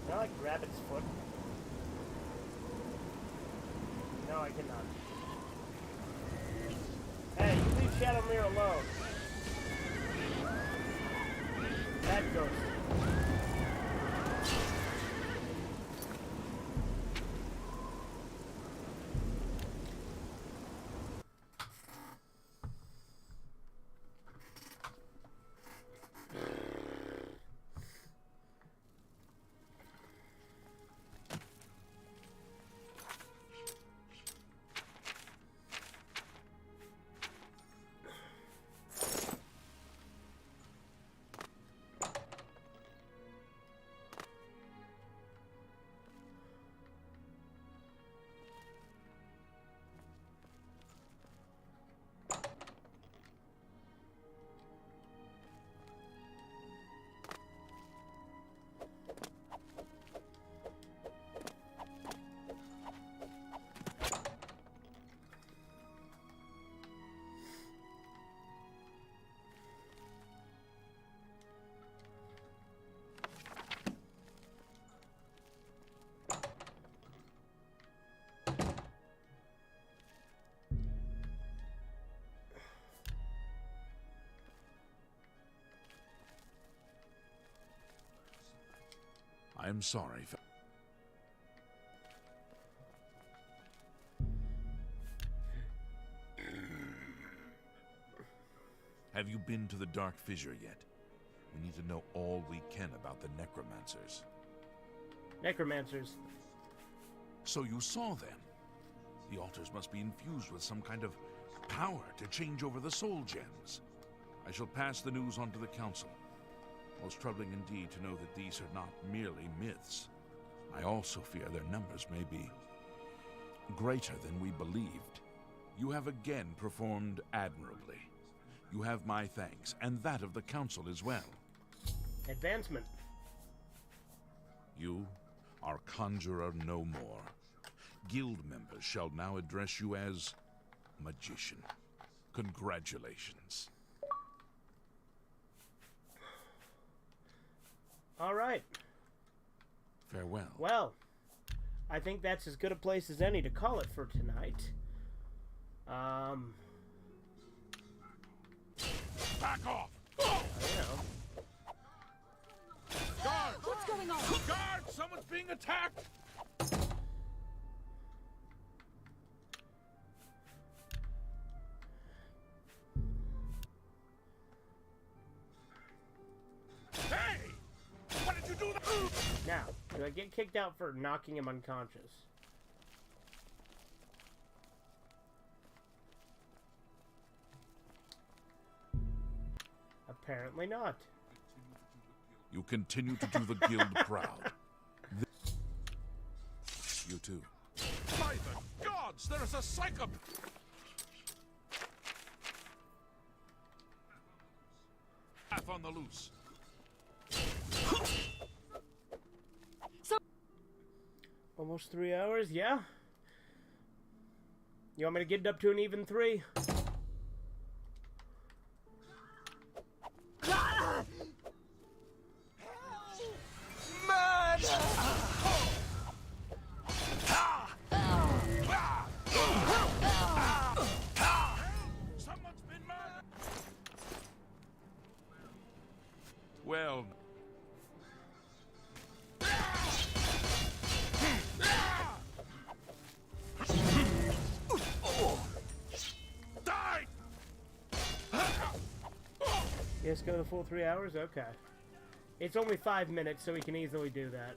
Can I, like, grab its foot? No, I cannot. Hey, you leave Shadowmere alone. That ghost. I'm sorry. Have you been to the Dark Fissure yet? We need to know all we can about the necromancers. Necromancers. So you saw them. The altars must be infused with some kind of power to change over the soul gems. I shall pass the news on to the council. Most troubling indeed to know that these are not merely myths. I also fear their numbers may be greater than we believed. You have again performed admirably. You have my thanks, and that of the council as well. Advancement. You are conjurer no more. Guild members shall now address you as magician. Congratulations. All right. Farewell. Well, I think that's as good a place as any to call it for tonight. Back off! You know. Guard! What's going on? Guard! Someone's being attacked! Hey! What did you do? Now, do I get kicked out for knocking him unconscious? Apparently not. You continue to do the guild proud. You too. By the gods, there is a psycho... on the loose. So Almost 3 hours, yeah? You want me to get it up to an even 3? Someone's been murdered. Well. Die! Yes, go the full 3 hours? Okay. It's only 5 minutes, so we can easily do that.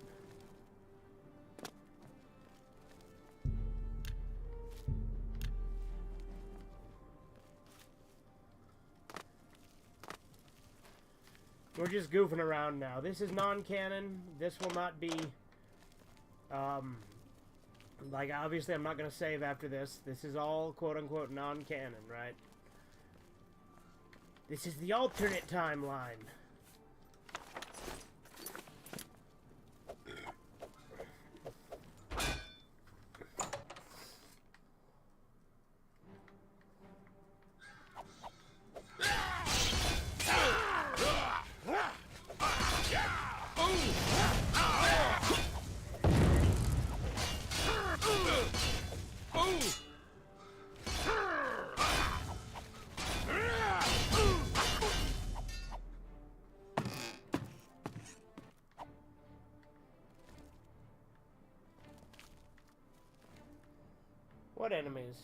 We're just goofing around now. This is non-canon. This will not be... like, obviously I'm not going to save after this. This is all quote-unquote non-canon, right? This is the alternate timeline. What enemies?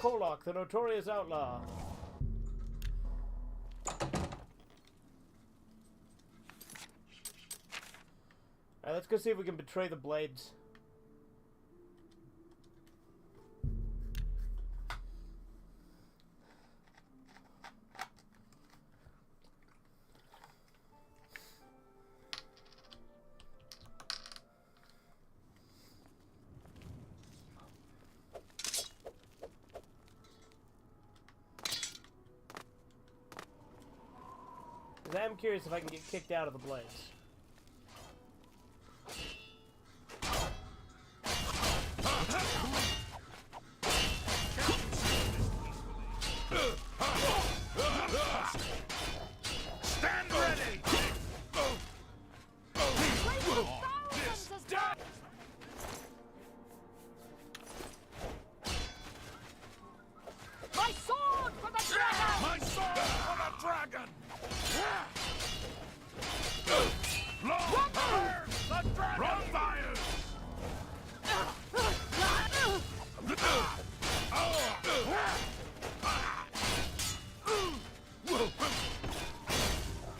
Kolok, the notorious outlaw. Alright, let's go see if we can betray the blades. I'm curious if I can get kicked out of the blades. Stand ready! My sword for the dragon! My sword for the dragon! Long fire! The dragon! Run fire!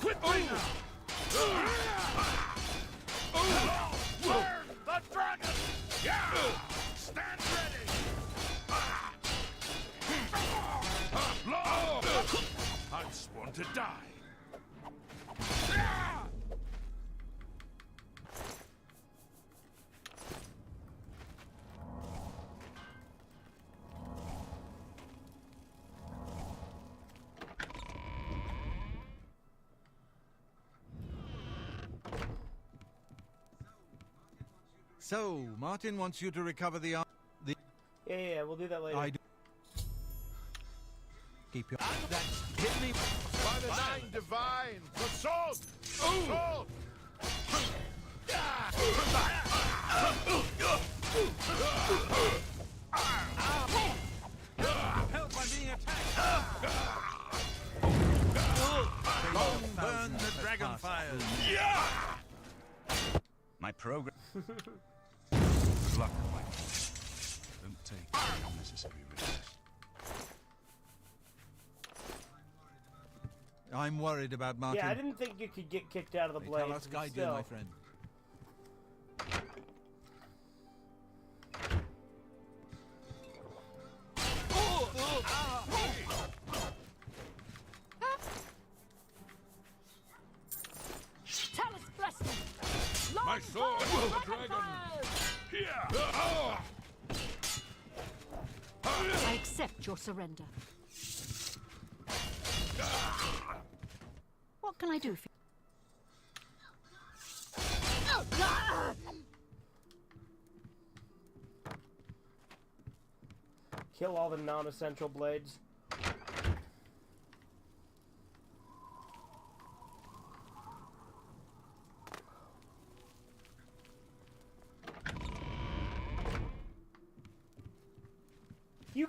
Quit me now! Long fire! The dragon! Yeah! Stand ready! Long! I'm sworn to die! So, Martin wants you to recover the... Yeah, we'll do that later. I do. Keep your... That's hit me by the nine divine! The sword! Sword! Help, I'm being attacked! Burn the dragon fires! Yeah! My program... Good luck, my friend. Don't take unnecessary risks. I'm worried about Martin. Yeah, I didn't think you could get kicked out of the blades. Tell us, guide you, still. my friend. Tell us, blessing! My sword for the dragon! Here! I accept your surrender. What can I do for you? Kill all the non-essential blades.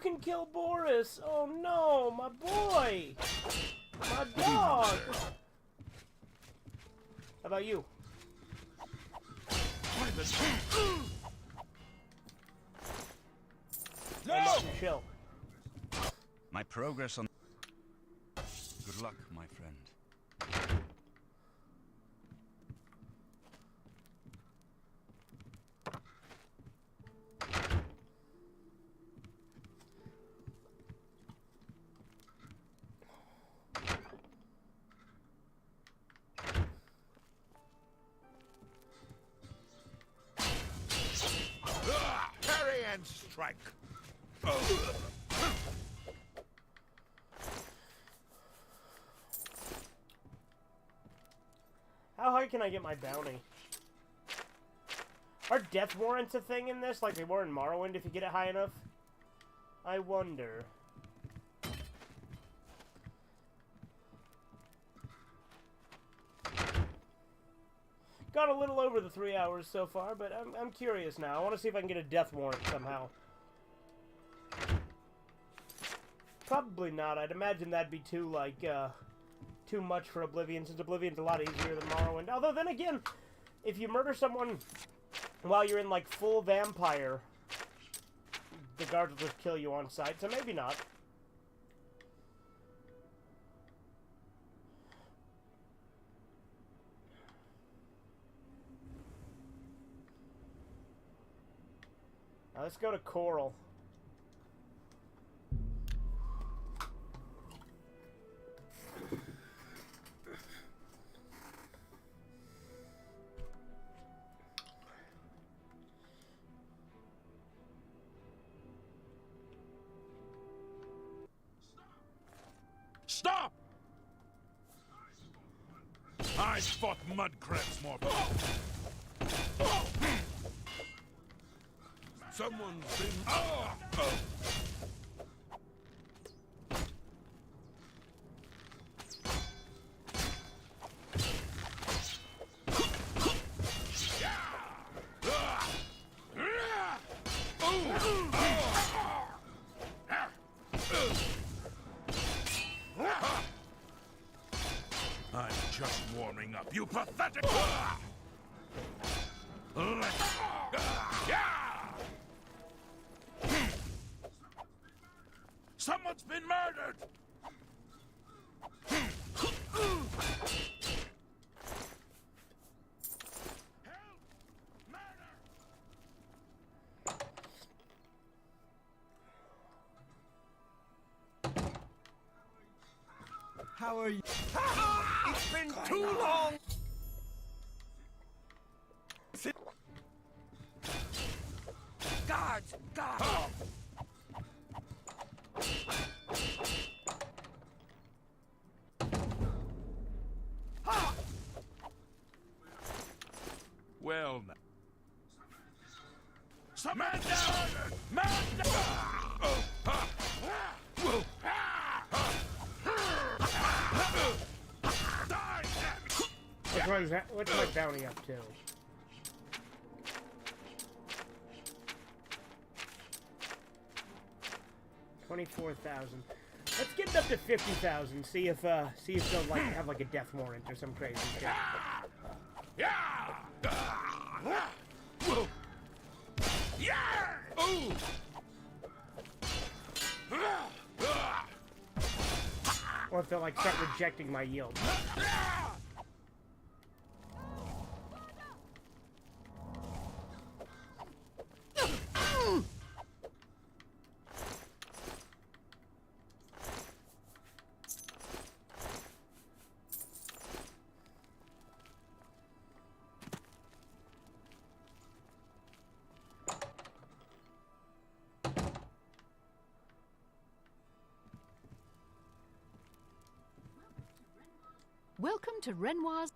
can kill Boris. Oh no, my boy. My dog. How about you? No! Chill. My progress on... Good luck, my friend. Parry and strike. How high can I get my bounty? Are death warrants a thing in this, like they were in Morrowind if you get it high enough? I wonder. Got a little over the 3 hours so far, but I'm curious now. I want to see if I can get a death warrant somehow. Probably not. I'd imagine that'd be too, like, too much for Oblivion, since Oblivion's a lot easier than Morrowind. Although, then again, if you murder someone while you're in, like, full vampire, the guards will just kill you on sight, so maybe not. Now let's go to Coral. Stop! I fought mud crabs more. Someone's been... I'm just warming up, you pathetic... Someone's been murdered! How are you? It's been too long! Guards! Guards! Well, now. Man down! Man down! What's my bounty up to? $24,000. Let's get it up to 50,000. See if they'll like have like a death warrant or some crazy shit. Or if they'll like start rejecting my yield. Welcome to Renoir's...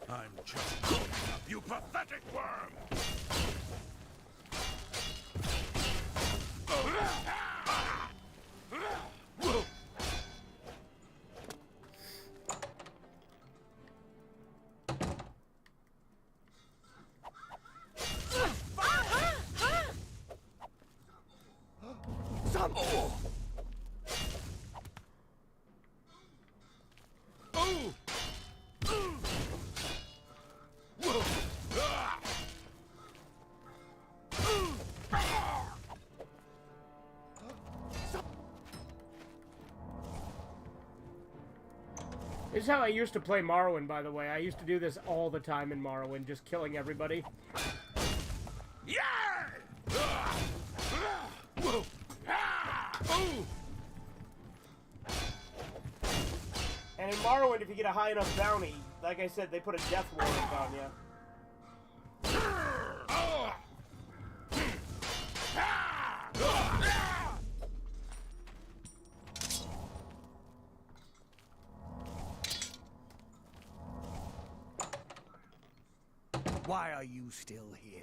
I'm just warming up, you pathetic worm! This is how I used to play Morrowind, by the way. I used to do this all the time in Morrowind, just killing everybody. And in Morrowind, if you get a high enough bounty, like I said, they put a death warrant on you. Why are you still here?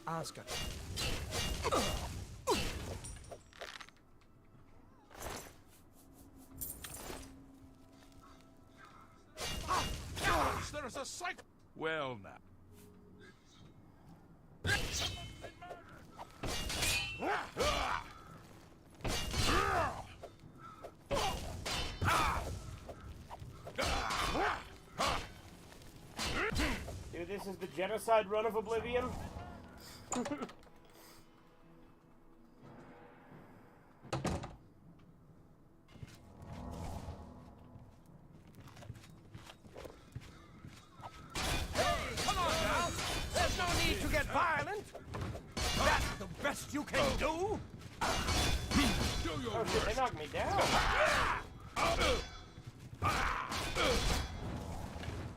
Oscar. There's a psych. Well, now. Dude, this is the genocide run of Oblivion. You can do? Oh shit, they knocked me down.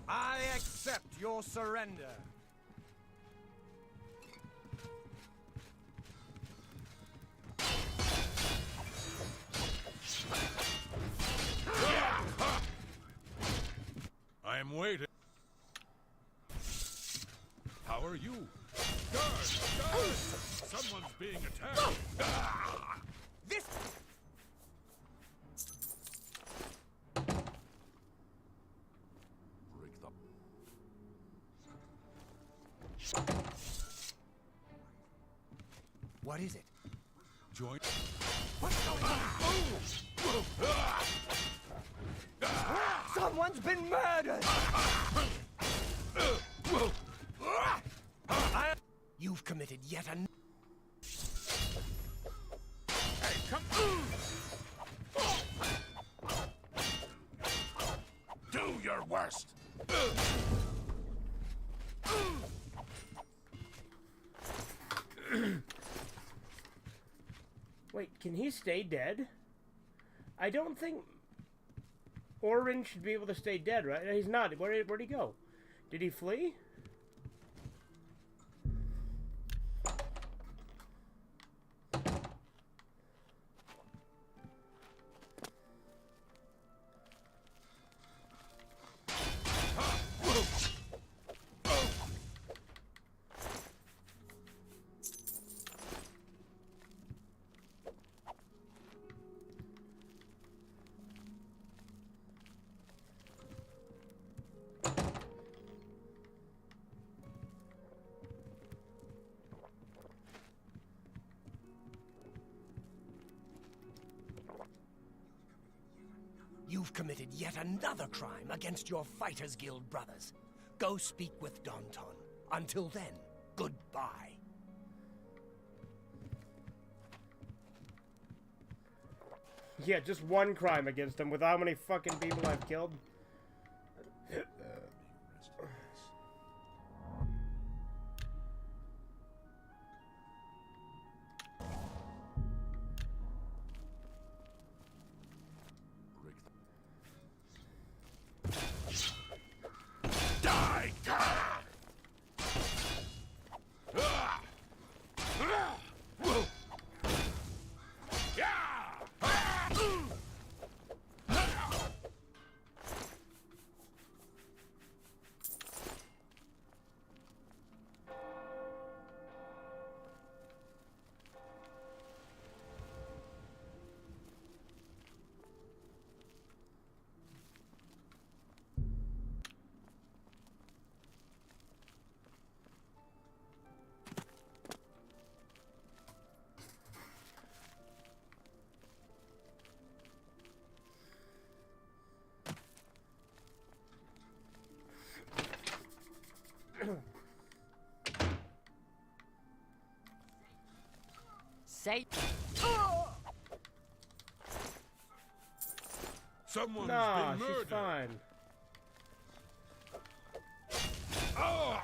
I accept your surrender. I am waiting. How are you? Guard! Guard! Someone's being attacked! This... Break them. What is it? Join... What's going on? Someone's been murdered! You've committed yet another... Hey, come... Do your worst! Wait, can he stay dead? I don't think Orange should be able to stay dead, right? He's not. Where'd he go? Did he flee? You've committed yet another crime against your Fighters Guild brothers. Go speak with Danton. Until then, goodbye. Yeah, just one crime against him with how many fucking people I've killed. say? Someone's Nah, been she's murdered. fine. Oh!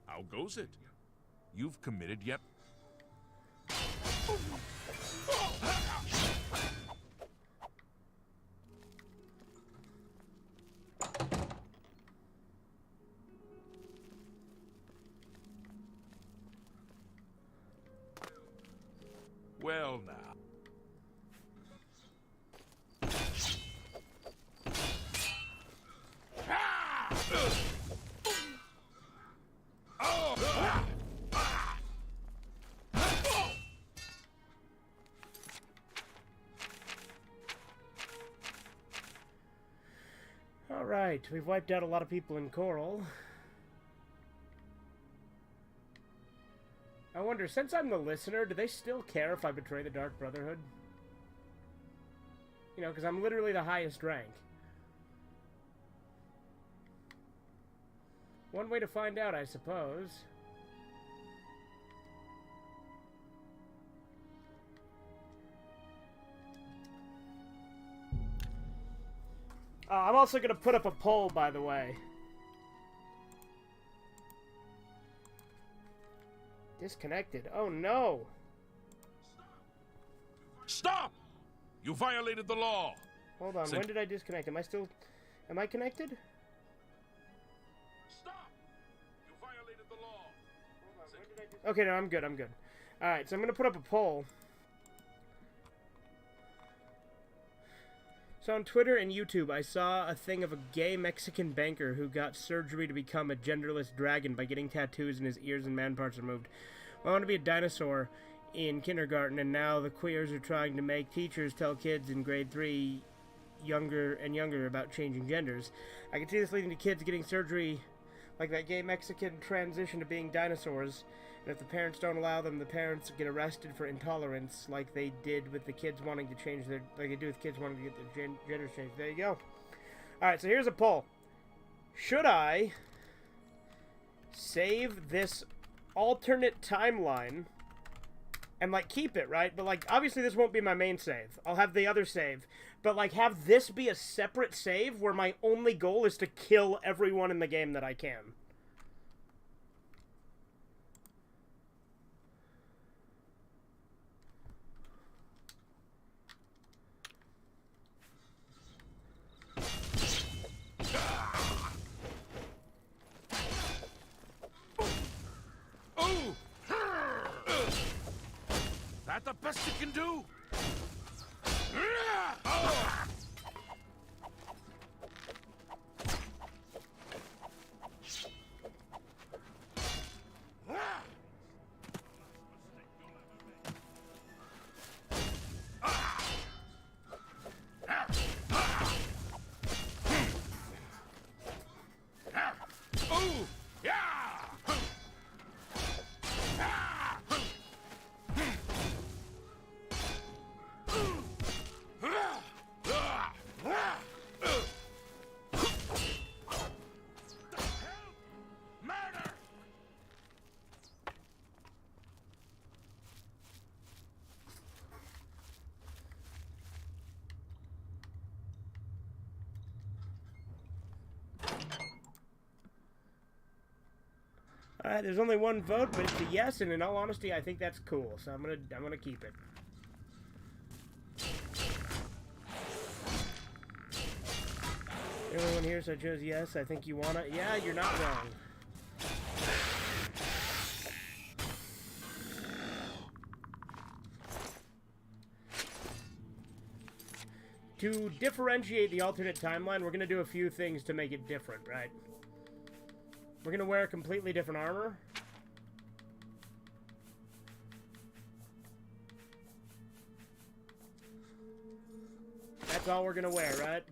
How goes it? You've committed yet. Well, now. Alright, we've wiped out a lot of people in Coral. I wonder, since I'm the listener, do they still care if I betray the Dark Brotherhood? You know, because I'm literally the highest rank. One way to find out, I suppose. I'm also going to put up a poll, by the way. Disconnected. Oh, no. Stop! You violated the law. Hold on. When did I disconnect? Am I connected? Stop! You violated the law. Hold on. When did I Okay, no, I'm good. I'm good. Alright, so I'm going to put up a poll. So on Twitter and YouTube, I saw a thing of a gay Mexican banker who got surgery to become a genderless dragon by getting tattoos in his ears and man parts removed. I wanted to be a dinosaur in kindergarten, and now the queers are trying to make teachers tell kids in grade 3 younger and younger about changing genders. I can see this leading to kids getting surgery like that gay Mexican transition to being dinosaurs. And if the parents don't allow them, the parents get arrested for intolerance, like they did with the kids wanting to change their, like they do with kids wanting to get their genders changed. There you go. All right, so here's a poll: should I save this alternate timeline and like keep it, right? But like obviously this won't be my main save. I'll have the other save, but like have this be a separate save where my only goal is to kill everyone in the game that I can. That the best you can do? Alright, there's only one vote, but it's a yes, and in all honesty, I think that's cool, so I'm gonna keep it. Everyone here, so I chose yes. I think you wanna. Yeah, you're not wrong. To differentiate the alternate timeline, we're going to do a few things to make it different, right? We're going to wear a completely different armor. That's all we're going to wear, right?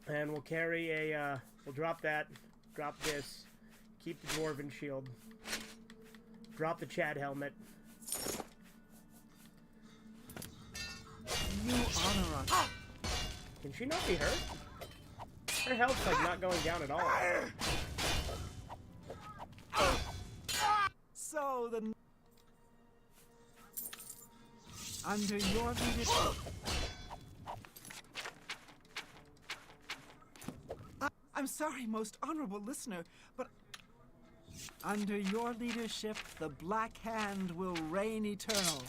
And we'll carry a, we'll drop that, drop this, keep the Dwarven shield, drop the Chad helmet. You honor us. Can she not be hurt? Her health's like not going down at all. So the under your leadership, I'm sorry, most honorable listener, but under your leadership, the Black Hand will reign eternal.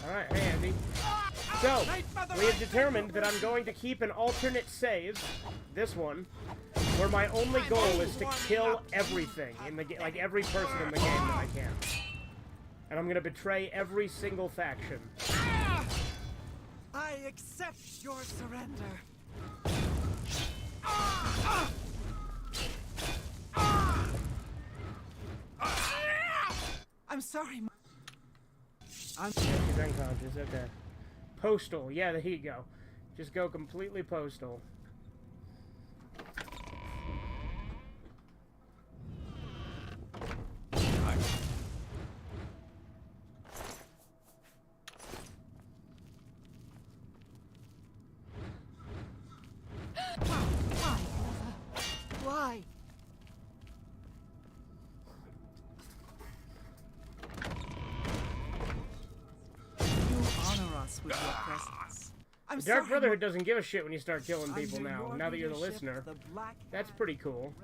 Alright, hey Andy. So, we have determined that I'm going to keep an alternate save, this one, where my only goal is to kill everything in the game, like every person in the game that I can. And I'm going to betray every single faction. I accept your surrender. I'm sorry. She's unconscious, okay. Postal, yeah, there you go. Just go completely postal. Why? With your presence. The Dark Brotherhood doesn't give a shit when you start killing people now. Now that you're the listener. That's pretty cool.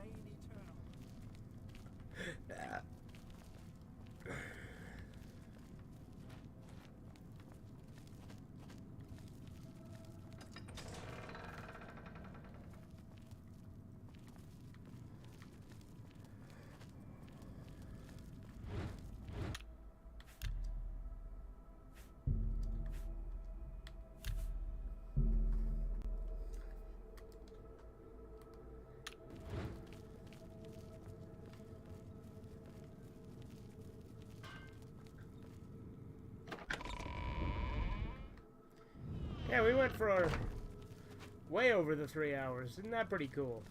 Yeah, we went for way over the 3 hours. Isn't that pretty cool?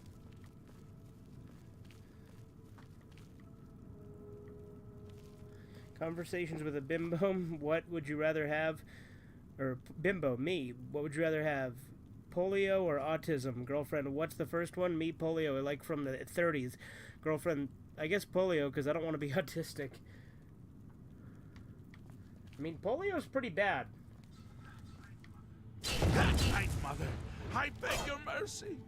Conversations with a bimbo. What would you rather have? Or bimbo, me. What would you rather have? Polio or autism? Girlfriend, what's the first one? Me, polio, like from the 30s. Girlfriend, I guess polio, because I don't want to be autistic. I mean, polio's pretty bad. That's right, Mother. I beg your mercy.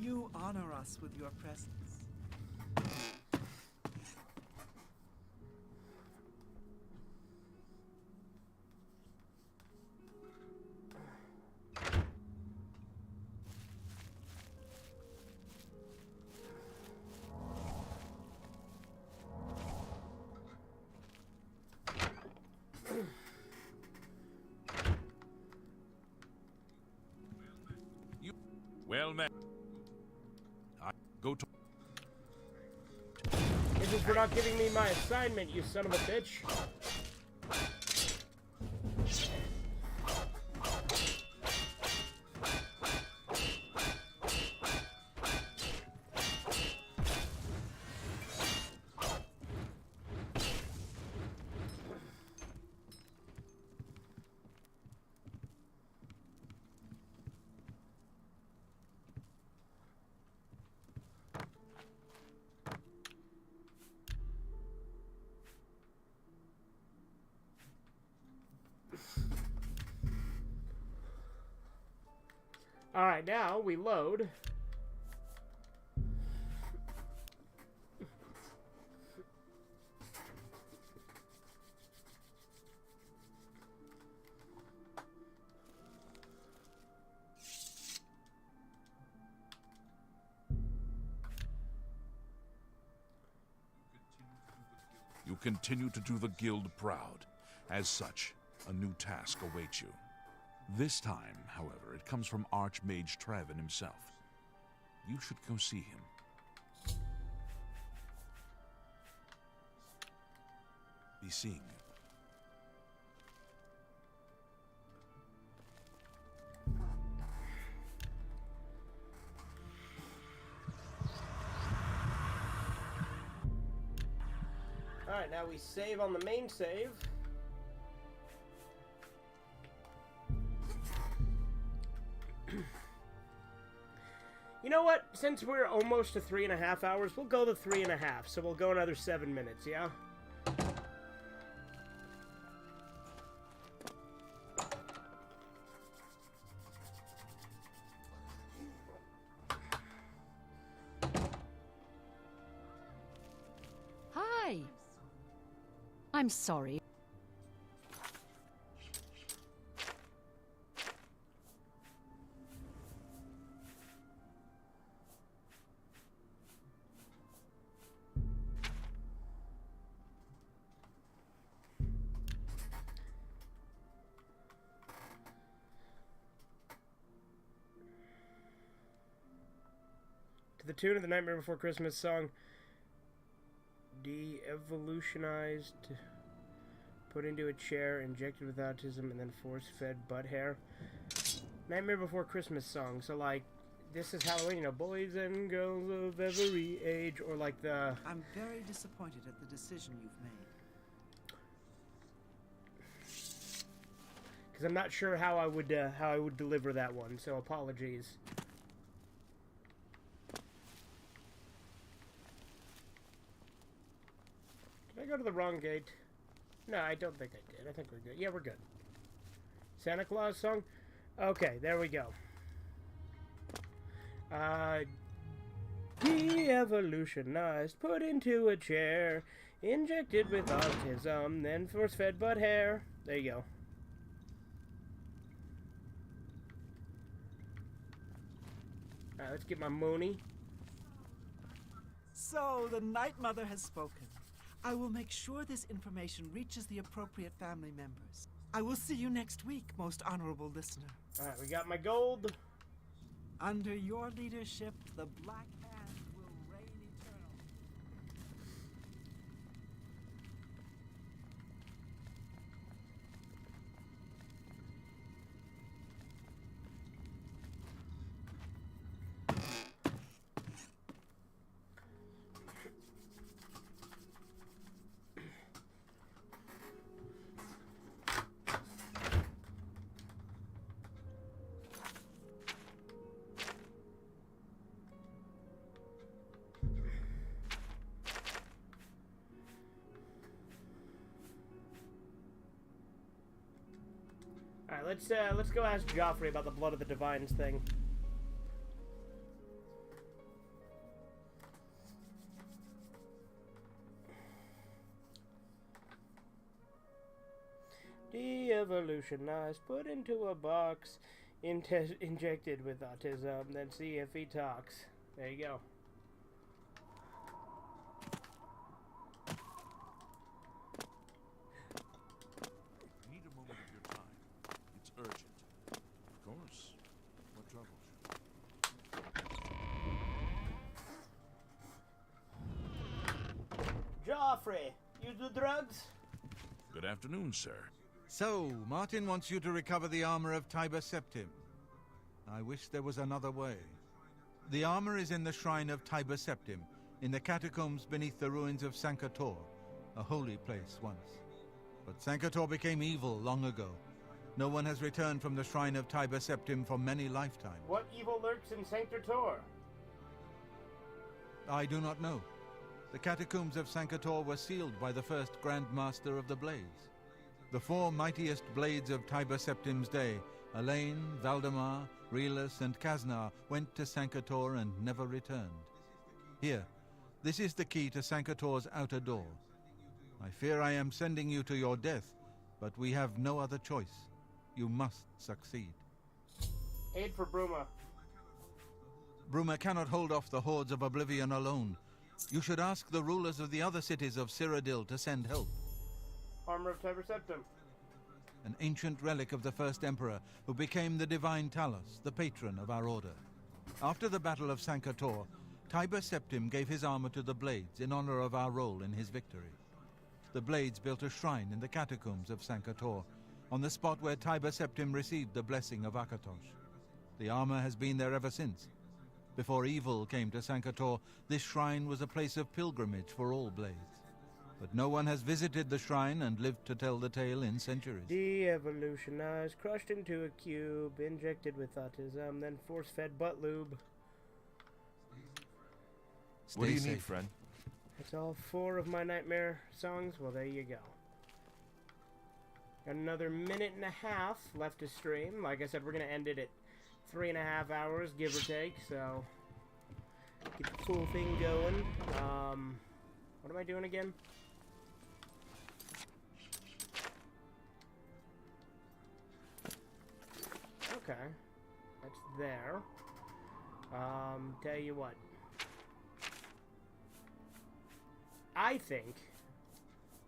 You honor us with your presence. Well met. I go to. This is for not giving me my assignment, you son of a bitch. Alright, now we load. You continue to do the guild proud. As such, a new task awaits you. This time, however, it comes from Archmage Trevin himself. You should go see him. Be seeing you. Alright, now we save on the main save. You know what? Since we're almost to 3.5 hours, we'll go to 3.5. So we'll go another 7 minutes, yeah? Hi. I'm sorry. To the tune of the Nightmare Before Christmas song, de-evolutionized, put into a chair, injected with autism, and then force-fed butt hair. Nightmare Before Christmas song. So, like, this is Halloween, you know, boys and girls of every age, or like the... I'm very disappointed at the decision you've made. Because I'm not sure how I would deliver that one, so apologies. Did I go to the wrong gate? No, I don't think I did. I think we're good. Yeah, we're good. Santa Claus song? Okay, there we go. De-evolutionized, put into a chair, injected with autism, then force-fed butt hair. There you go. Alright, let's get my Mooney. So, the Night Mother has spoken. I will make sure this information reaches the appropriate family members. I will see you next week, most honorable listener. Alright, we got my gold. Under your leadership, the Black Hand will reign eternal. Alright, let's go ask Joffrey about the Blood of the Divines thing. De-evolutionized, put into a box, injected with autism, then see if he talks. There you go. Joffrey, you do drugs? Good afternoon, sir. So, Martin wants you to recover the armor of Tiber Septim. I wish there was another way. The armor is in the shrine of Tiber Septim, in the catacombs beneath the ruins of Sankator, a holy place once. But Sankator became evil long ago. No one has returned from the shrine of Tiber Septim for many lifetimes. What evil lurks in Sanctor? I do not know. The catacombs of Sankator were sealed by the first Grand Master of the Blades. The four mightiest blades of Tiber Septim's day Elaine, Valdemar, Relis, and Kaznar went to Sankator and never returned. Here, this is the key to Sankator's outer door. I fear I am sending you to your death, but we have no other choice. You must succeed. Aid for Bruma. Bruma cannot hold off the hordes of Oblivion alone. You should ask the rulers of the other cities of Cyrodiil to send help. Armor of Tiber Septim. An ancient relic of the first emperor who became the divine Talos, the patron of our order. After the Battle of Sankator, Tiber Septim gave his armor to the Blades in honor of our role in his victory. The Blades built a shrine in the catacombs of Sankator, on the spot where Tiber Septim received the blessing of Akatosh. The armor has been there ever since. Before evil came to Sankator, this shrine was a place of pilgrimage for all Blades. But no one has visited the shrine and lived to tell the tale in centuries. De-evolutionized, crushed into a cube, injected with autism, then force-fed butt lube. What do you need, friend? That's all 4 of my nightmare songs. Well, there you go. Got another minute and a half left to stream. Like I said, we're going to end it at 3.5 hours, give or take, so get the full thing going. What am I doing again? Okay, that's there. Tell you what. I think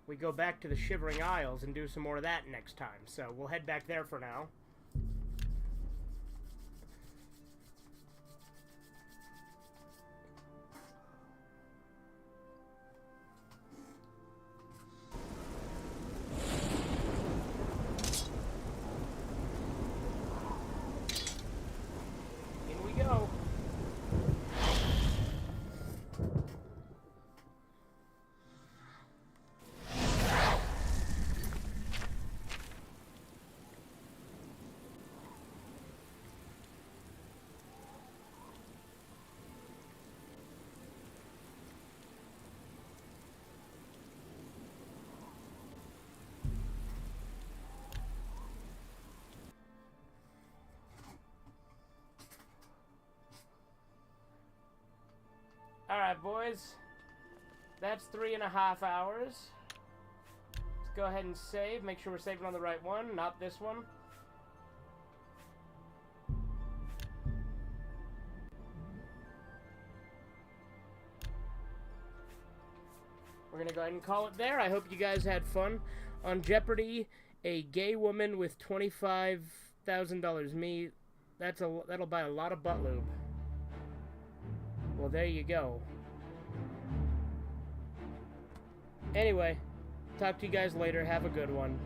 we go back to the Shivering Isles and do some more of that next time, so we'll head back there for now. Alright, boys. That's 3.5 hours. Let's go ahead and save. Make sure we're saving on the right one, not this one. We're gonna go ahead and call it there. I hope you guys had fun. On Jeopardy, a gay woman with $25,000. Me, that'll buy a lot of butt lube. Well, there you go. Anyway, talk to you guys later. Have a good one.